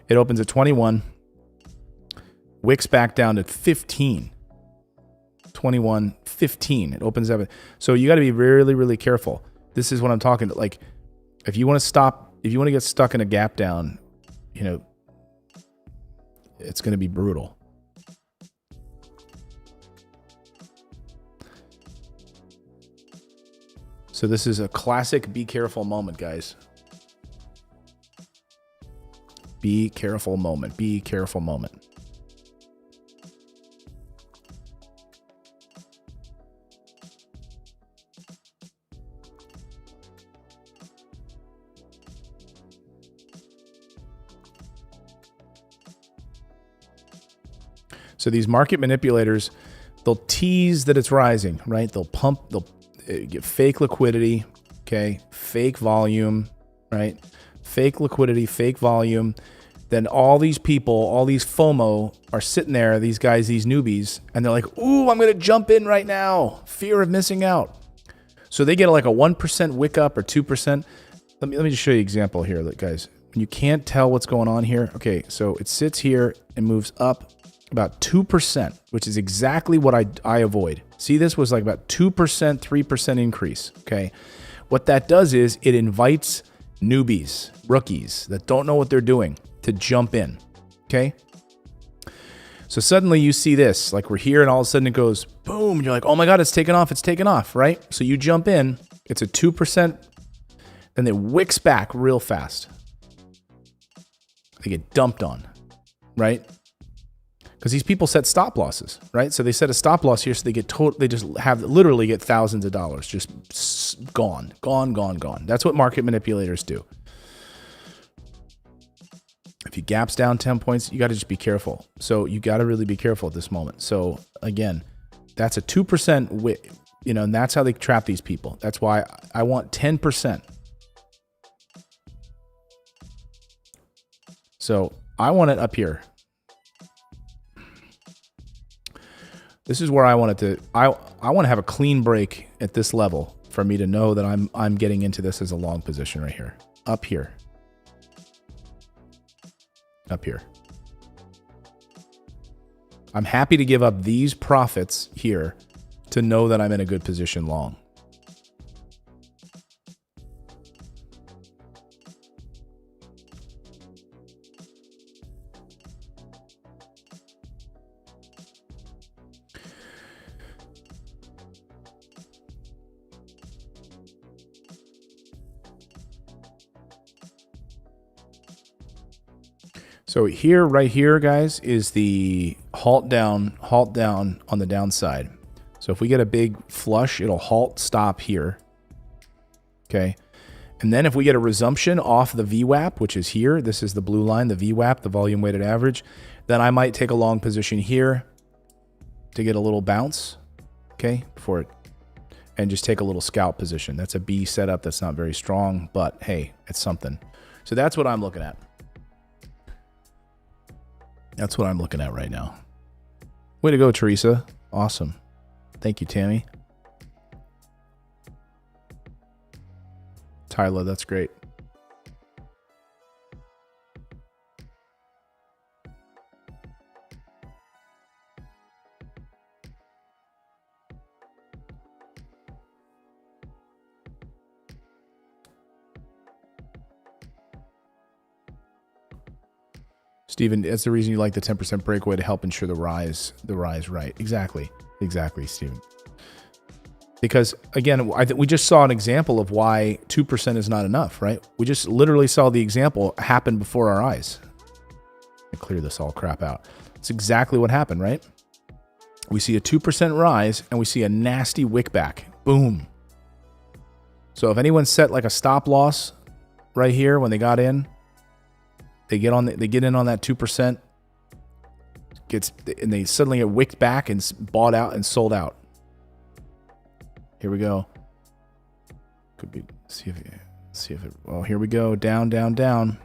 Speaker 1: it opens at 21, wicks back down to 15. 21, 15. It opens up. So you got to be really, really careful. This is what I'm talking about. Like, if you want to get stuck in a gap down, you know, it's going to be brutal. So this is a classic be careful moment, guys. Be careful moment. Be careful moment. So these market manipulators, they'll tease that it's rising, right? They'll get fake liquidity, okay? Fake volume, right? Fake liquidity, fake volume. Then all these people, all these FOMO are sitting there, these guys, these newbies, and they're like, ooh, I'm going to jump in right now. Fear of missing out. So they get like a 1% wick up or 2%. Let me just show you an example here, guys. When you can't tell what's going on here. Okay, so it sits here and moves up about 2%, which is exactly what I avoid. See, this was like about 2%, 3% increase, okay? What that does is it invites newbies, rookies that don't know what they're doing to jump in, okay? So suddenly you see this, like we're here and all of a sudden it goes boom. You're like, oh my God, it's taken off, right? So you jump in, it's a 2%, then it wicks back real fast. They get dumped on, right? Because these people set stop losses, right? So they set a stop loss here, so they get they just literally get thousands of dollars just gone. That's what market manipulators do. If you gaps down 10 points, you got to just be careful. So you got to really be careful at this moment. So again, that's a 2%, and that's how they trap these people. That's why I want 10%. So I want it up here. This is where I want it to. I want to have a clean break at this level for me to know that I'm getting into this as a long position right here. Up here. Up here. I'm happy to give up these profits here to know that I'm in a good position long. So here, right here, guys, is the halt down on the downside. So if we get a big flush, it'll halt, stop here. Okay. And then if we get a resumption off the VWAP, which is here, this is the blue line, the VWAP, the volume weighted average, then I might take a long position here to get a little bounce, okay, before it, and just take a little scalp position. That's a B setup. That's not very strong, but hey, it's something. So that's what I'm looking at. That's what I'm looking at right now. Way to go, Teresa. Awesome. Thank you, Tammy. Tyler, that's great. Stephen, that's the reason you like the 10% breakaway to help ensure the rise right. Exactly, Stephen. Because again, we just saw an example of why 2% is not enough, right? We just literally saw the example happen before our eyes. Let me clear this all crap out. It's exactly what happened, right? We see a 2% rise and we see a nasty wick back. Boom. So if anyone set like a stop loss right here when they got in, they get in on that 2%, and they suddenly get wicked back and bought out and sold out. Here we go. Could be see if it. Well, here we go. Down.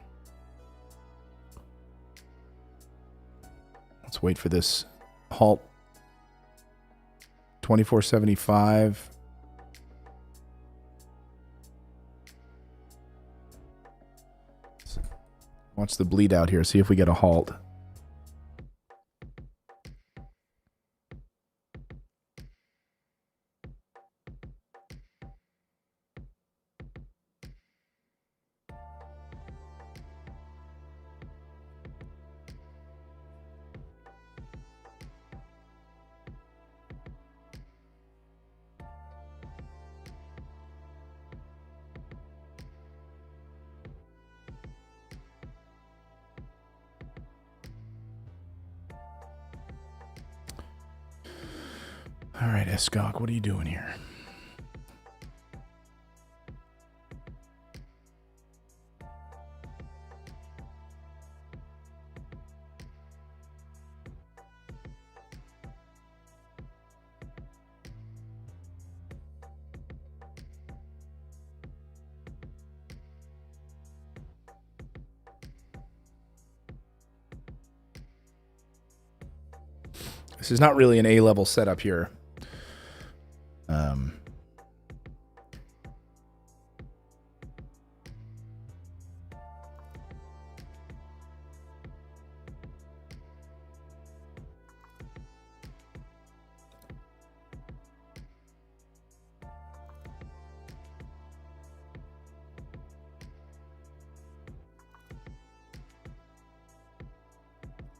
Speaker 1: Let's wait for this halt. 24.75. Watch the bleed out here. See if we get a halt. All right, Escog, what are you doing here? This is not really an A-level setup here.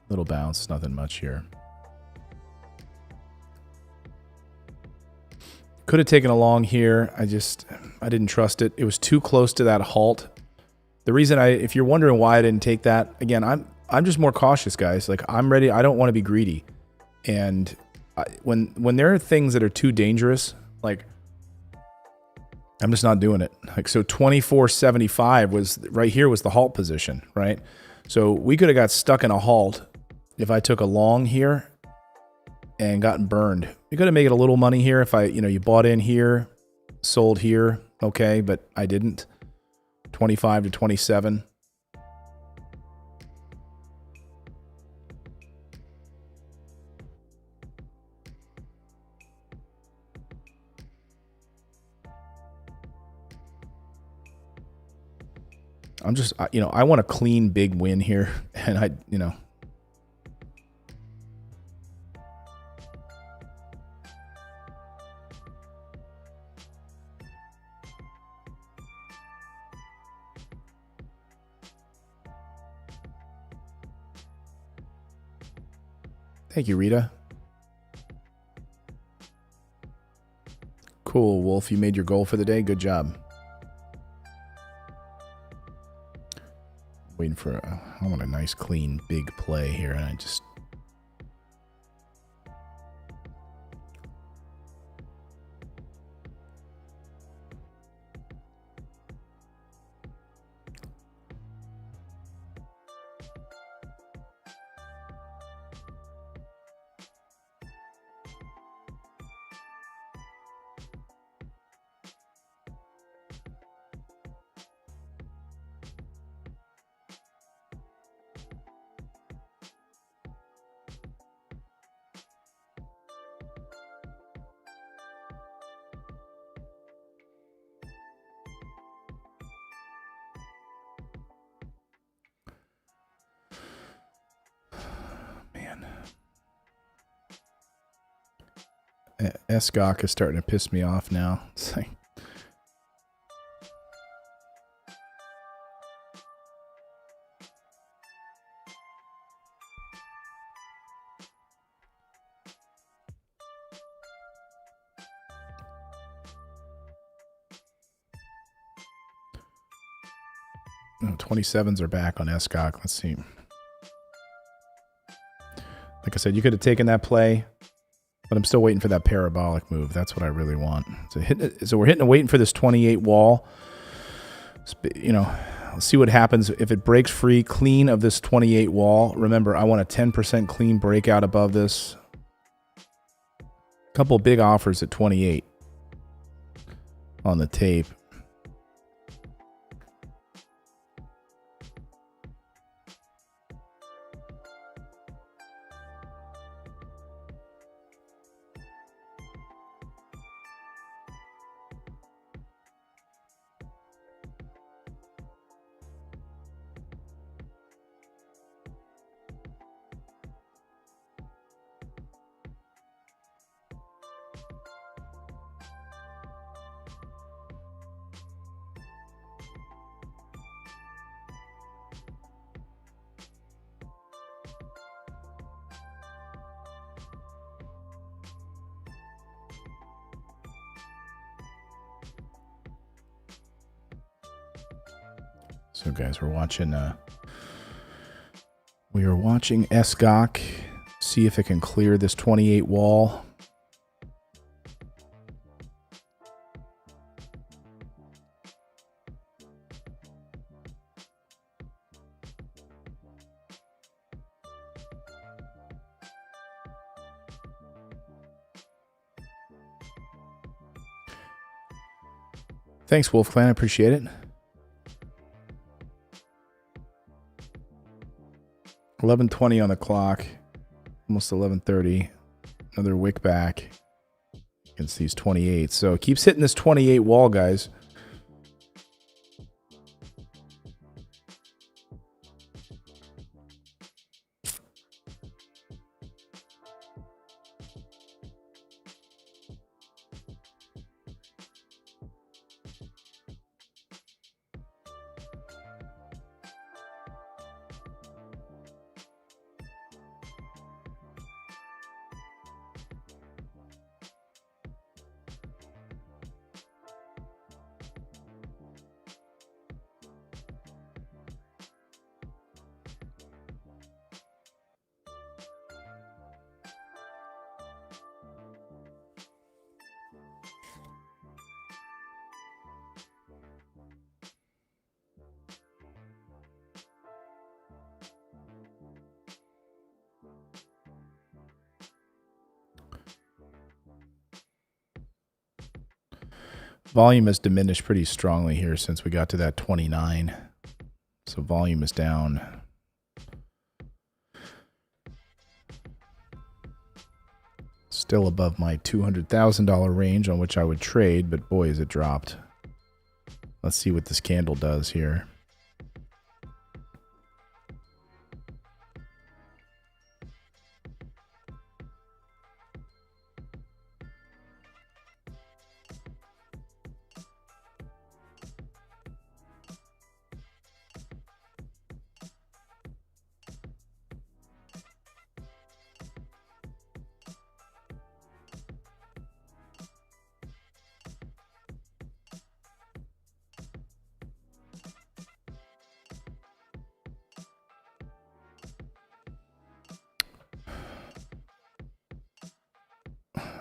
Speaker 1: Little bounce, nothing much here. Could have taken a long here. I didn't trust it. It was too close to that halt. The reason if you're wondering why I didn't take that, again, I'm just more cautious, guys. Like, I'm ready. I don't want to be greedy. And when there are things that are too dangerous, like, I'm just not doing it. Like, so 24.75 was right here was the halt position, right? So we could have got stuck in a halt if I took a long here and gotten burned. We could have made a little money here if you bought in here, sold here, okay, but I didn't. 25 to 27. I'm just, I want a clean big win here, and Thank you, Rita. Cool, Wolf. You made your goal for the day. Good job. Waiting for I want a nice, clean, big play here, and I just... SGOC is starting to piss me off now. It's like, no, 27s are back on SGOC. Let's see. Like I said, you could have taken that play. But I'm still waiting for that parabolic move. That's what I really want. So we're hitting and waiting for this 28 wall. Let's see what happens if it breaks free clean of this 28 wall. Remember, I want a 10% clean breakout above this. Couple big offers at 28 on the tape. So guys, we're watching SGOC, see if it can clear this 28 wall. Thanks, Wolf Clan, I appreciate it. 11:20 on the clock, almost 11:30. Another wick back against these 28. So it keeps hitting this 28 wall, guys. volume has diminished pretty strongly here since we got to that 29. So volume is down. Still above my $200,000 range on which I would trade, but boy, has it dropped. Let's see what this candle does here.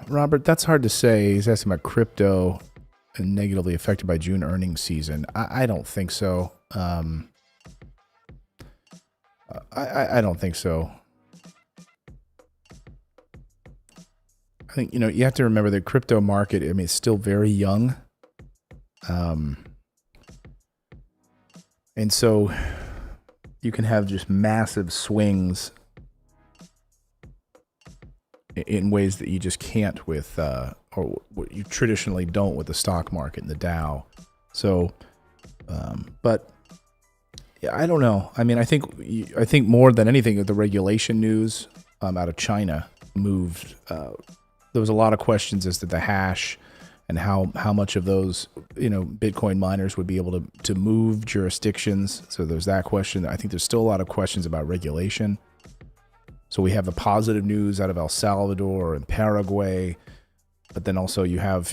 Speaker 1: Robert, that's hard to say. He's asking about crypto and negatively affected by June earnings season. I don't think so. I don't think so. I think, you have to remember the crypto market, it's still very young. And so you can have just massive swings in ways that you just can't with, or what you traditionally don't with the stock market and the Dow. So, but yeah, I don't know. I think more than anything, the regulation news out of China moved. There was a lot of questions as to the hash and how much of those, Bitcoin miners would be able to move jurisdictions. So there's that question. I think there's still a lot of questions about regulation. So we have the positive news out of El Salvador and Paraguay, but then also you have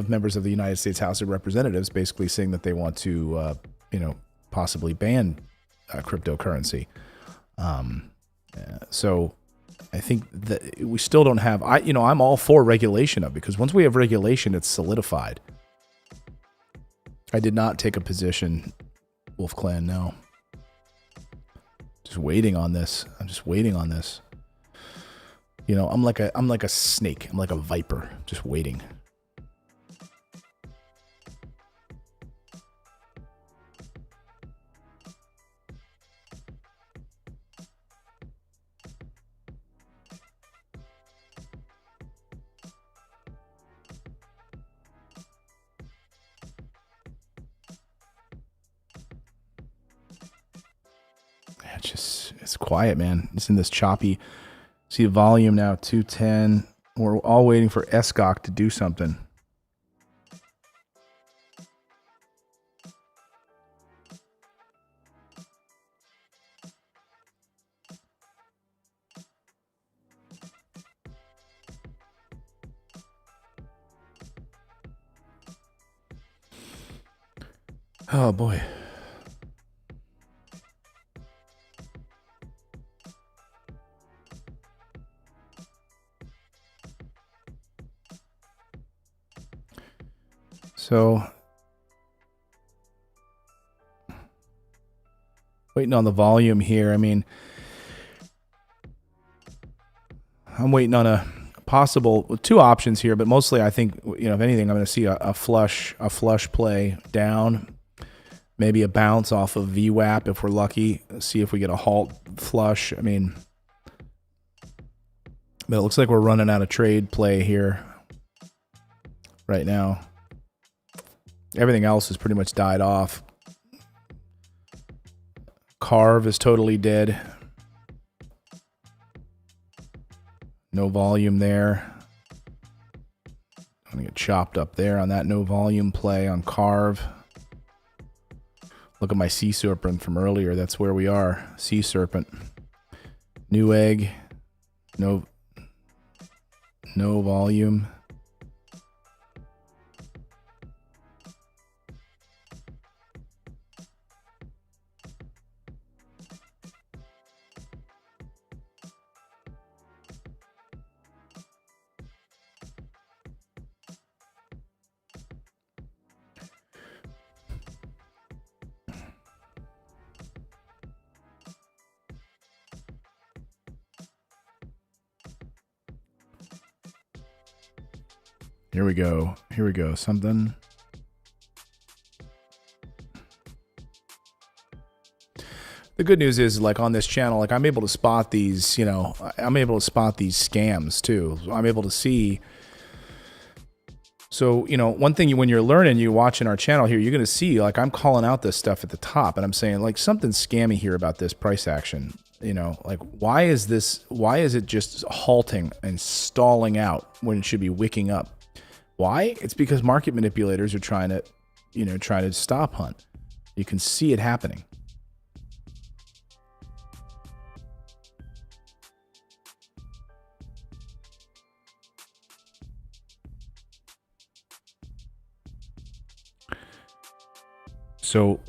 Speaker 1: members of the United States House of Representatives basically saying that they want to, possibly ban cryptocurrency. So I think that we still don't have. I'm all for regulation of it, because once we have regulation, it's solidified. I did not take a position, Wolf Clan. No. Just waiting on this. I'm just waiting on this. I'm like a snake. I'm like a viper, just waiting. It's quiet, man. It's in this choppy. See the volume now, 210. We're all waiting for SCOC to do something. Oh boy. So, waiting on the volume here. I'm waiting on a possible two options here, but mostly I think, if anything, I'm going to see a flush play down, maybe a bounce off of VWAP if we're lucky. See if we get a halt flush. But it looks like we're running out of trade play here right now. Everything else has pretty much died off. Carve is totally dead. No volume there. I'm going to get chopped up there on that no volume play on Carve. Look at my Sea Serpent from earlier. That's where we are. Sea Serpent. New egg. No volume. Here we go. Something. the good news is, like, on this channel, like, I'm able to spot these, you know, I'm able to spot these scams too. I'm able to see. So, you know, one thing when you're learning, you watching our channel here, you're going to see, like, I'm calling out this stuff at the top, and I'm saying, like, something's scammy here about this price action. You know, like, why is it just halting and stalling out when it should be wicking up? Why? It's because market manipulators are trying to stop hunt. You can see it happening. So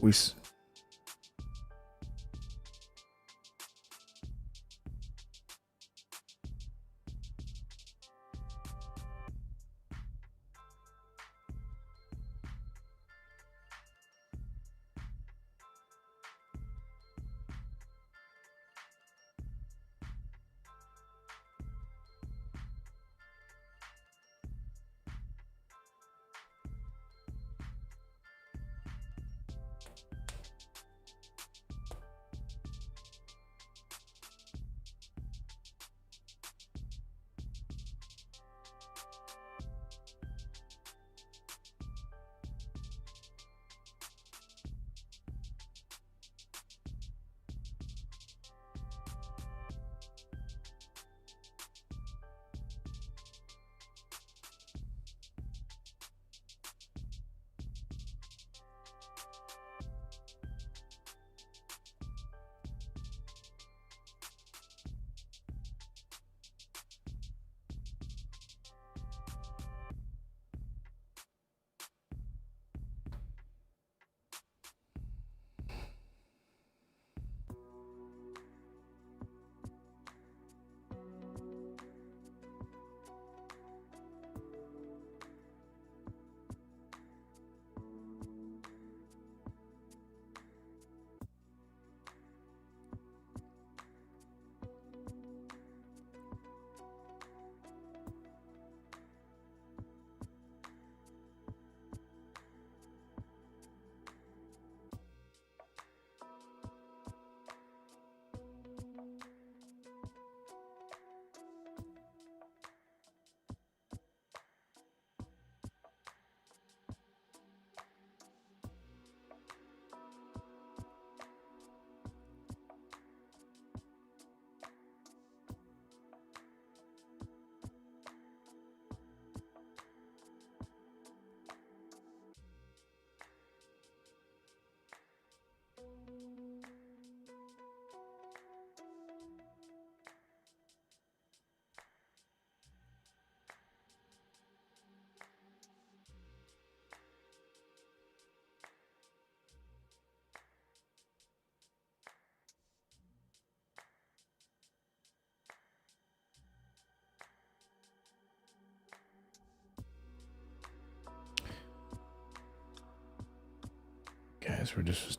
Speaker 1: guys, we're just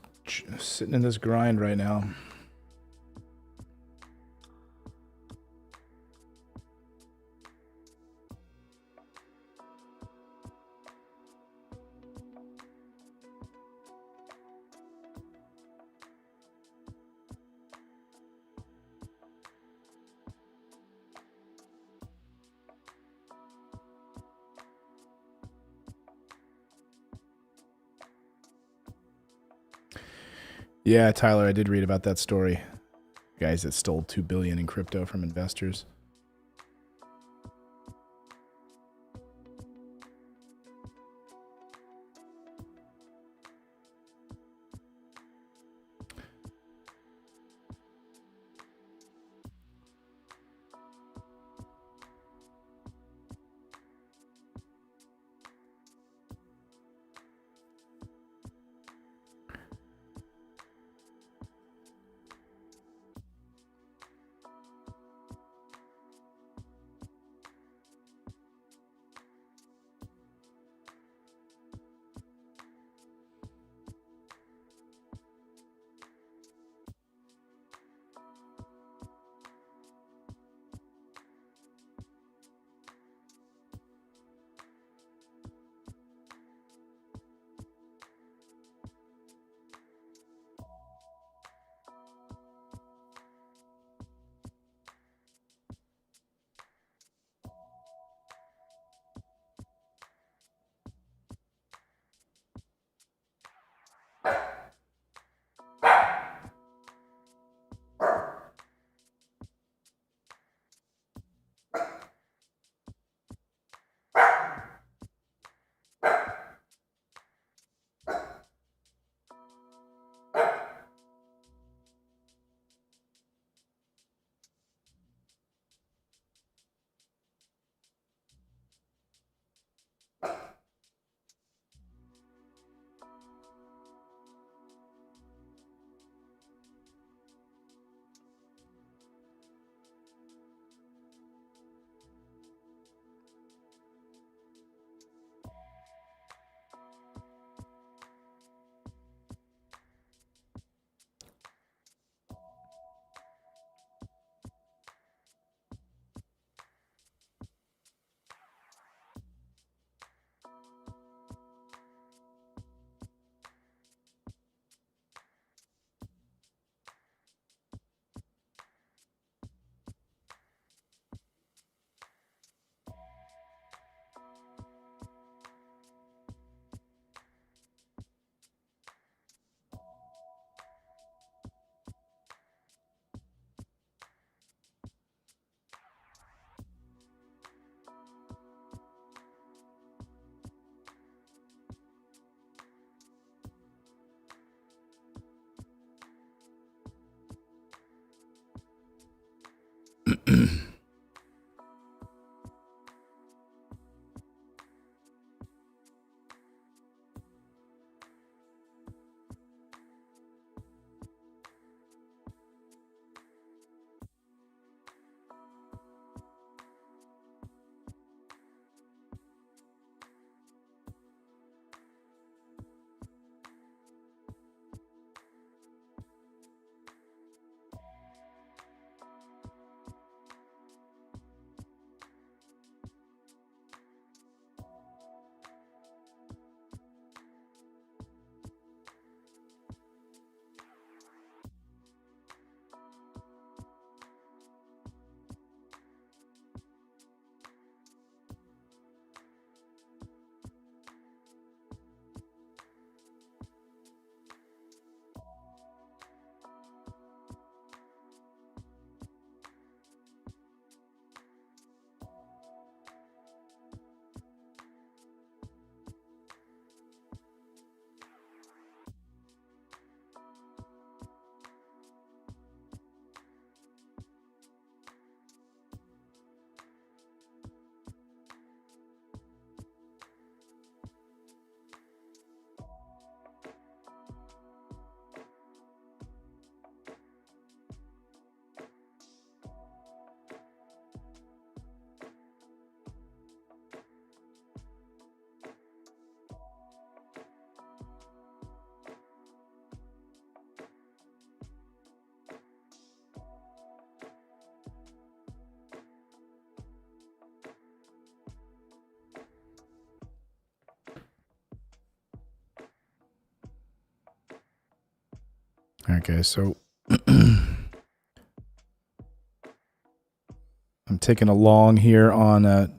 Speaker 1: sitting in this grind right now. Yeah, Tyler, I did read about that story. Guys that stole $2 billion in crypto from investors. All right, guys. So I'm taking a long here on I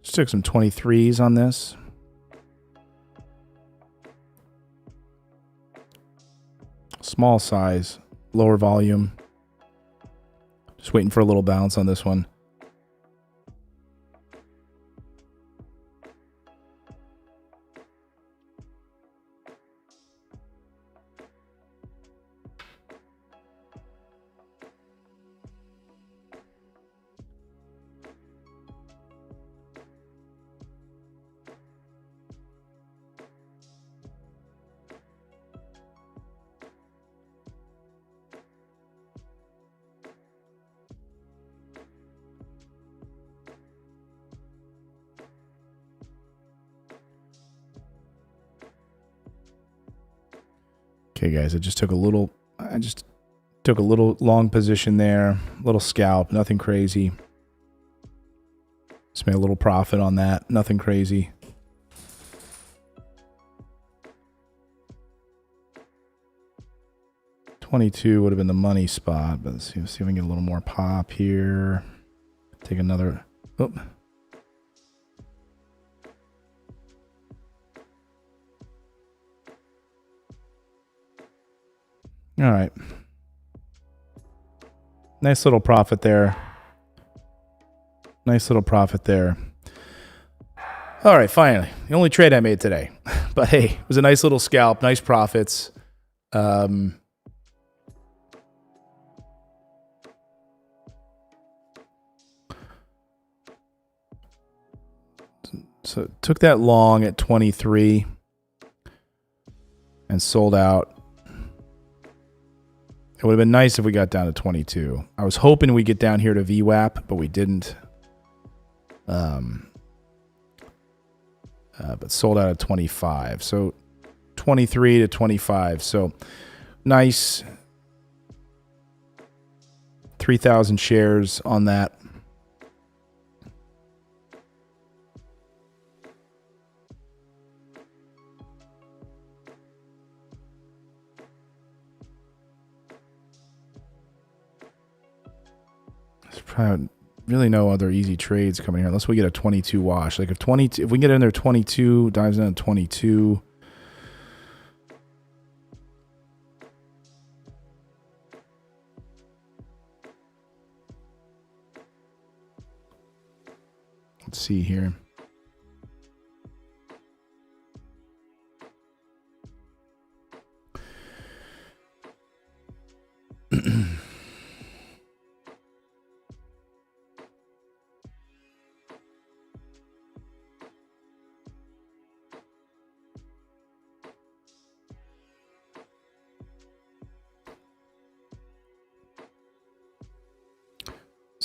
Speaker 1: just took some 23s on this. Small size, lower volume. Just waiting for a little bounce on this one. Okay, guys, I just took a little long position there, a little scalp, nothing crazy. Just made a little profit on that, nothing crazy. $22 would have been the money spot, but let's see if we can get a little more pop here. Take another. Oh. All right. Nice little profit there. Nice little profit there. All right, finally. The only trade I made today. But hey, it was a nice little scalp, nice profits. So took that long at 23 and sold out. It would have been nice if we got down to 22. I was hoping we'd get down here to VWAP, but we didn't. But sold out at 25. So 23 to 25. So nice 3,000 shares on that. Really no other easy trades coming here unless we get a 22 wash. Like if we can get in there 22, dives in at 22. Let's see here.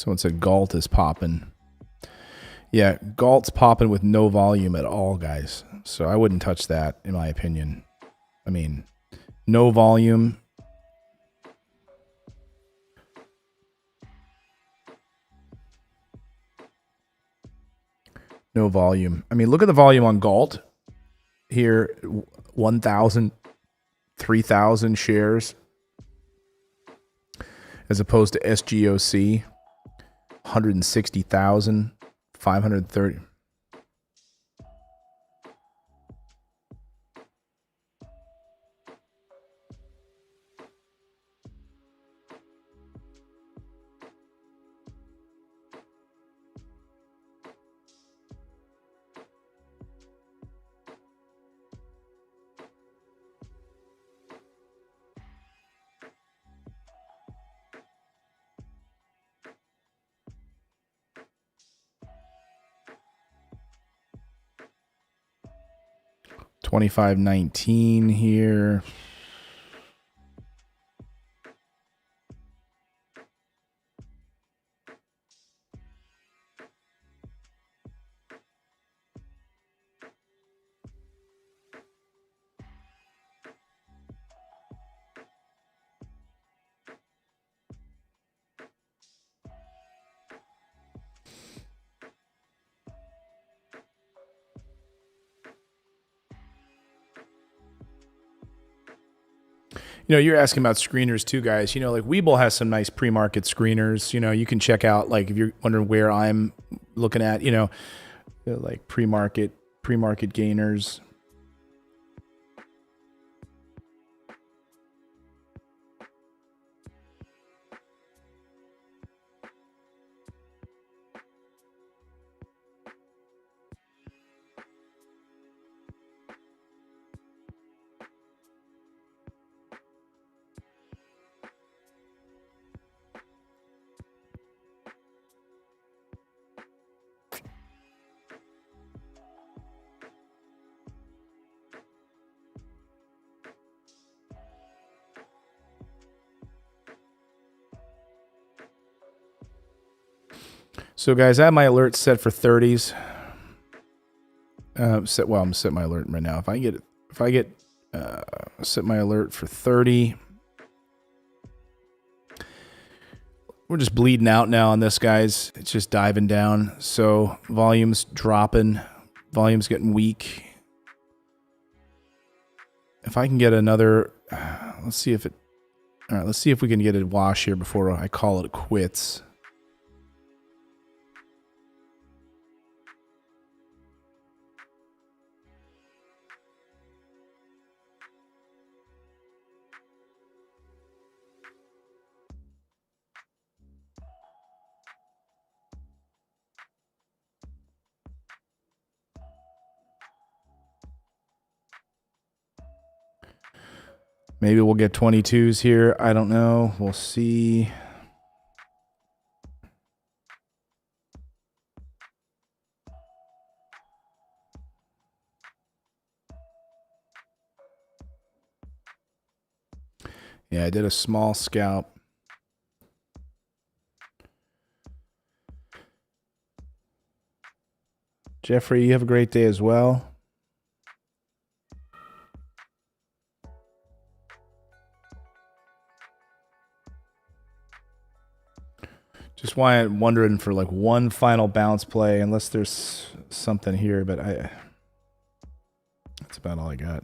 Speaker 1: Someone said Galt is popping. Yeah, Galt's popping with no volume at all, guys. So I wouldn't touch that, in my opinion. I mean, no volume. No volume. I mean, look at the volume on Galt here. 1,000, 3,000 shares. As opposed to SGOC. 160,000. 530. $25.19 here. You know, you're asking about screeners too, guys. You know, like Webull has some nice pre-market screeners. You know, you can check out, like, if you're wondering where I'm looking at, you know, like pre-market gainers. So, guys, I have my alert set for 30s. I'm gonna set my alert right now. If I set my alert for 30. We're just bleeding out now on this, guys. It's just diving down. So volume's dropping. Volume's getting weak. If I can get another, let's see if we can get a wash here before I call it quits. Maybe we'll get 22s here. I don't know. We'll see. Yeah, I did a small scalp. Jeffrey, you have a great day as well. Just wondering for like one final bounce play, unless there's something here, but that's about all I got.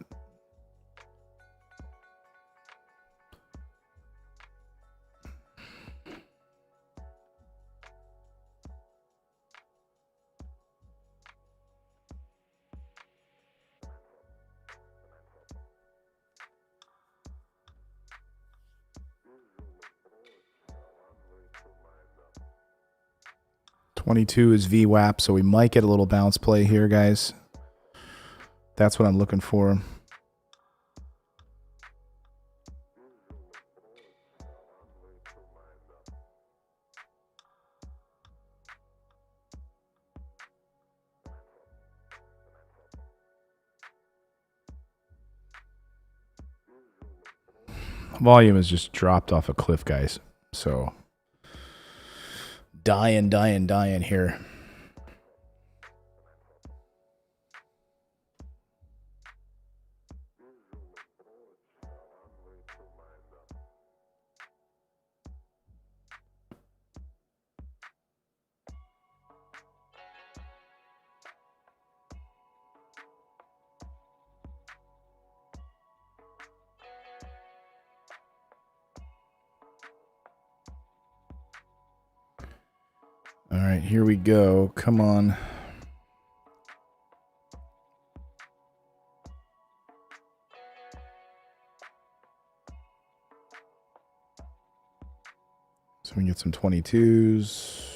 Speaker 1: $22 is VWAP, so we might get a little bounce play here, guys. That's what I'm looking for. Volume has just dropped off a cliff, guys. So dying here. All right, here we go. Come on. So we can get some 22s.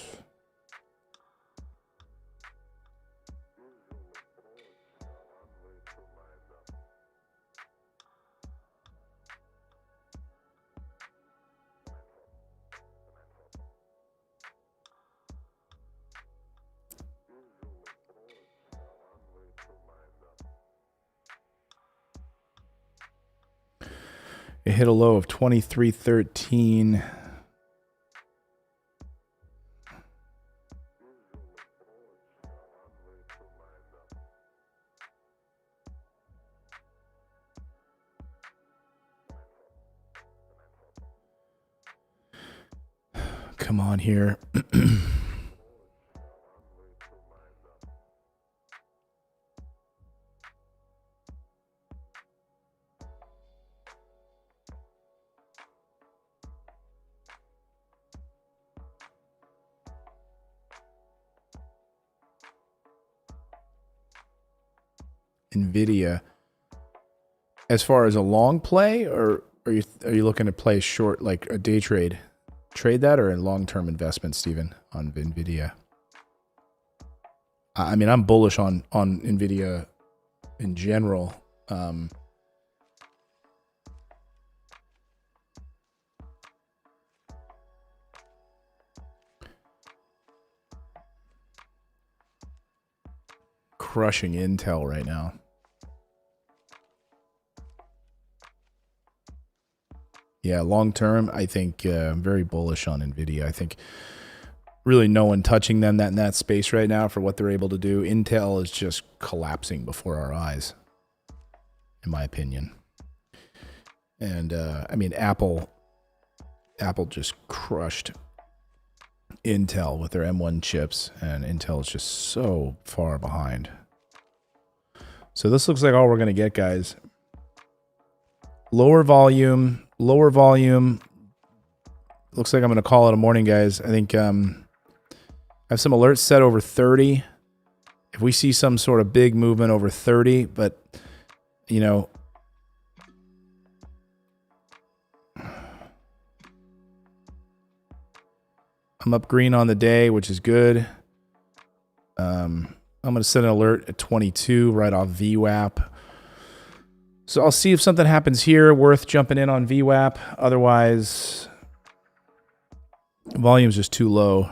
Speaker 1: It hit a low of 23.13. Come on here. NVIDIA. As far as a long play, or are you looking to play short, like a day trade? Trade that, or a long-term investment, Steven, on NVIDIA? I mean, I'm bullish on NVIDIA in general. Crushing Intel right now. Yeah, long term, I think I'm very bullish on NVIDIA. I think really no one touching them in that space right now for what they're able to do. Intel is just collapsing before our eyes, in my opinion. And I mean, Apple just crushed Intel with their M1 chips, and Intel is just so far behind. So this looks like all we're going to get, guys. Lower volume. Looks like I'm going to call it a morning, guys. I think I have some alerts set over 30. If we see some sort of big movement over 30, but, you know, I'm up green on the day, which is good. I'm going to set an alert at 22 right off VWAP. So I'll see if something happens here worth jumping in on VWAP. Otherwise, volume's just too low.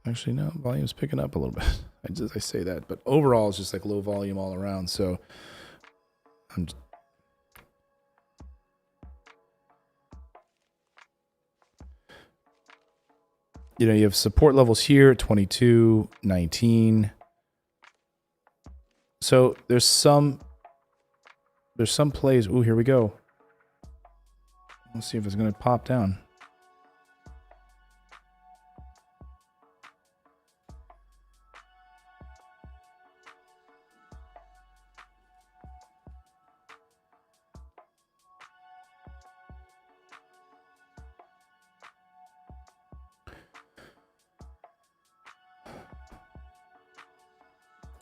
Speaker 1: Actually, no, volume's picking up a little bit. I say that, but overall it's just like low volume all around. So I'm just, you know, you have support levels here, 22, 19. So there's some plays. Ooh, here we go. Let's see if it's going to pop down.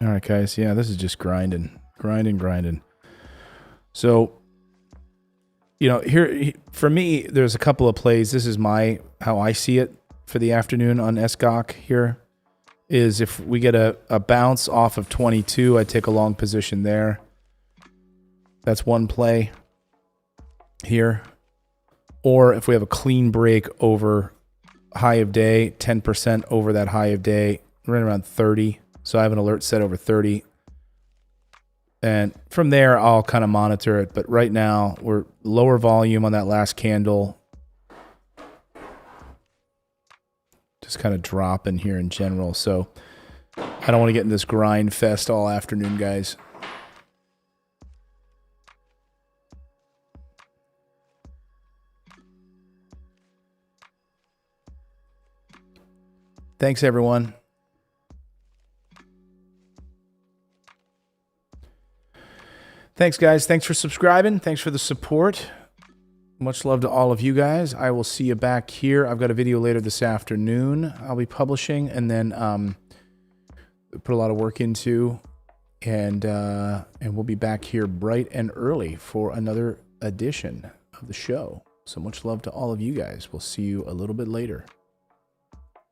Speaker 1: All right, guys. Yeah, this is just grinding. So, you know, here for me, there's a couple of plays. This is how I see it for the afternoon on SGOC here. Is if we get a bounce off of 22, I take a long position there. That's one play here. Or if we have a clean break over high of day, 10% over that high of day, right around 30. So I have an alert set over 30. And from there, I'll kind of monitor it. But right now, we're lower volume on that last candle. just kind of dropping here in general. So I don't want to get in this grind fest all afternoon, guys. Thanks, everyone. Thanks, guys. Thanks for subscribing. Thanks for the support. Much love to all of you guys. I will see you back here. I've got a video later this afternoon I'll be publishing, and then put a lot of work into, and we'll be back here bright and early for another edition of the show. So much love to all of you guys. We'll see you a little bit later.